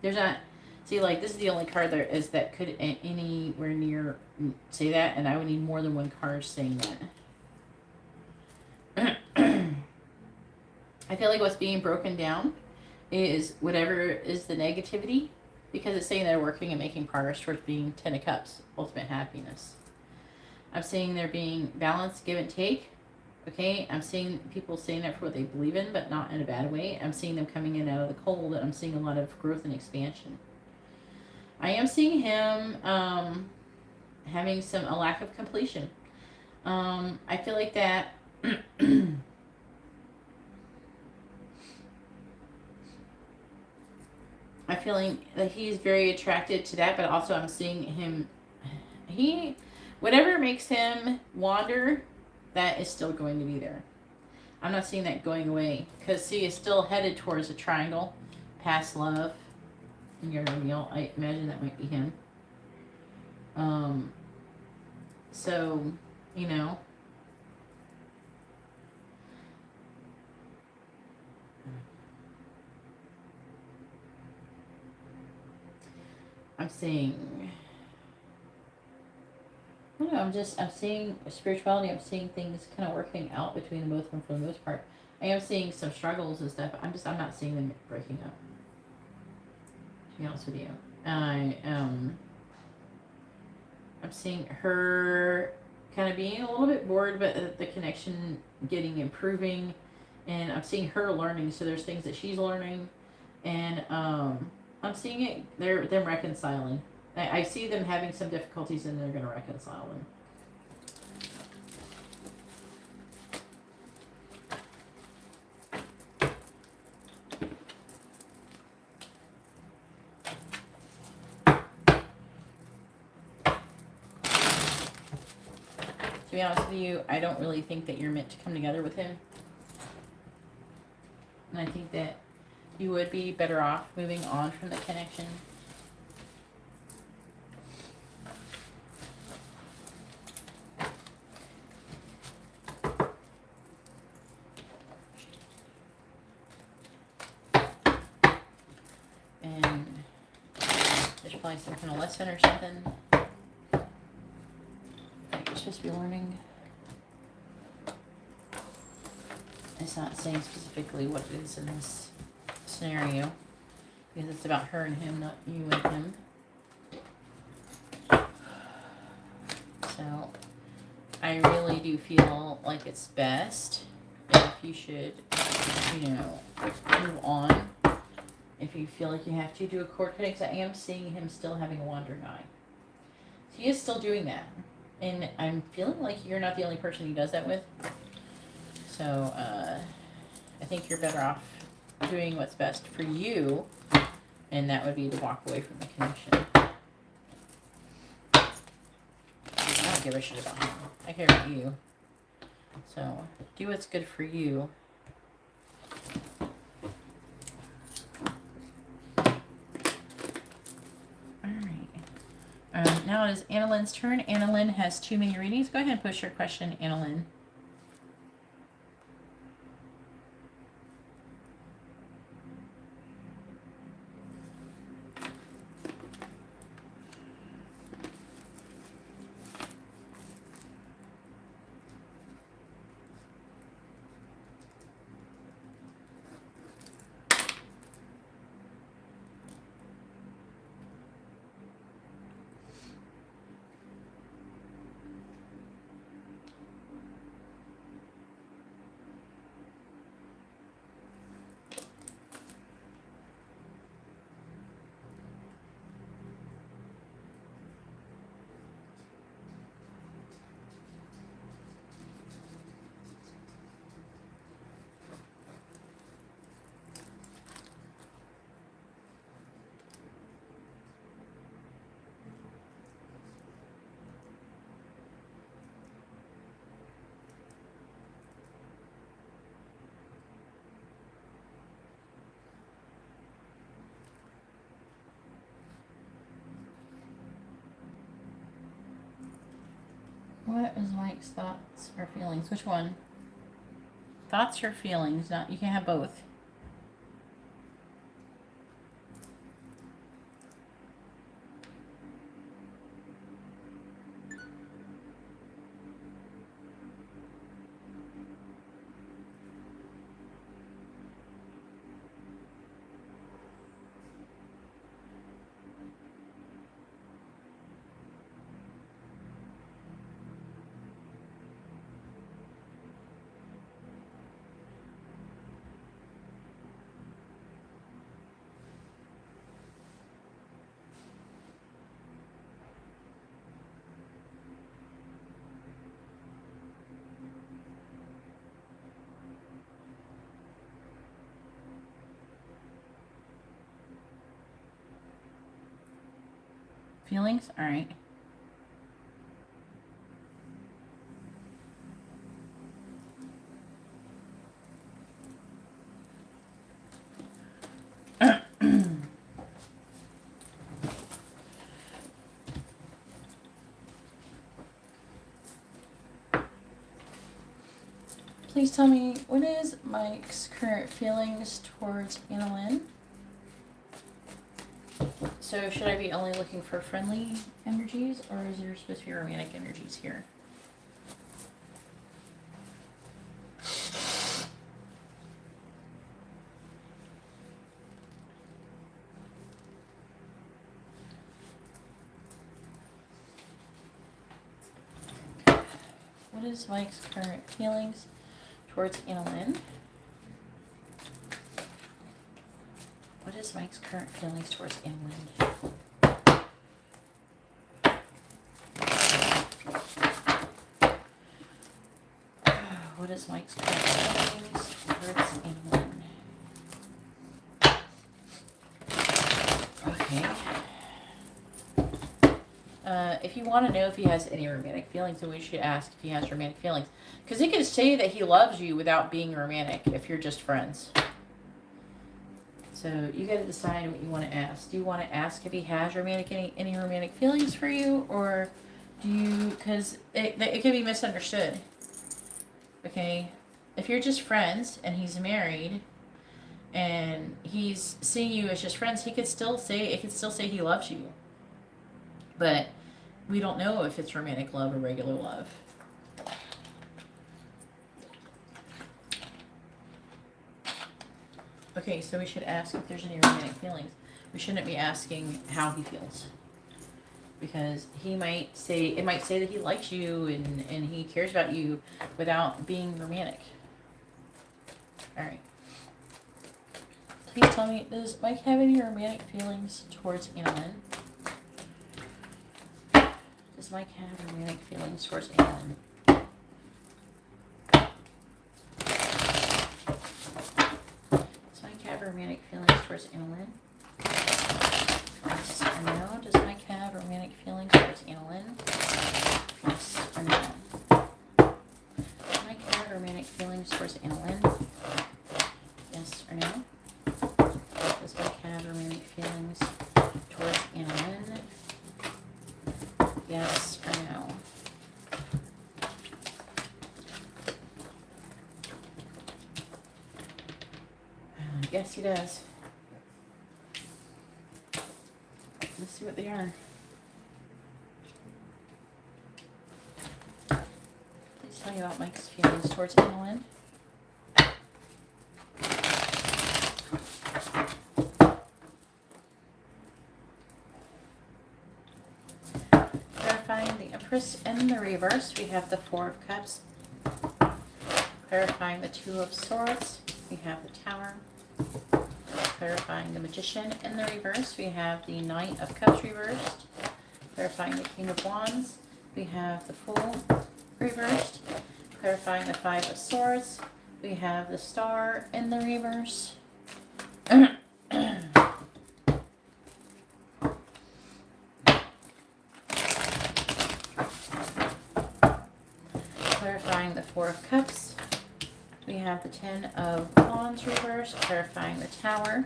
A: There's not... See, like, this is the only card there is that could anywhere near say that, and I would need more than one card saying that. I feel like what's being broken down is whatever is the negativity, because it's saying they're working and making progress towards being 10 of Cups, ultimate happiness. I'm seeing there being balance, give and take. Okay, I'm seeing people saying that for what they believe in, but not in a bad way. I'm seeing them coming in out of the cold, and I'm seeing a lot of growth and expansion. I am seeing him having a lack of completion. I feel like that... I'm feeling that he's very attracted to that, but also I'm seeing him... Whatever makes him wander, that is still going to be there. I'm not seeing that going away. Because, see, it's still headed towards a triangle. Past love. And your meal. I imagine that might be him. So, you know. I'm seeing... I don't know, I'm seeing spirituality, I'm seeing things kind of working out between the both of them for the most part. I am seeing some struggles and stuff. I'm not seeing them breaking up. To be honest with you. I'm seeing her kind of being a little bit bored, but the connection improving. And I'm seeing her learning, so there's things that she's learning. And I'm seeing them reconciling. I see them having some difficulties, and they're going to reconcile them. To be honest with you, I don't really think that you're meant to come together with him. And I think that you would be better off moving on from the connection. Probably some kind of lesson or something. to be learning. It's not saying specifically what it is in this scenario, because it's about her and him, not you and him. So I really do feel like it's best if you should, move on. If you feel like you have to do a cord cutting, because I am seeing him still having a wandering eye. So he is still doing that. And I'm feeling like you're not the only person he does that with. So I think you're better off doing what's best for you, and that would be to walk away from the connection. I don't give a shit about him. I care about you. So do what's good for you. Alright. Now it is Annalyn's turn. Annalyn has 2 mini readings. Go ahead and push your question, Annalyn. What is Mike's thoughts or feelings? Which one? Thoughts or feelings? Not, you can have both. Feelings? All right. Please tell me, what is Mike's current feelings towards Annalyn? So should I be only looking for friendly energies, or is there supposed to be romantic energies here? What is Mike's current feelings towards Annalyn? What is Mike's current feelings towards Annalyn? What is Mike's current feelings towards Annalyn? Okay. If you want to know if he has any romantic feelings, then we should ask if he has romantic feelings. Because he could say that he loves you without being romantic if you're just friends. So you got to decide what you want to ask. Do you want to ask if he has any romantic feelings for you, or do you? Because it could be misunderstood. Okay, if you're just friends and he's married, and he's seeing you as just friends, it could still say he loves you. But we don't know if it's romantic love or regular love. Okay, so we should ask if there's any romantic feelings. We shouldn't be asking how he feels. Because he might say, it might say that he likes you and he cares about you without being romantic. Alright. Please tell me, does Mike have any romantic feelings towards Annalyn? Does Mike have romantic feelings towards Annalyn? Does Mike have romantic feelings towards Annalyn? Yes or no? Does Mike have romantic feelings towards Annalyn? Yes or no? Does Mike have romantic feelings towards Annalyn? Yes or no? Does Mike have romantic feelings towards Annalyn? Yes or no? Yes, he does. Let's see what they are. Please tell me about Mike's feelings towards Annalyn. Clarifying the Empress in the reverse, we have the Four of Cups. Clarifying the Two of Swords, we have the Tower. Clarifying the Magician in the reverse, we have the Knight of Cups reversed. Clarifying the King of Wands, we have the Fool reversed. Clarifying the Five of Swords, we have the Star in the reverse. Clarifying the Four of Cups, we have the Ten of Wands reversed. Clarifying the Tower,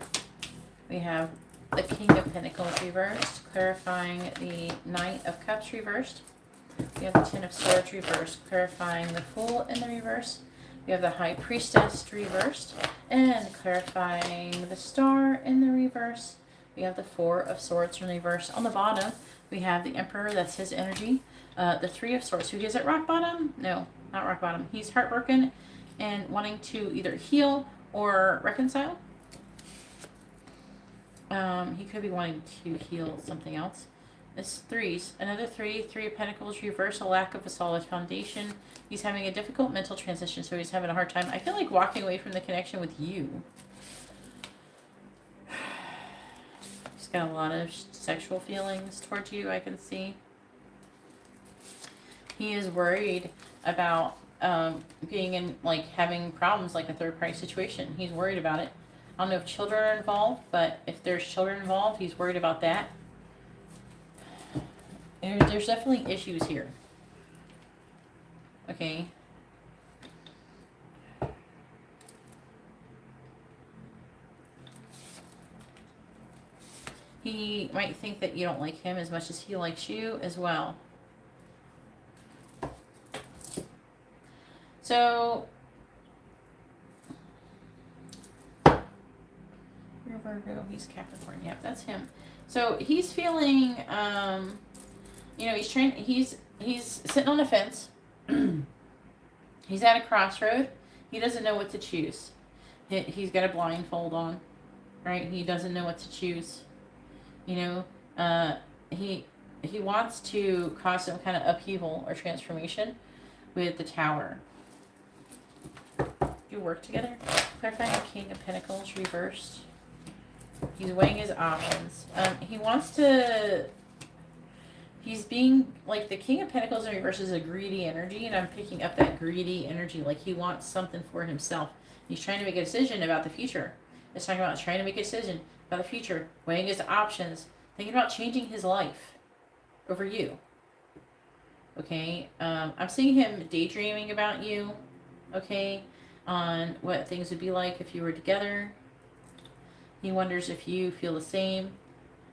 A: we have the King of Pentacles reversed. Clarifying the Knight of Cups reversed, we have the Ten of Swords reversed. Clarifying the Fool in the reverse, we have the High Priestess reversed. And clarifying the Star in the reverse, we have the Four of Swords in reverse. On the bottom, we have the Emperor, that's his energy. The Three of Swords, who is at rock bottom? No, not rock bottom. He's heartbroken and wanting to either heal or reconcile. He could be wanting to heal something else. It's threes. Another three. Three of Pentacles reverse, a lack of a solid foundation. He's having a difficult mental transition, so he's having a hard time. I feel like walking away from the connection with you. He's got a lot of sexual feelings towards you, I can see. He is worried about being in, like, having problems like a third party situation. He's worried about it. I don't know if children are involved, but if there's children involved, he's worried about that. There's definitely issues here. Okay. He might think that you don't like him as much as he likes you as well. So, you're Virgo, he's Capricorn. Yep, that's him. So he's feeling, you know, he's sitting on the fence. He's at a crossroad. He doesn't know what to choose. He's got a blindfold on, right? He doesn't know what to choose. You know, he wants to cause some kind of upheaval or transformation with the Tower. Do work together. Clarifying the King of Pentacles reversed. He's weighing his options. He wants to. He's being, like, the King of Pentacles in reverse is a greedy energy, and I'm picking up that greedy energy. Like, he wants something for himself. He's trying to make a decision about the future. It's talking about trying to make a decision about the future, weighing his options, thinking about changing his life over you. Okay? I'm seeing him daydreaming about you, okay, on what things would be like if you were together. He wonders if you feel the same.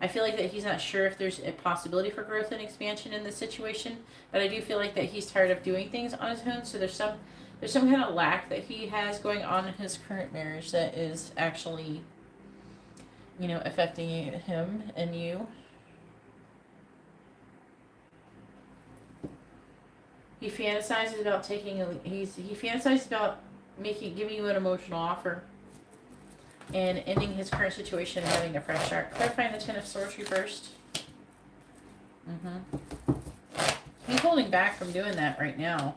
A: I feel like that he's not sure if there's a possibility for growth and expansion in this situation, but I do feel like that he's tired of doing things on his own. So there's some kind of lack that he has going on in his current marriage that is actually, you know, affecting him and you. He fantasizes about he fantasizes about giving you an emotional offer. and ending his current situation and having a fresh start. Clarifying the Ten of Swords reversed. He's holding back from doing that right now,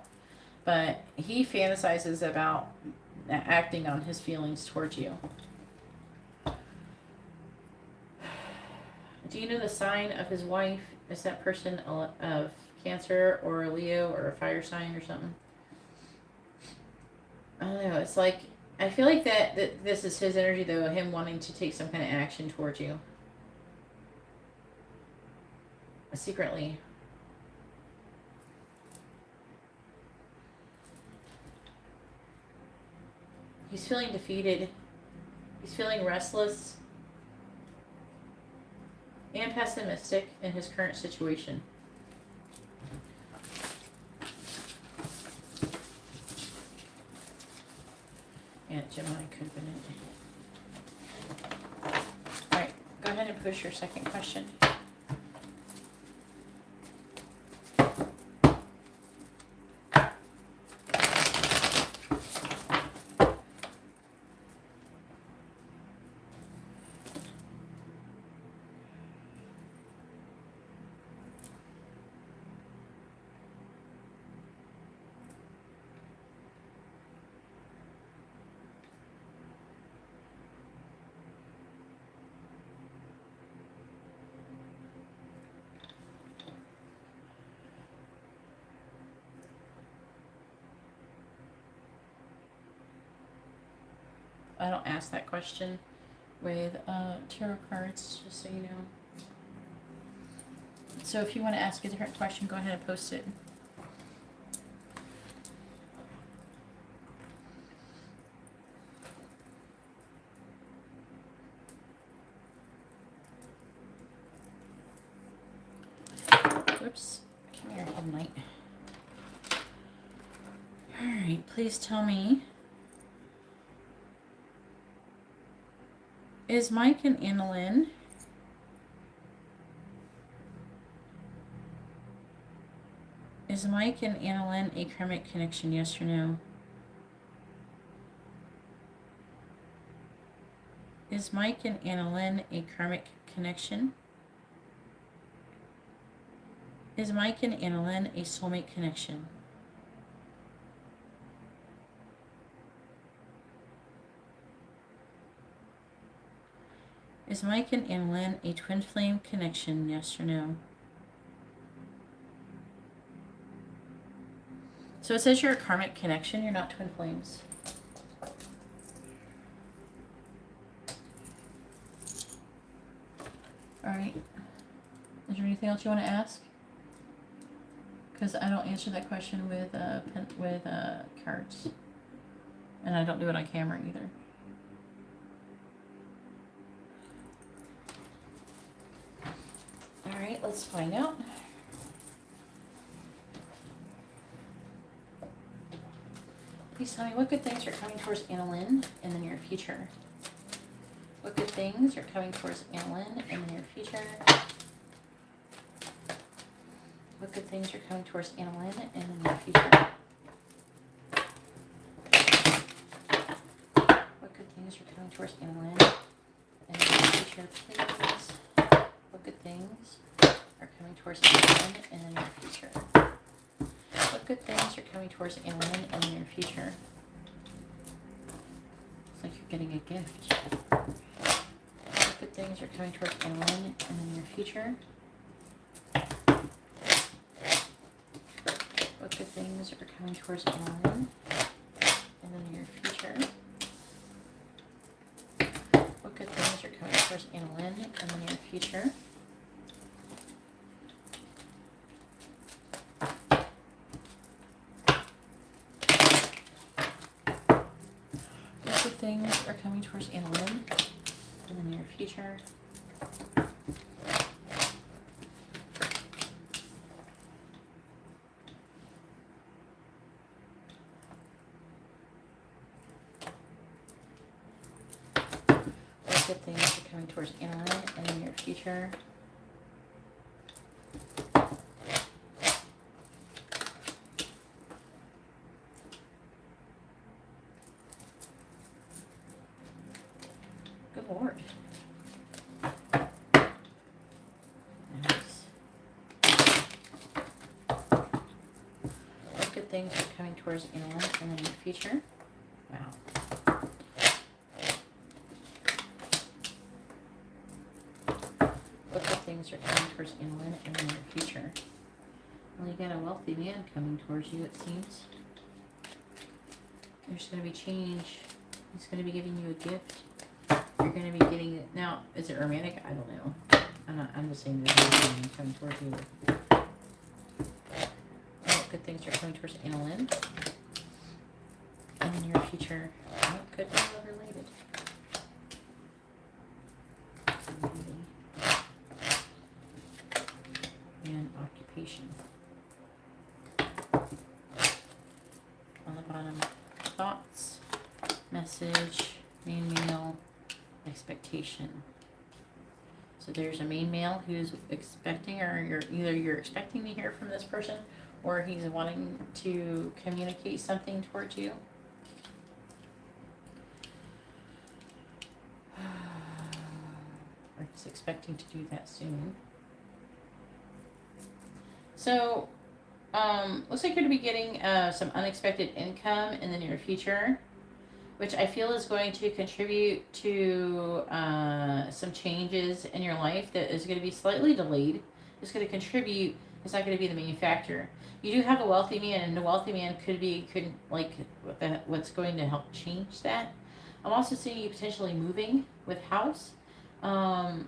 A: but he fantasizes about acting on his feelings towards you. Do you know the sign of his wife? Is that person of Cancer or a Leo or a fire sign or something? I don't know. It's like, I feel like that this is his energy, though, him wanting to take some kind of action towards you. Secretly. He's feeling defeated. He's feeling restless and pessimistic in his current situation. Yeah, Gemini could have been it. Alright, go ahead and push your second question. I don't ask that question with tarot cards, just so you know. So if you want to ask a different question, go ahead and post it. Oops. Come here, Midnight. Alright, please tell me. Is Mike and Annalyn a karmic connection, yes or no? Is Mike and Annalyn a karmic connection? Is Mike and Annalyn a soulmate connection? Is Mike and Annalyn a twin flame connection, yes or no? So it says you're a karmic connection, you're not twin flames. Alright. Is there anything else you want to ask? Because I don't answer that question with cards. And I don't do it on camera either. Alright, let's find out. Please tell me what good things are coming towards Annalyn in the near future. What good things are coming towards Annalyn in the near future? What good things are coming towards Annalyn in the near future? What good things are coming towards Annalyn in the near future, please? What good things are coming towards Annalyn in the near future? What good things are coming towards Annalyn in the near future? It's like you're getting a gift. What good things are coming towards Annalyn in the near future? What good things are coming towards Annalyn in the near future? What good things are coming towards Annalyn in the near future? What good things are coming towards Annalyn in the near future? Good things are coming towards Annalyn in the near future. Good Lord. Nice. What good things are coming towards Inland in the near future? Wow. What good things are coming towards Inland in the near future? Well, you got a wealthy man coming towards you, it seems. There's going to be change. He's going to be giving you a gift. You're going to be getting it. Now, is it romantic? I don't know. I'm just saying there's a man coming towards you. What good things are coming towards Annalyn in the near future? What could be love related? And occupation. On the bottom, thoughts, message, main male, expectation. So there's a main male who's expecting, or you're expecting to hear from this person, or he's wanting to communicate something towards you. Or he's expecting to do that soon. So, looks like you're going to be getting some unexpected income in the near future, which I feel is going to contribute to some changes in your life that is going to be slightly delayed. It's going to contribute. It's not going to be the main factor. You do have a wealthy man, and the wealthy man could what's going to help change that. I'm also seeing you potentially moving with house. And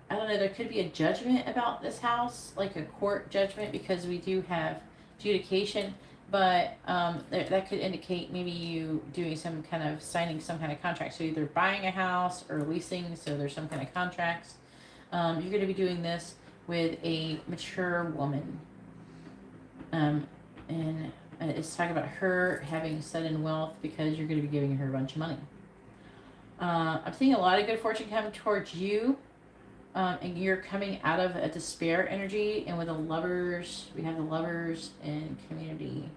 A: I don't know, there could be a judgment about this house, like a court judgment, because we do have adjudication, but that could indicate maybe you doing some kind of signing some kind of contract. So either buying a house or leasing, so there's some kind of contracts. You're going to be doing this with a mature woman. And it's talking about her having sudden wealth because you're going to be giving her a bunch of money. I'm seeing a lot of good fortune come towards you. And you're coming out of a despair energy, and with the lovers, we have the lovers and community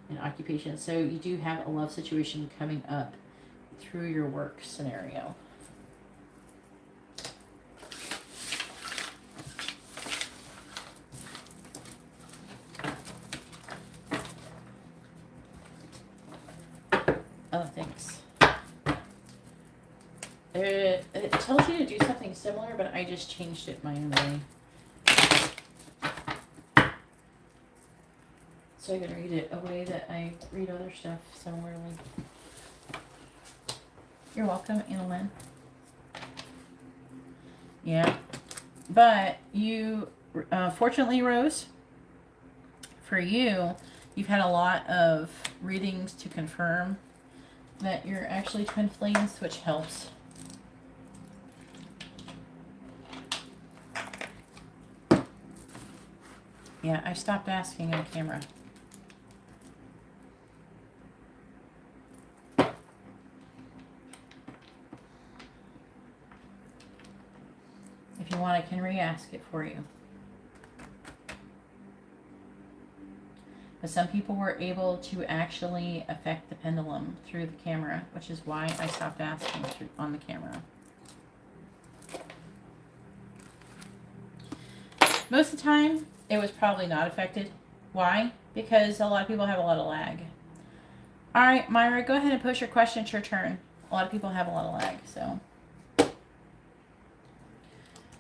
A: and occupation. So you do have a love situation coming up through your work scenario. Oh, thanks. It tells you to do something similar, but I just changed it my own way. So I'm going to read it a way that I read other stuff similarly. You're welcome, Annalyn. Yeah. But you, fortunately, Rose, for you, you've had a lot of readings to confirm that you're actually twin flames, which helps. Yeah, I stopped asking on camera. If you want, I can re-ask it for you. But some people were able to actually affect the pendulum through the camera, which is why I stopped asking on the camera. Most of the time, it was probably not affected. Why? Because a lot of people have a lot of lag. All right, Myra, go ahead and push your question. It's your turn. A lot of people have a lot of lag, so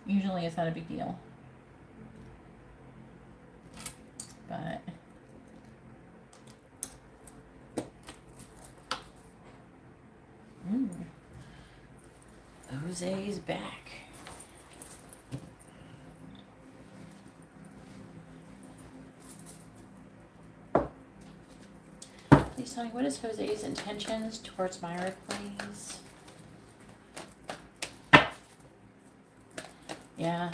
A: usually it's not a big deal. But Jose's back. Please tell me, what is Jose's intentions towards Myra, please? Yeah,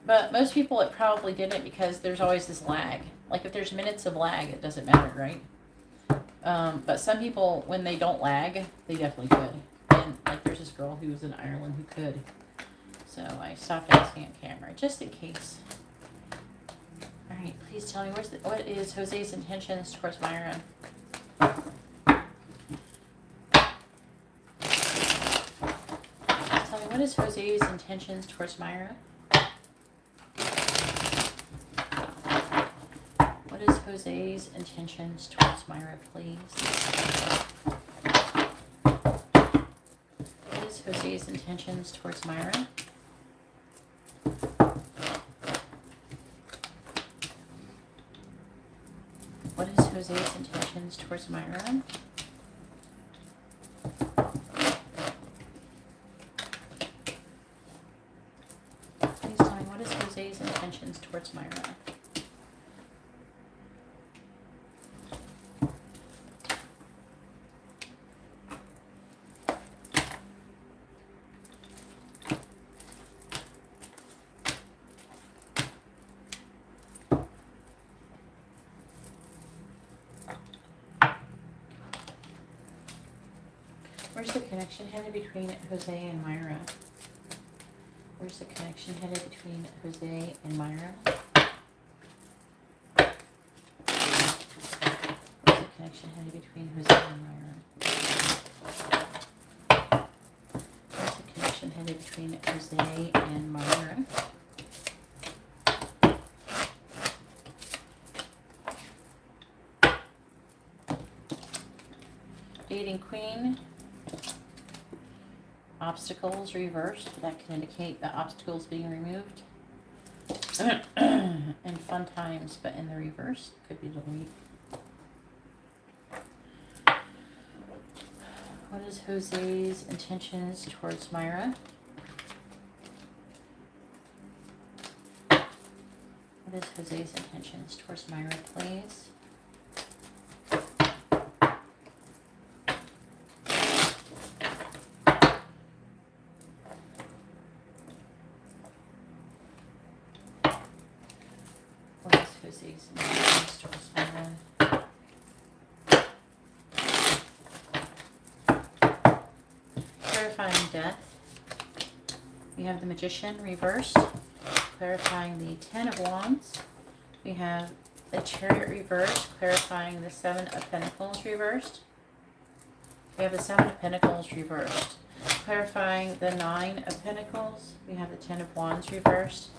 A: but most people, it probably didn't, because there's always this lag. Like if there's minutes of lag, it doesn't matter, right? But some people, when they don't lag, they definitely could. And like there's this girl who was in Ireland who could. So I stopped asking on camera, just in case. All right, please tell me, what is Jose's intentions towards Myra? What is Jose's intentions towards Myra? What is Jose's intentions towards Myra, please? What is Jose's intentions towards Myra? What is Jose's intentions towards Myra? Please tell me, what is Jose's intentions towards Myra? Where's the connection headed between Jose and Myra? Where's the connection headed between Jose and Myra? Where's the connection headed between Jose and Myra? Where's the connection headed between Jose and Myra? Dating Queen. Obstacles reversed. That can indicate the obstacles being removed. And fun times, but in the reverse. Could be delayed. What is Jose's intentions towards Myra? What is Jose's intentions towards Myra, please? Jose's intentions towards Myra? Clarifying death. We have the Magician reversed. Clarifying the Ten of Wands. We have the Chariot reversed. Clarifying the Seven of Pentacles reversed. We have the Seven of Pentacles reversed. Clarifying the Nine of Pentacles. We have the Ten of Wands reversed.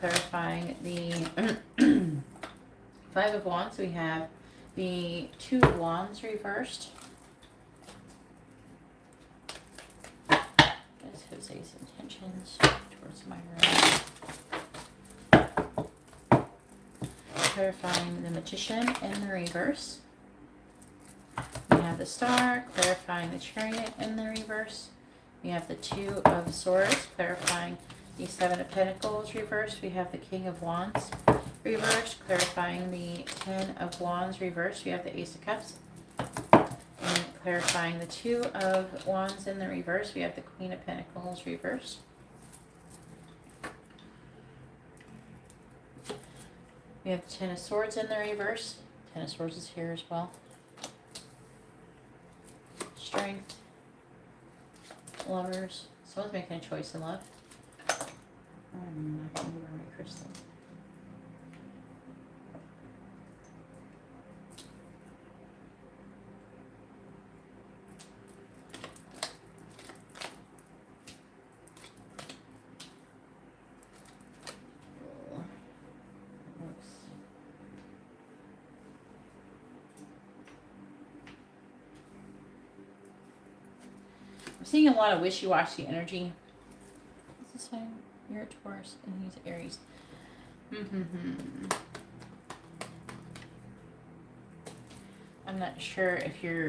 A: Clarifying the Five of Wands, we have the Two of Wands reversed. What is Jose's intentions towards Myra? Clarifying the Magician in the reverse. We have the Star, clarifying the Chariot in the reverse. We have the Two of Swords, clarifying the Seven of Pentacles reversed. We have the King of Wands reversed, clarifying the Ten of Wands reversed. We have the Ace of Cups. And clarifying the Two of Wands in the reverse. We have the Queen of Pentacles reversed. We have the Ten of Swords in the reverse. Ten of Swords is here as well. Strength. Lovers. Someone's making a choice in love. I'm not going to wear my crystal. I'm seeing a lot of wishy-washy energy. What's this saying? You're a Taurus and he's Aries. I'm not sure if you're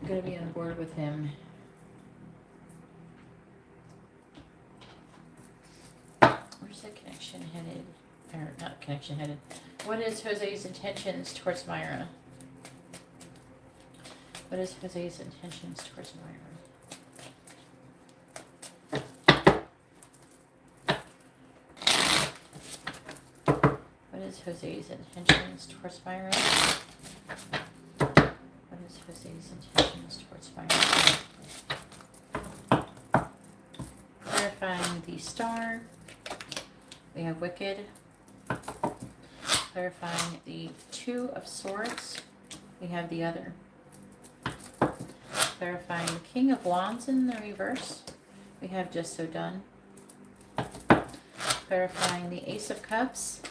A: going to be on board with him. Where's the connection headed? Or not connection headed. What is Jose's intentions towards Myra? What is Jose's intentions towards Myra? What is Jose's intentions towards Myra? What is Jose's intentions towards Myra? Clarifying the Star. We have Wicked. Clarifying the Two of Swords. We have the Other. Clarifying the King of Wands in the reverse. We have Just So Done. Clarifying the Ace of Cups.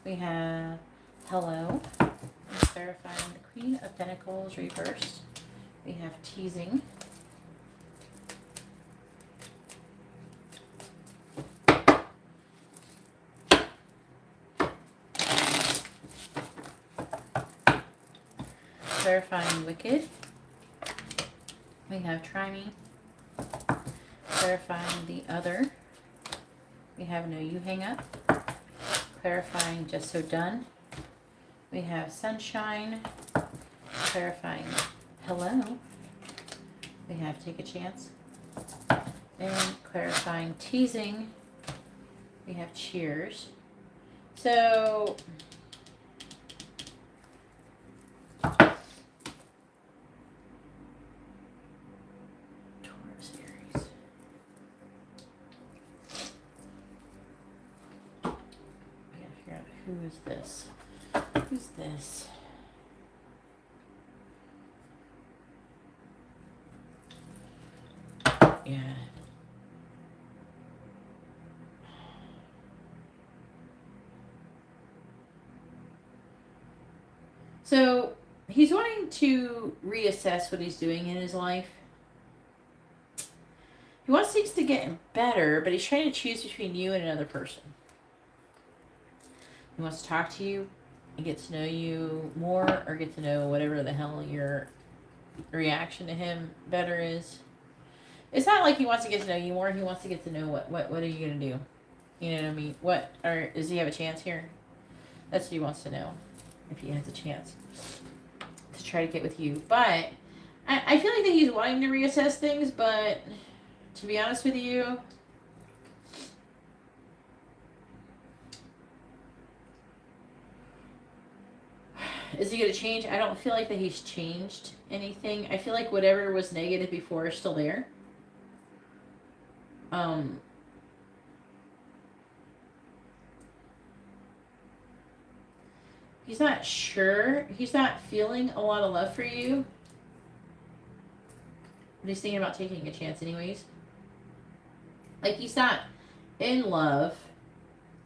A: We have Hello. And clarifying the Queen of Pentacles reversed. We have Teasing. Clarifying Wicked. We have Try Me. Clarifying The Other. We have No You Hang Up. Clarifying Just So Done. We have Sunshine. Clarifying Hello. We have Take a Chance. And clarifying Teasing. We have Cheers. So who is this? Who's this? Yeah. So he's wanting to reassess what he's doing in his life. He wants things to get better, but he's trying to choose between you and another person. He wants to talk to you and get to know you more, or get to know whatever the hell your reaction to him better is. It's not like he wants to get to know you more. He wants to get to know what are you going to do? You know what I mean? Does he have a chance here? That's what he wants to know. If he has a chance to try to get with you. But I feel like that he's wanting to reassess things, but to be honest with you, is he going to change? I don't feel like that he's changed anything. I feel like whatever was negative before is still there. He's not sure. He's not feeling a lot of love for you. But he's thinking about taking a chance anyways. Like, he's not in love.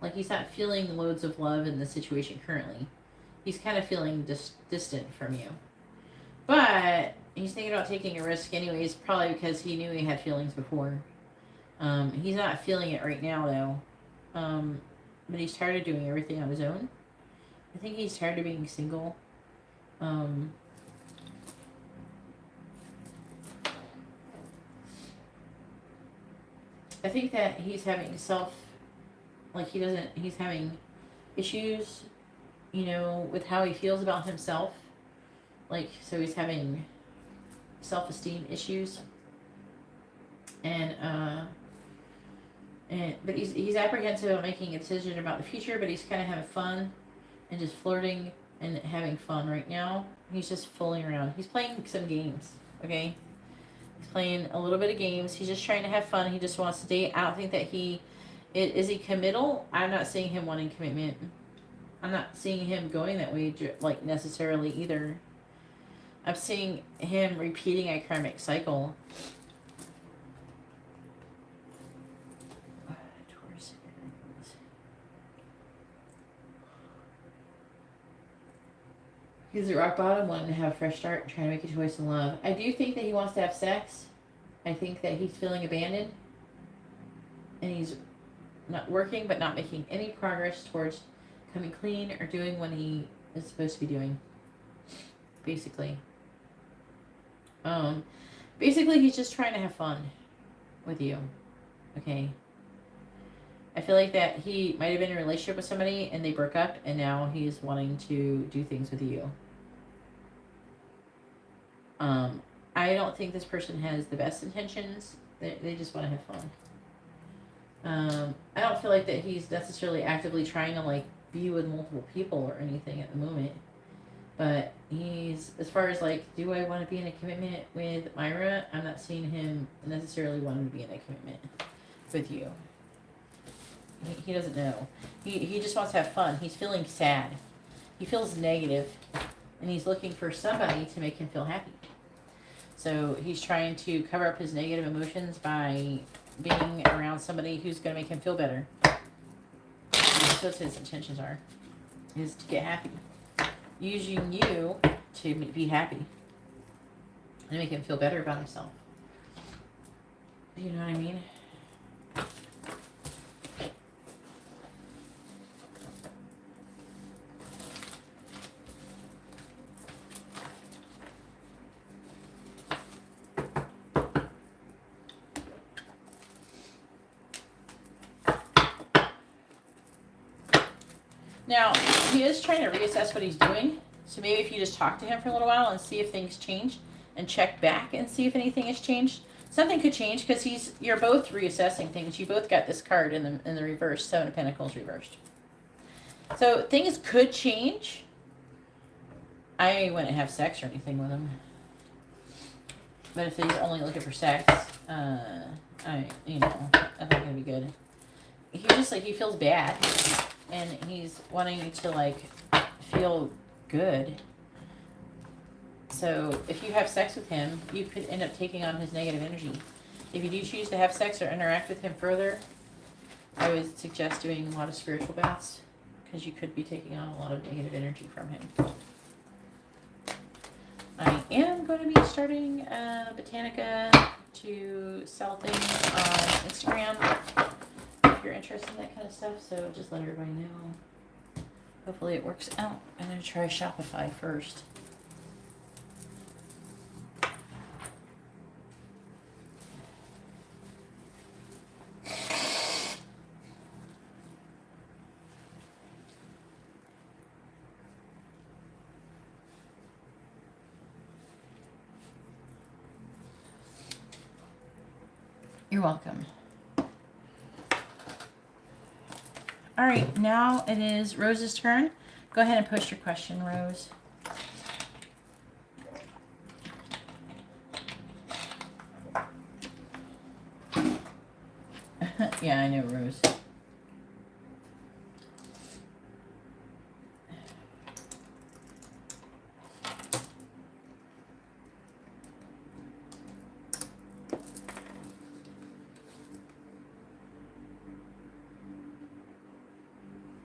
A: Like, he's not feeling loads of love in the situation currently. He's kind of feeling distant from you. But he's thinking about taking a risk anyways, probably because he knew he had feelings before. He's not feeling it right now, though. But he's tired of doing everything on his own. I think he's tired of being single. I think that he's having he's having issues, you know, with how he feels about himself. Like, so he's having self-esteem issues. But he's apprehensive about making a decision about the future, but he's kind of having fun and just flirting and having fun right now. He's just fooling around. He's playing some games, okay? He's playing a little bit of games. He's just trying to have fun. He just wants to date. I don't think that is he committal? I'm not seeing him wanting commitment. I'm not seeing him going that way, like, necessarily either. I'm seeing him repeating a karmic cycle. He's at rock bottom, wanting to have a fresh start, trying to make a choice in love. I do think that he wants to have sex. I think that he's feeling abandoned. And he's not working, but not making any progress towards coming clean or doing what he is supposed to be doing. Basically. Basically, he's just trying to have fun with you. Okay? I feel like that he might have been in a relationship with somebody and they broke up, and now he's wanting to do things with you. I don't think this person has the best intentions. They just want to have fun. I don't feel like that he's necessarily actively trying to, like, be with multiple people or anything at the moment. But he's, as far as, like, do I want to be in a commitment with Myra? I'm not seeing him necessarily wanting to be in a commitment with you. He doesn't know. He just wants to have fun. He's feeling sad. He feels negative, and he's looking for somebody to make him feel happy. So he's trying to cover up his negative emotions by being around somebody who's going to make him feel better. That's what his intentions are, is to get happy. Using you to be happy and make him feel better about himself. You know what I mean? Now, he is trying to reassess what he's doing. So maybe if you just talk to him for a little while and see if things change and check back and see if anything has changed. Something could change because you're both reassessing things. You both got this card in the reverse, Seven of Pentacles reversed. So things could change. I wouldn't have sex or anything with him. But if he's only looking for sex, I think it'd be good. He just he feels bad. And he's wanting to feel good. So if you have sex with him, you could end up taking on his negative energy. If you do choose to have sex or interact with him further, I would suggest doing a lot of spiritual baths, because you could be taking on a lot of negative energy from him. I am going to be starting Botanica to sell things on Instagram. If you're interested in that kind of stuff, so just let everybody know. Hopefully it works out. I'm going to try Shopify first. You're welcome. All right, now it is Rose's turn. Go ahead and post your question, Rose. Yeah, I know, Rose.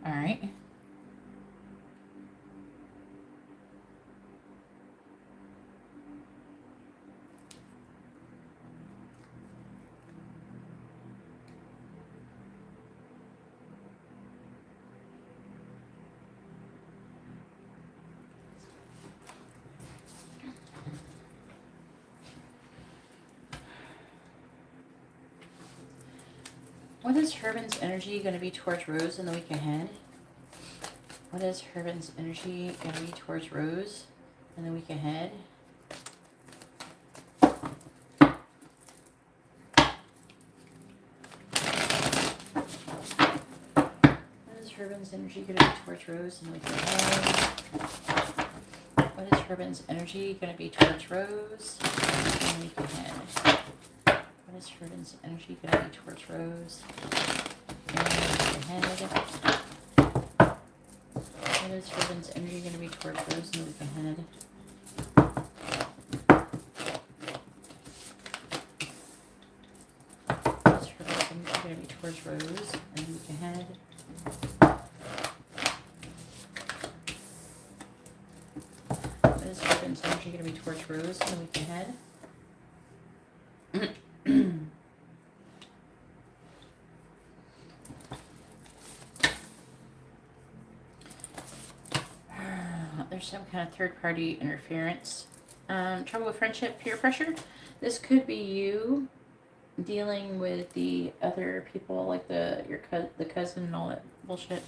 A: All right. What is Herman's energy going to be towards Rose in the week ahead? What is Herman's energy going to be towards Rose in the week ahead? What is Herman's energy going to be towards Rose in the week ahead? What is Herman's energy going to be towards Rose in the week ahead? What is Herman's energy going to be towards Rose in the week ahead? What is Herman's energy going to be towards Rose in the week ahead? What is Herman's energy going to be towards Rose in the week ahead? What is Herman's energy going to be towards Rose in the week ahead? There's some kind of third-party interference. Trouble with friendship, peer pressure. This could be you dealing with the other people, like the cousin and all that bullshit.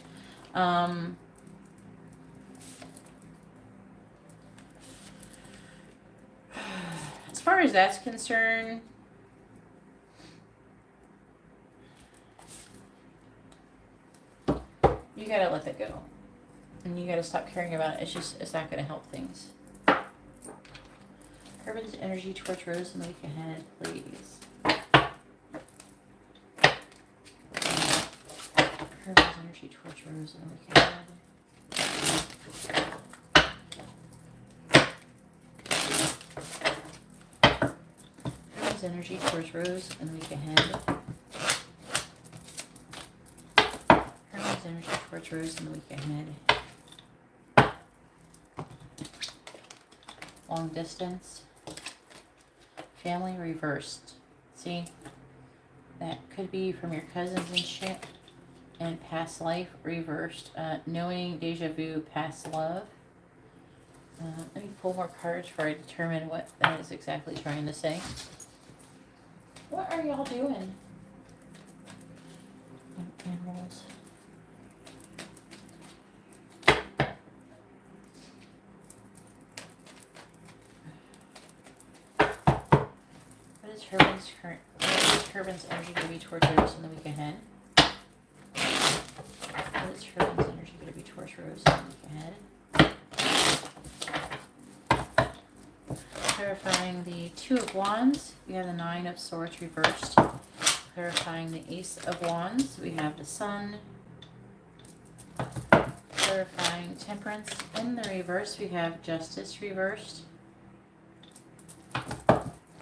A: As far as that's concerned, you gotta let that go. And you gotta stop caring about it. It's not gonna help things. Herman's energy towards Rose in the week ahead, please. Herman's energy towards Rose in the week ahead. Herman's energy towards Rose in the week ahead. Herman's energy towards Rose in the week ahead. Long distance. Family reversed. See, that could be from your cousins and shit. And past life reversed. Knowing, deja vu, past love. Let me pull more cards before I determine what that is exactly trying to say. What are y'all doing? Animals. What is Herman's energy going to be towards Rose in the week ahead? What is Herman's energy going to be towards Rose in the week ahead? Clarifying the Two of Wands, we have the Nine of Swords reversed. Clarifying the Ace of Wands, we have the Sun. Clarifying Temperance in the reverse, we have Justice reversed.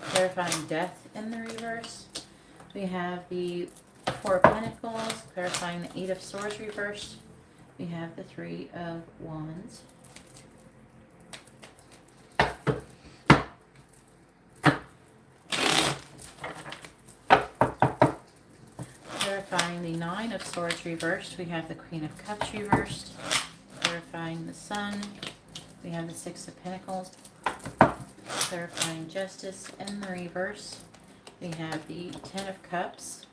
A: Clarifying Death in the reverse, we have the Four of Pentacles. Clarifying the Eight of Swords reversed, we have the Three of Wands. Clarifying the Nine of Swords reversed, we have the Queen of Cups reversed. Clarifying the Sun, we have the Six of Pentacles. Clarifying Justice in the reverse, we have the Ten of Cups.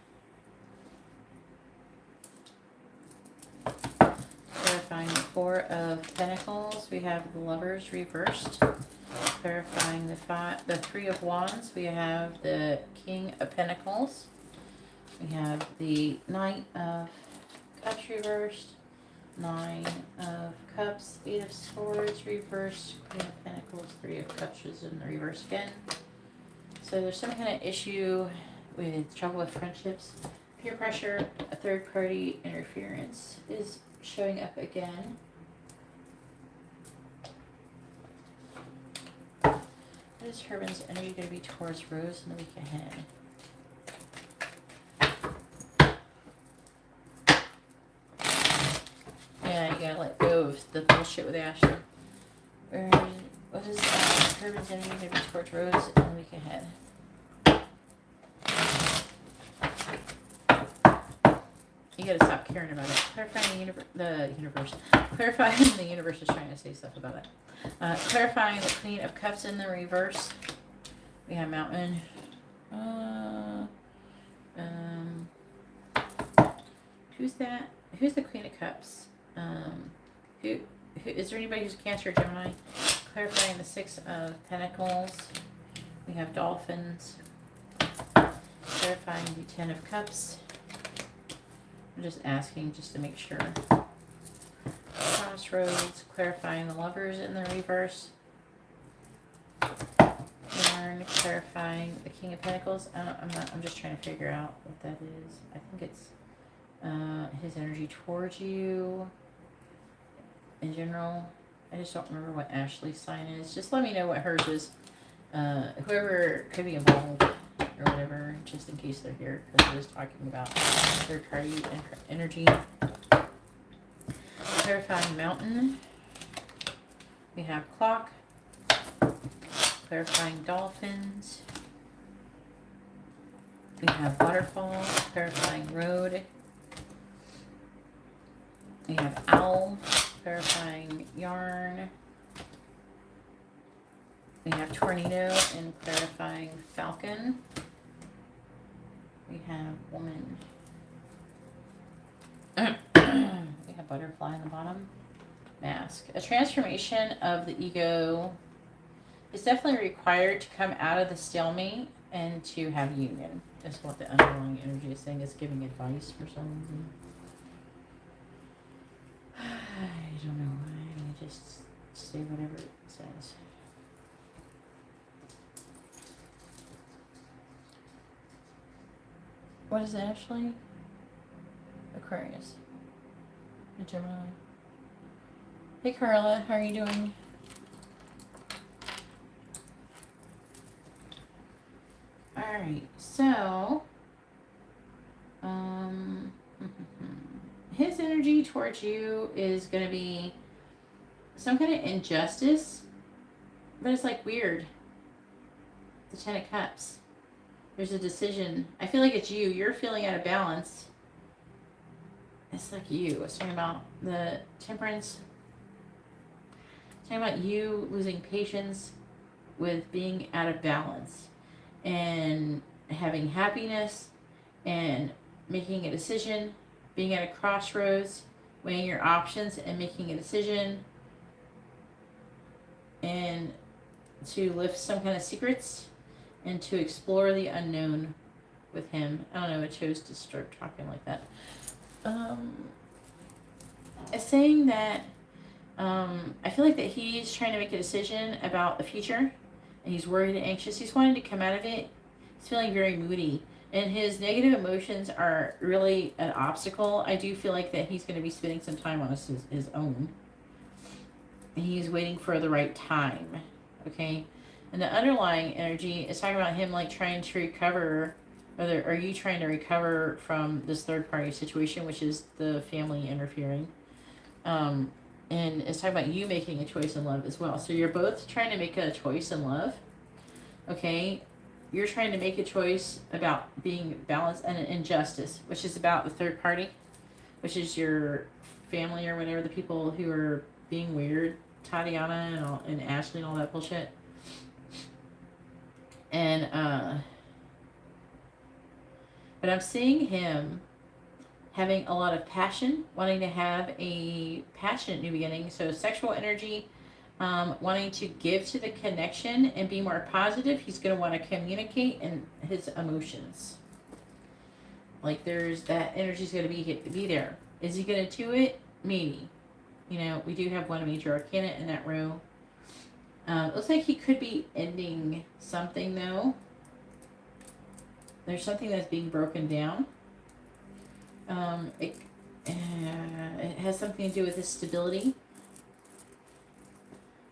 A: Clarifying the Four of Pentacles, we have the Lovers reversed. Clarifying the Three of Wands, we have the King of Pentacles. We have the Knight of Cups reversed, Nine of Cups, Eight of Swords reversed, Queen of Pentacles, Three of Cups is in the reverse again. So there's some kind of issue with trouble with friendships, peer pressure, a third party interference is showing up again. What is Herman's energy going to be towards Rose in the week ahead? Yeah, you gotta let go of the bullshit with Ashley. What is Herman's energy going to be towards Rose in the week ahead? You gotta stop caring about it. Clarifying the universe. Clarifying the universe is trying to say stuff about it. Clarifying the Queen of Cups in the reverse. We have Mountain. Who's that? Who's the Queen of Cups? Who is there anybody who's Cancer or Gemini? Clarifying the Six of Pentacles. We have Dolphins. Clarifying the Ten of Cups. I'm just asking just to make sure. Crossroads. Clarifying the Lovers in the reverse. Yarn. Clarifying the King of Pentacles. I'm just trying to figure out what that is. I think it's his energy towards you in general. I just don't remember what Ashley's sign is. Just let me know what hers is. Whoever could be involved or whatever, just in case they're here, because we're just talking about third party energy. Clarifying Mountain. We have Clock. Clarifying Dolphins. We have Waterfall. Clarifying Road. We have Owl. Clarifying Yarn. We have Tornado and clarifying Falcon. We have Woman. We have Butterfly on the bottom. Mask. A transformation of the ego is definitely required to come out of the stalemate and to have union. That's what the underlying energy is saying. Is giving advice for some reason. I don't know why. I just say whatever it says. What is Ashley? Aquarius. A Gemini. Hey Carla, how are you doing? Alright. right, so his energy towards you is going to be some kind of injustice, but it's like weird. The Ten of Cups. There's a decision. I feel like it's you. You're feeling out of balance. It's like you. I was talking about the Temperance. Talking about you losing patience with being out of balance and having happiness and making a decision, being at a crossroads, weighing your options and making a decision, and to lift some kind of secrets and to explore the unknown with him. I don't know, I chose to start talking like that. It's saying that I feel like that he's trying to make a decision about the future and he's worried and anxious. He's wanting to come out of it. He's feeling very moody. And his negative emotions are really an obstacle. I do feel like that he's going to be spending some time on his own. And he's waiting for the right time. Okay? And the underlying energy is talking about him like trying to recover, or are you trying to recover from this third party situation, which is the family interfering. And it's talking about you making a choice in love as well. So you're both trying to make a choice in love. Okay? You're trying to make a choice about being balanced and injustice, which is about the third party, which is your family or whatever, the people who are being weird, Tatiana and Ashley and all that bullshit. And but I'm seeing him having a lot of passion, wanting to have a passionate new beginning. So sexual energy, wanting to give to the connection and be more positive. He's going to want to communicate in his emotions. Like there's that energy's going to be there. Is he going to do it? Maybe. You know, we do have one major arcana in that row. It looks like he could be ending something though. There's something that's being broken down. It has something to do with his stability.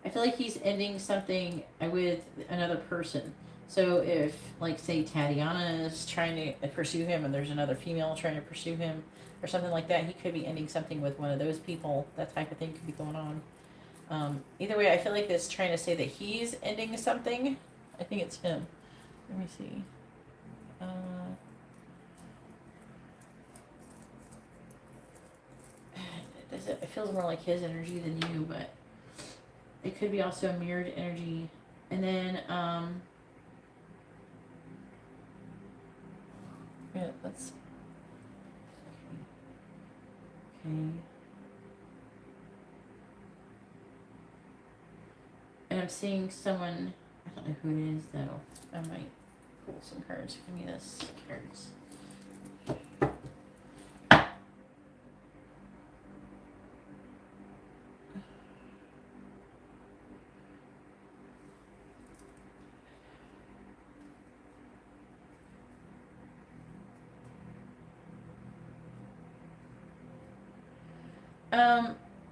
A: I feel like he's ending something with another person. So if, like, say, Tatiana is trying to pursue him and there's another female trying to pursue him or something like that, he could be ending something with one of those people. That type of thing could be going on. Either way, I feel like this trying to say that he's ending something. I think it's him. Let me see. It feels more like his energy than you, but it could be also a mirrored energy. And then, yeah, let's, okay. And I'm seeing someone, I don't know who it is though. I might pull some cards. Give me this cards.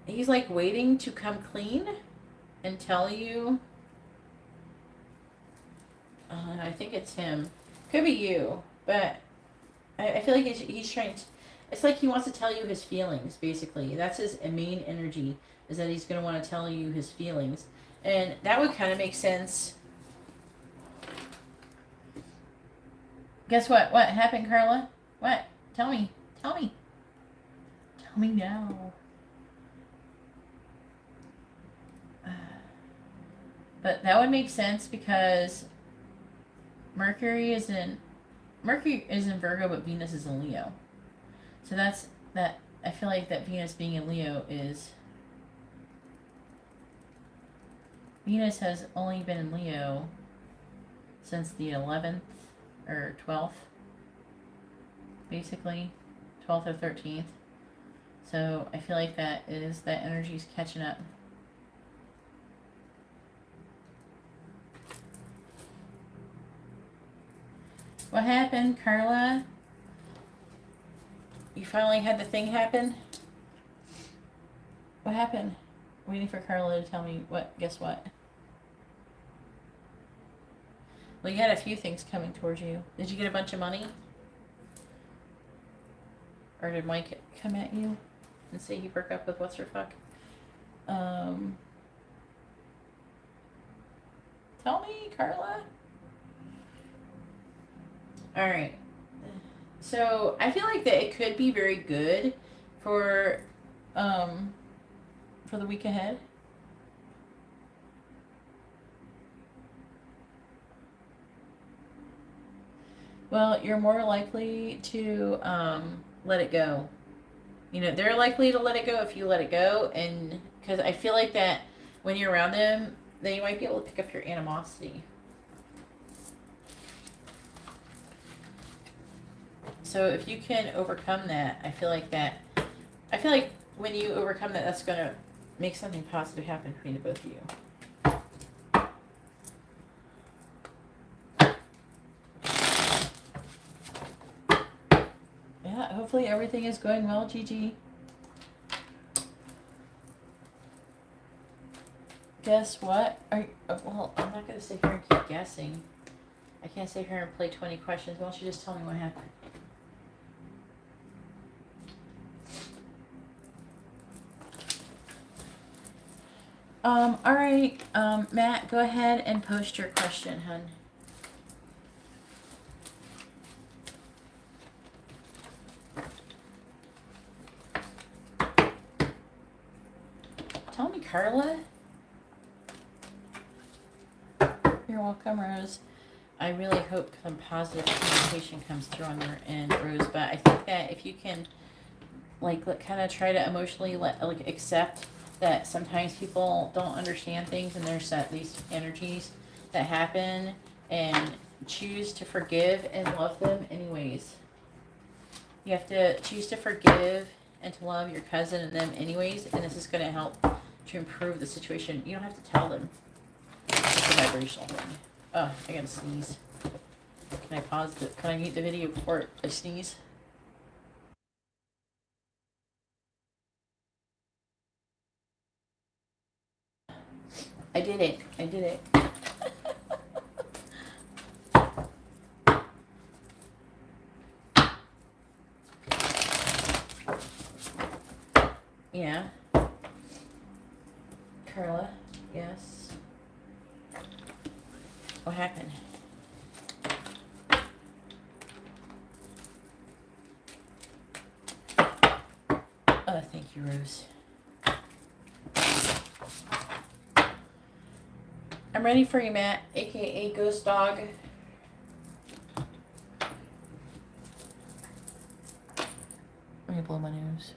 A: He's like waiting to come clean and tell you. I think it's him. Could be you, but I feel like he's trying to, it's like he wants to tell you his feelings, basically. That's his main energy, is that he's going to want to tell you his feelings. And that would kind of make sense. Guess what? What happened, Carla? What? Tell me. Tell me. Tell me now. But that would make sense because Mercury is in Virgo, but Venus is in Leo. So that's that. I feel like that Venus being in Leo is, Venus has only been in Leo since the 11th or 12th, basically 12th or 13th. So I feel like that energy's catching up. What happened, Carla? You finally had the thing happen? What happened? I'm waiting for Carla to tell me what. Guess what? Well, you had a few things coming towards you. Did you get a bunch of money? Or did Mike come at you and say he broke up with what's her fuck? Tell me, Carla. Alright. So, I feel like that it could be very good for the week ahead. Well, you're more likely to let it go. You know, they're likely to let it go if you let it go, and because I feel like that when you're around them, they might be able to pick up your animosity. So if you can overcome that, I feel like when you overcome that, that's gonna make something positive happen between the both of you. Yeah, hopefully everything is going well, Gigi. Guess what? Well, I'm not gonna sit here and keep guessing. I can't sit here and play 20 questions. Why don't you just tell me what happened? All right, Matt, go ahead and post your question, hun. Tell me, Carla. You're welcome, Rose. I really hope some positive communication comes through on your end, Rose. But I think that if you can, like kind of try to emotionally accept that sometimes people don't understand things, and there's these energies that happen, and choose to forgive and love them anyways. You have to choose to forgive and to love your cousin and them anyways, and this is going to help to improve the situation. You don't have to tell them. It's a vibrational thing. Oh, I gotta sneeze. Can I pause it? Can I mute the video before I sneeze? I did it. I did it. Yeah. Carla, yes. What happened? Oh, thank you, Rose. I'm ready for you, Matt, aka Ghost Dog. Let me blow my nose.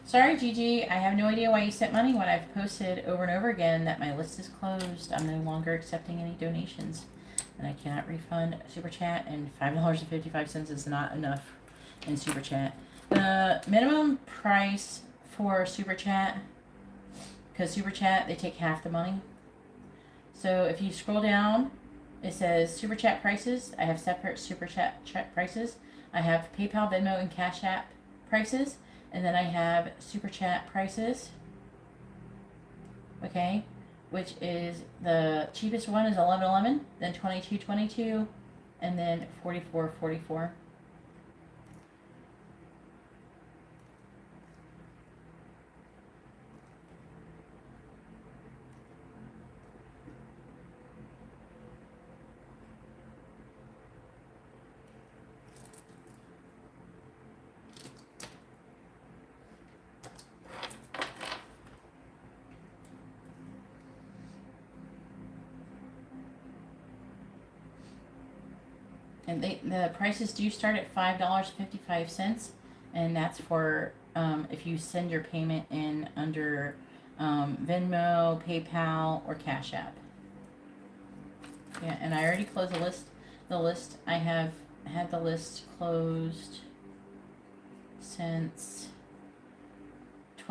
A: Sorry, Gigi. I have no idea why you sent money when I've posted over and over again that my list is closed. I'm no longer accepting any donations, and I cannot refund Super Chat, and $5.55 is not enough in Super Chat. The minimum price for Super Chat, because Super Chat, they take half the money. So if you scroll down, it says Super Chat prices. I have separate Super Chat prices. I have PayPal, Venmo, and Cash App prices. And then I have Super Chat prices. Okay. Which is the cheapest one is $11.11, then $22.22, and then $44.44. And the prices do start at $5.55, and that's for if you send your payment in under Venmo, PayPal, or Cash App. Yeah, and I already closed the list. I have had the list closed since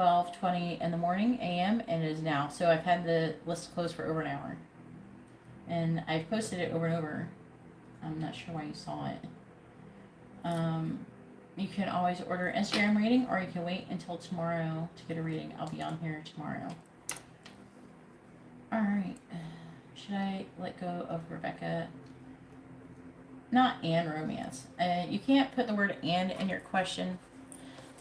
A: 12:20 in the morning a.m. and it is now. So I've had the list closed for over an hour. And I've posted it over and over. I'm not sure why you saw it. You can always order an Instagram reading, or you can wait until tomorrow to get a reading. I'll be on here tomorrow. Alright. Should I let go of Rebecca? Not and romance. You can't put the word and in your question.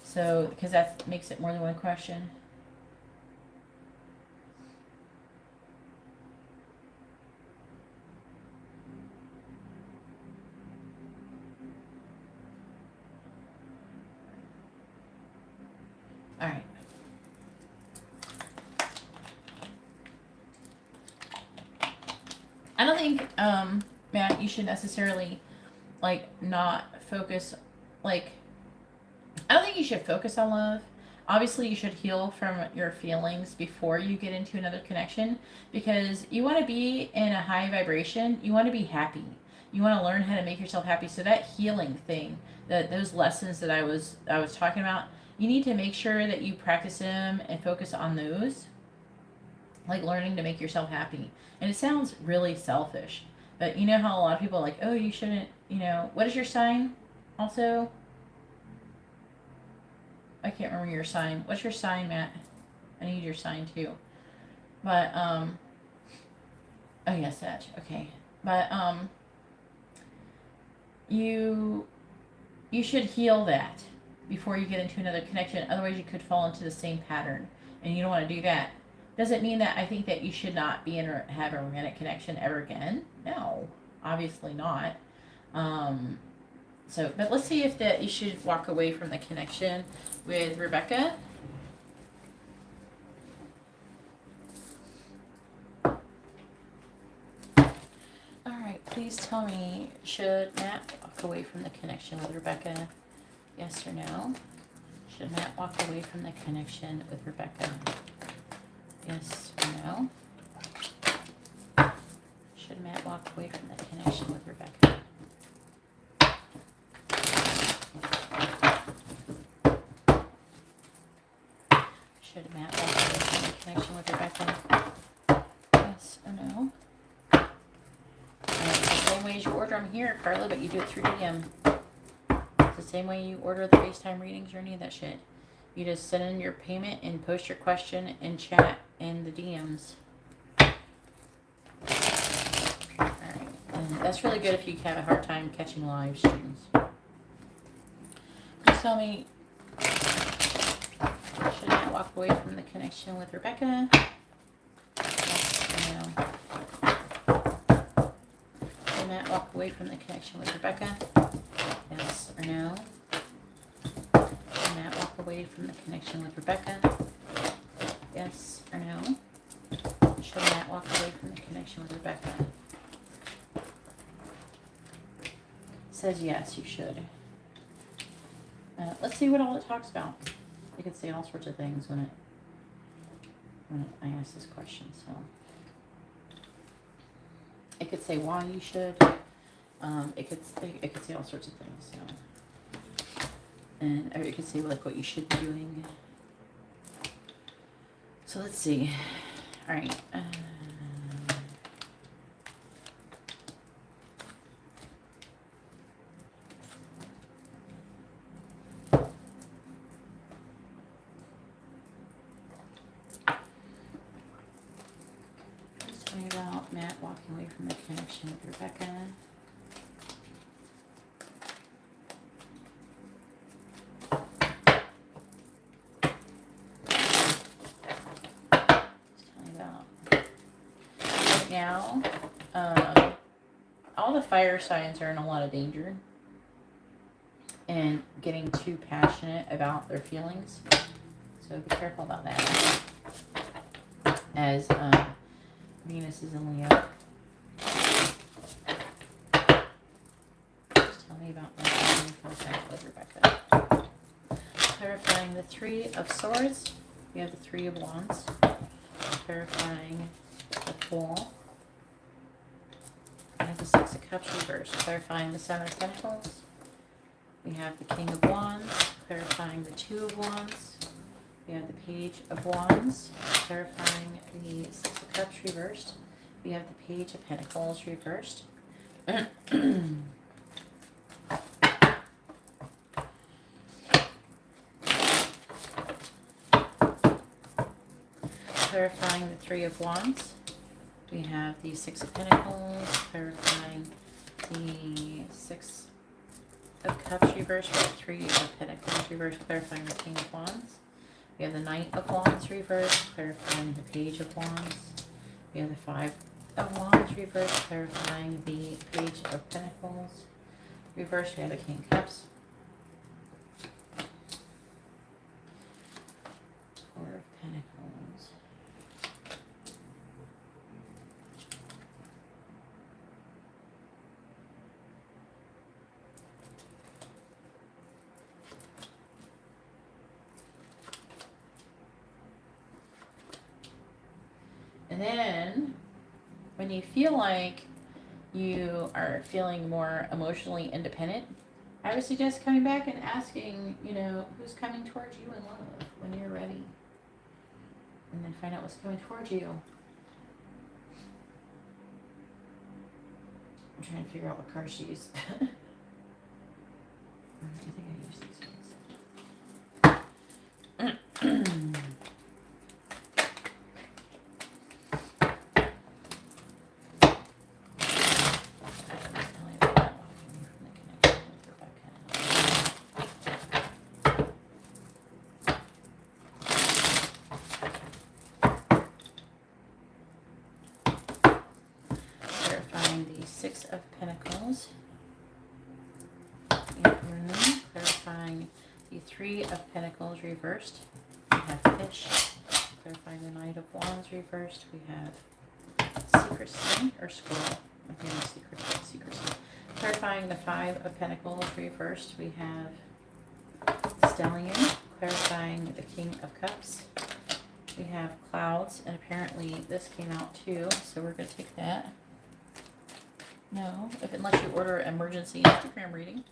A: So, because that makes it more than one question. All right. I don't think, Matt, you should necessarily, like, not focus, like, I don't think you should focus on love. Obviously, you should heal from your feelings before you get into another connection, because you want to be in a high vibration. You want to be happy. You want to learn how to make yourself happy. So that healing thing, those lessons that I was talking about, you need to make sure that you practice them and focus on those, like learning to make yourself happy. And it sounds really selfish, but you know how a lot of people are like, oh, you shouldn't, what is your sign also? I can't remember your sign. What's your sign, Matt? I need your sign too. But, oh yes, Sag. Okay. But, you should heal that before you get into another connection. Otherwise, you could fall into the same pattern, and you don't want to do that. Doesn't mean that I think that you should not be in or have a romantic connection ever again. No, obviously not. But let's see if that you should walk away from the connection with Rebecca. All right, please tell me, should Matt walk away from the connection with Rebecca? Yes or no? Should Matt walk away from the connection with Rebecca? Yes or no? Should Matt walk away from the connection with Rebecca? Should Matt walk away from the connection with Rebecca? Yes or no? It's the same way as you order them here, Carla, but you do it through DM. It's the same way you order the FaceTime readings or any of that shit. You just send in your payment and post your question and chat in the DMs. Alright, and that's really good if you have a hard time catching live streams. Please tell me, should I walk away from the connection with Rebecca? Yes or no? Should Matt walk away from the connection with Rebecca? Yes or no? Should Matt walk away from the connection with Rebecca? Yes or no? Should Matt walk away from the connection with Rebecca? Says yes, you should. Let's see what all it talks about. It could say all sorts of things when I ask this question. So it could say why you should. It could say all sorts of things. So, and or it could say like what you should be doing. So let's see. All right. Tell me about Matt walking away from the connection with Rebecca. Now, all the fire signs are in a lot of danger and getting too passionate about their feelings. So be careful about that. As Venus is in Leo. Just tell me about my contact with Rebecca. Clarifying the Three of Swords. We have the Three of Wands. Clarifying the Fool. We have the Six of Cups reversed, clarifying the Seven of Pentacles. We have the King of Wands, clarifying the Two of Wands. We have the Page of Wands, clarifying the Six of Cups reversed. We have the Page of Pentacles reversed. Clarifying the Three of Wands. We have the Six of Pentacles, clarifying the Six of Cups reversed. We have Three of Pentacles reversed, clarifying the King of Wands. We have the Knight of Wands reversed, clarifying the Page of Wands. We have the Five of Wands reversed, clarifying the Page of Pentacles reversed. We have the King of Cups. Four of Pentacles. And then, when you feel like you are feeling more emotionally independent, I would suggest coming back and asking, who's coming towards you in love when you're ready. And then find out what's coming towards you. I'm trying to figure out what cards to use. I think I used these ones. The Six of Pentacles. Clarifying the Three of Pentacles reversed. We have Fish. Clarifying the Knight of Wands reversed. We have Secrecy or Squirrel. Okay, Secrecy. Clarifying the Five of Pentacles reversed. We have Stallion. Clarifying the King of Cups. We have Clouds, and apparently this came out too, so we're going to take that. No, unless you order emergency Instagram reading.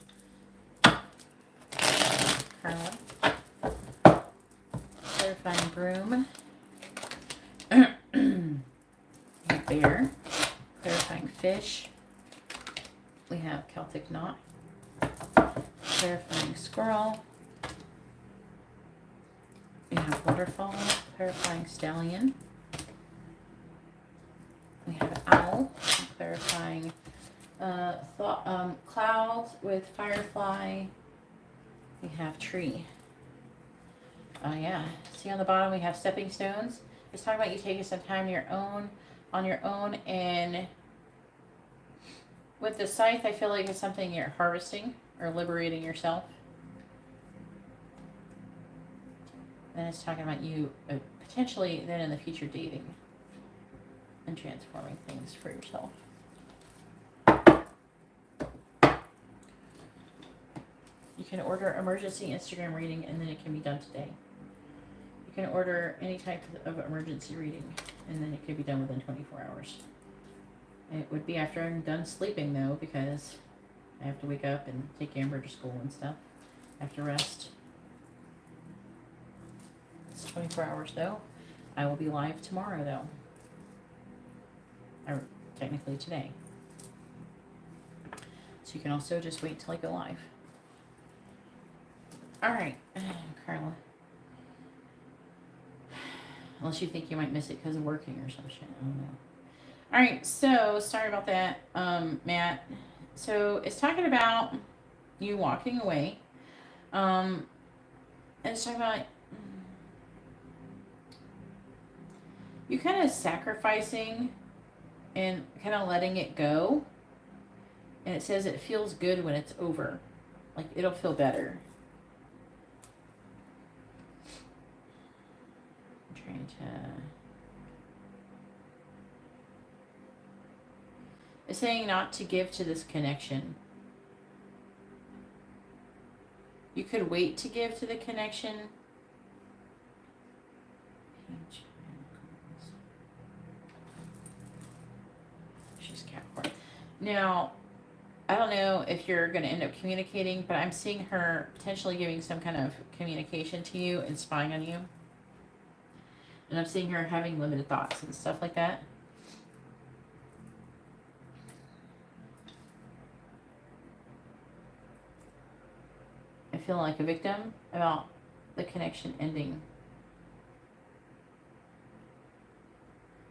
A: Carla. Clarifying Broom. Bear. Clarifying Fish. We have Celtic Knot. Clarifying Squirrel. We have Waterfall. Clarifying Stallion. We have Owl. Clarifying Clouds with Firefly. We have Tree. Yeah. See on the bottom we have Stepping Stones. It's talking about you taking some time on your own, and with the scythe I feel like it's something you're harvesting or liberating yourself. And it's talking about you potentially then in the future dating and transforming things for yourself. You can order emergency Instagram reading and then it can be done today. You can order any type of emergency reading and then it can be done within 24 hours. It would be after I'm done sleeping though, because I have to wake up and take Amber to school and stuff. I have to rest. It's 24 hours though. I will be live tomorrow though. Or technically today. So you can also just wait till I go live. Alright, Carla. Unless you think you might miss it because of working or some shit. I don't know. Alright, so sorry about that, Matt. So it's talking about you walking away. And it's talking about you kind of sacrificing and kind of letting it go. And it says it feels good when it's over. Like it'll feel better. I'm trying to... It's saying not to give to this connection. You could wait to give to the connection. She's Capricorn. Now, I don't know if you're going to end up communicating, but I'm seeing her potentially giving some kind of communication to you and spying on you. And I'm seeing her having limited thoughts and stuff like that. I feel like a victim about the connection ending.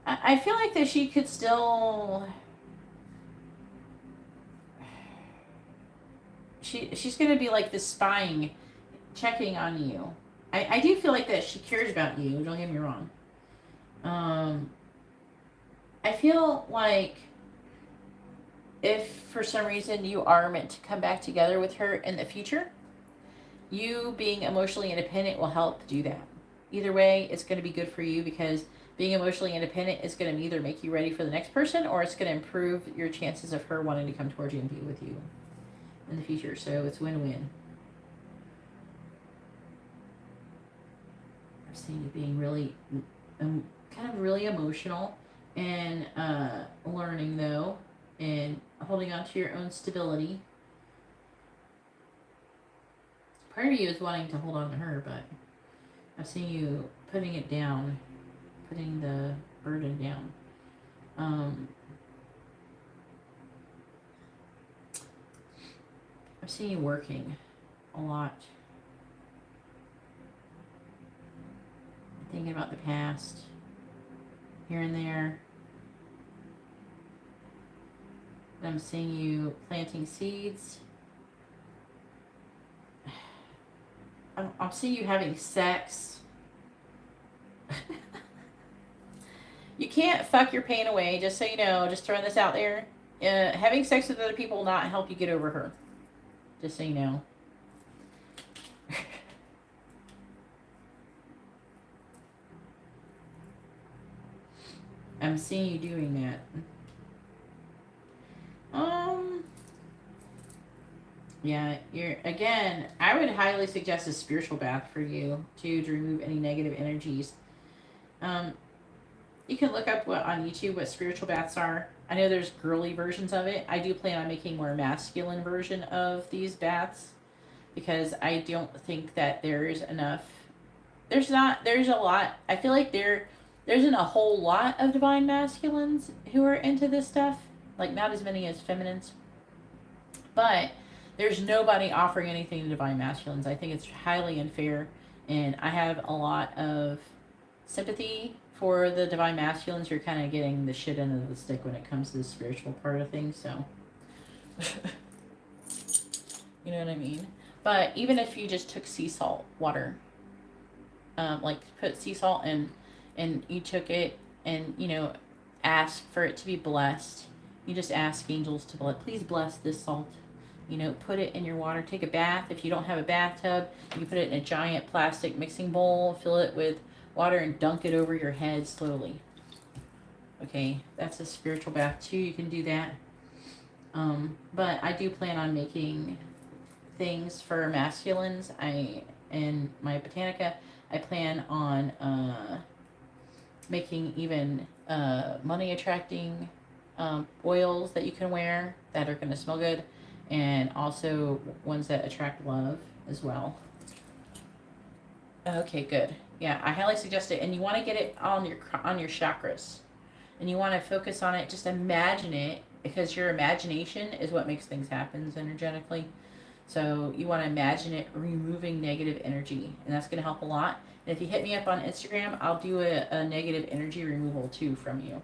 A: I feel like that she could still... She's going to be like this spying, checking on you. I do feel like that she cares about you. Don't get me wrong. I feel like if for some reason you are meant to come back together with her in the future, you being emotionally independent will help do that. Either way, it's going to be good for you because being emotionally independent is going to either make you ready for the next person or it's going to improve your chances of her wanting to come towards you and be with you in the future. So it's win-win. I'm seeing you being really, kind of really emotional and learning though, and holding on to your own stability. Part of you is wanting to hold on to her, but I'm seeing you putting it down, putting the burden down. I'm seeing you working a lot. Thinking about the past, here and there. I'm seeing you planting seeds. I'm seeing you having sex. You can't fuck your pain away, just so you know. Just throwing this out there. Having sex with other people will not help you get over her. Just so you know. I'm seeing you doing that. Yeah, again, I would highly suggest a spiritual bath for you to remove any negative energies. You can look up on YouTube what spiritual baths are. I know there's girly versions of it. I do plan on making more masculine version of these baths because I don't think that there's enough. There's a lot. I feel like there isn't a whole lot of divine masculines who are into this stuff. Like, not as many as feminines. But there's nobody offering anything to divine masculines. I think it's highly unfair. And I have a lot of sympathy for the divine masculines. You're kind of getting the shit end of the stick when it comes to the spiritual part of things. So, you know what I mean? But even if you just took sea salt water, like put sea salt in, and you took it and, you know, ask for it to be blessed. You just ask angels to please bless this salt. You know, put it in your water. Take a bath. If you don't have a bathtub, you put it in a giant plastic mixing bowl, fill it with water, and dunk it over your head slowly. Okay, that's a spiritual bath too. You can do that. But I do plan on making things for masculines. In my Botanica, I plan on making even money attracting oils that you can wear that are going to smell good, and also ones that attract love as well. Okay, good. Yeah, I highly suggest it. And you want to get it on your chakras, and you want to focus on it. Just imagine it, because your imagination is what makes things happen energetically. So you want to imagine it removing negative energy, and that's going to help a lot. And if you hit me up on Instagram, I'll do a negative energy removal too from you.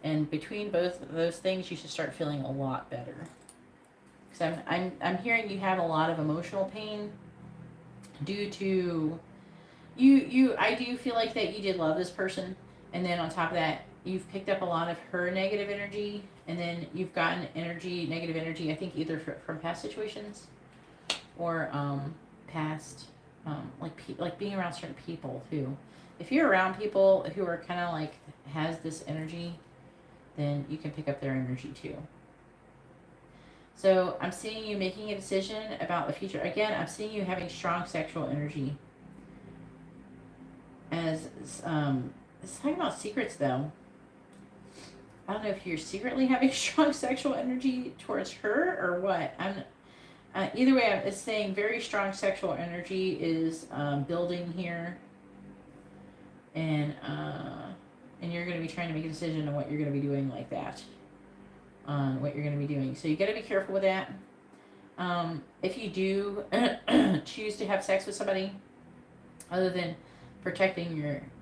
A: And between both of those things, you should start feeling a lot better. Because I'm hearing you have a lot of emotional pain due to you. I do feel like that you did love this person, and then on top of that, you've picked up a lot of her negative energy, and then you've gotten negative energy. I think either from past situations, or past like being around certain people too. If you're around people who are kind of like has this energy, then you can pick up their energy too. So I'm seeing you making a decision about the future. Again, I'm seeing you having strong sexual energy. As it's talking about secrets though. I don't know if you're secretly having strong sexual energy towards her or what. Either way, it's saying very strong sexual energy is building here. And to be trying to make a decision on what you're going to be doing like that. On what you're going to be doing. So you got to be careful with that. If you do choose to have sex with somebody, other than protecting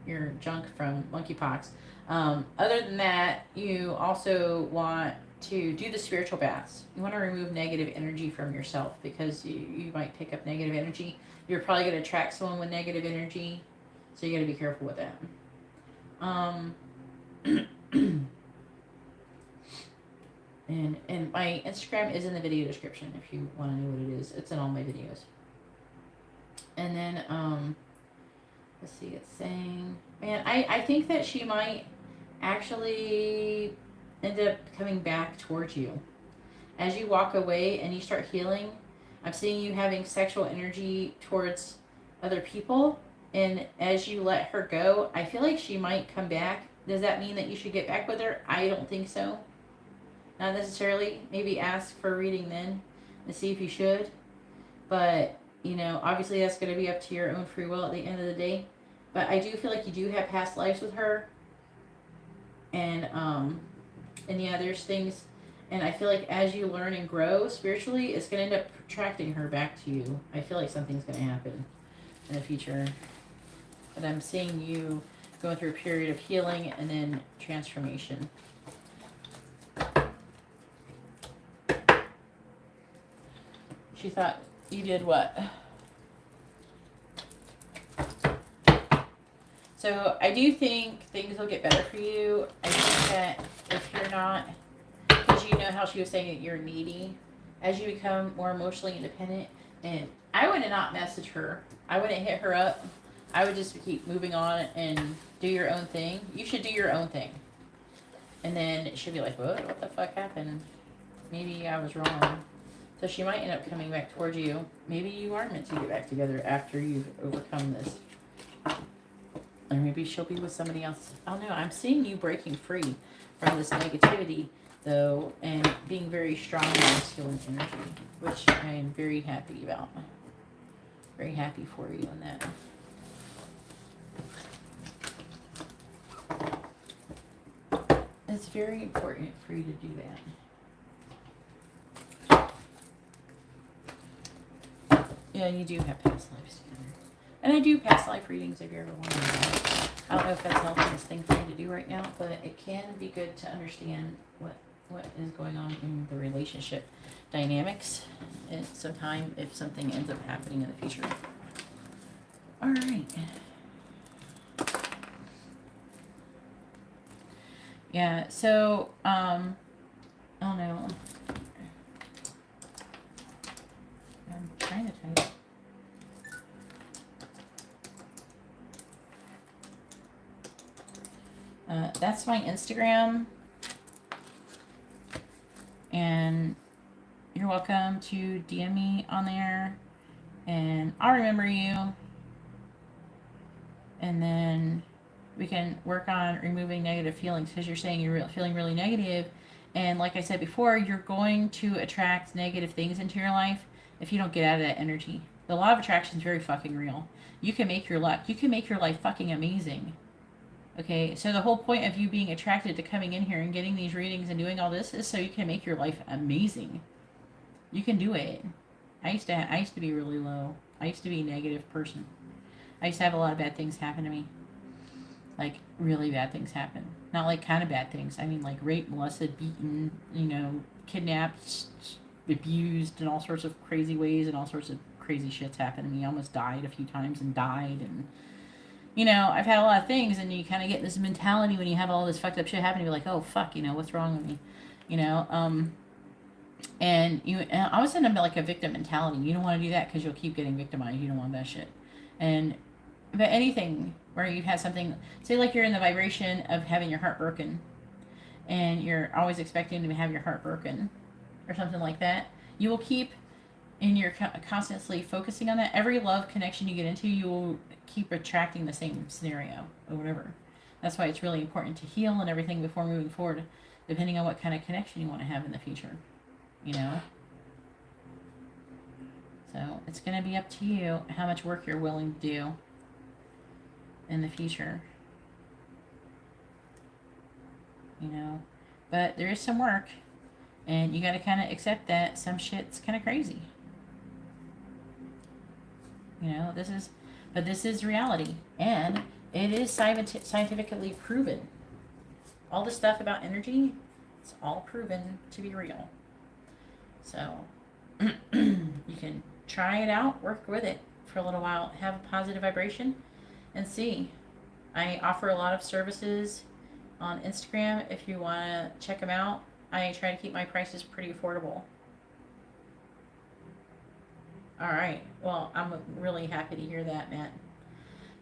A: your junk from monkeypox, other than that, you also want to do the spiritual baths. You want to remove negative energy from yourself, because you might pick up negative energy. You're probably going to attract someone with negative energy, so you got to be careful with that. And my Instagram is in the video description if you want to know what it is. It's in all my videos. And then let's see, it's saying, man, I think that she might actually end up coming back towards you. As you walk away and you start healing, I'm seeing you having sexual energy towards other people. And as you let her go, I feel like she might come back. Does that mean that you should get back with her? I don't think so. Not necessarily. Maybe ask for a reading then and see if you should. But, you know, obviously that's going to be up to your own free will at the end of the day. But I do feel like you do have past lives with her. And yeah, there's things. And I feel like as you learn and grow spiritually, it's going to end up attracting her back to you. I feel like something's going to happen in the future. But I'm seeing you going through a period of healing and then transformation. She thought you did what? So I do think things will get better for you. I think that if you're not, because you know how she was saying that you're needy, as you become more emotionally independent, and I would not message her. I wouldn't hit her up. I would just keep moving on and do your own thing. You should do your own thing. And then she'll be like, what the fuck happened? Maybe I was wrong. So she might end up coming back towards you. Maybe you are meant to get back together after you've overcome this. Or maybe she'll be with somebody else. I don't know. I'm seeing you breaking free from this negativity, though, and being very strong in masculine energy, which I am very happy about. Very happy for you in that. It's very important for you to do that. Yeah, you do have past lives together. And I do past life readings if you ever want to know that. I don't know if that's the healthiest thing for you to do right now, but it can be good to understand what is going on in the relationship dynamics at some time if something ends up happening in the future. All right. Yeah, so, I don't know. I'm trying to type. That's my Instagram. And you're welcome to DM me on there. And I'll remember you. And then we can work on removing negative feelings, because you're saying you're feeling really negative. And like I said before, you're going to attract negative things into your life if you don't get out of that energy. The law of attraction is very fucking real. You can make your luck. You can make your life fucking amazing. Okay, so the whole point of you being attracted to coming in here and getting these readings and doing all this is so you can make your life amazing. You can do it. I used to be really low. I used to be a negative person. I used to have a lot of bad things happen to me. Like, really bad things happen. Not like kind of bad things. I mean, like raped, molested, beaten, kidnapped, abused in all sorts of crazy ways, and all sorts of crazy shits happened to me. I almost died a few times and died, and I've had a lot of things, and you kind of get this mentality when you have all this fucked up shit happen, you're like, oh, fuck, what's wrong with me? And all of a sudden I'm like a victim mentality. You don't want to do that because you'll keep getting victimized. You don't want that shit. But anything where you've had something, say like you're in the vibration of having your heart broken, and you're always expecting to have your heart broken, or something like that, you will keep, and you're constantly focusing on that. Every love connection you get into, you will keep attracting the same scenario or whatever. That's why it's really important to heal and everything before moving forward, depending on what kind of connection you want to have in the future. So it's going to be up to you how much work you're willing to do in the future. you know. But there is some work, and you got to kind of accept that some shit's kind of crazy. You know, this is reality, and it is scientifically proven. All the stuff about energy, it's all proven to be real. So you can try it out, work with it for a little while, have a positive vibration, and see. I offer a lot of services on Instagram if you want to check them out. I try to keep my prices pretty affordable. All right. Well, I'm really happy to hear that, Matt.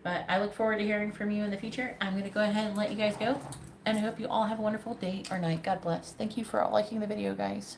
A: But I look forward to hearing from you in the future. I'm going to go ahead and let you guys go. And I hope you all have a wonderful day or night. God bless. Thank you for liking the video, guys.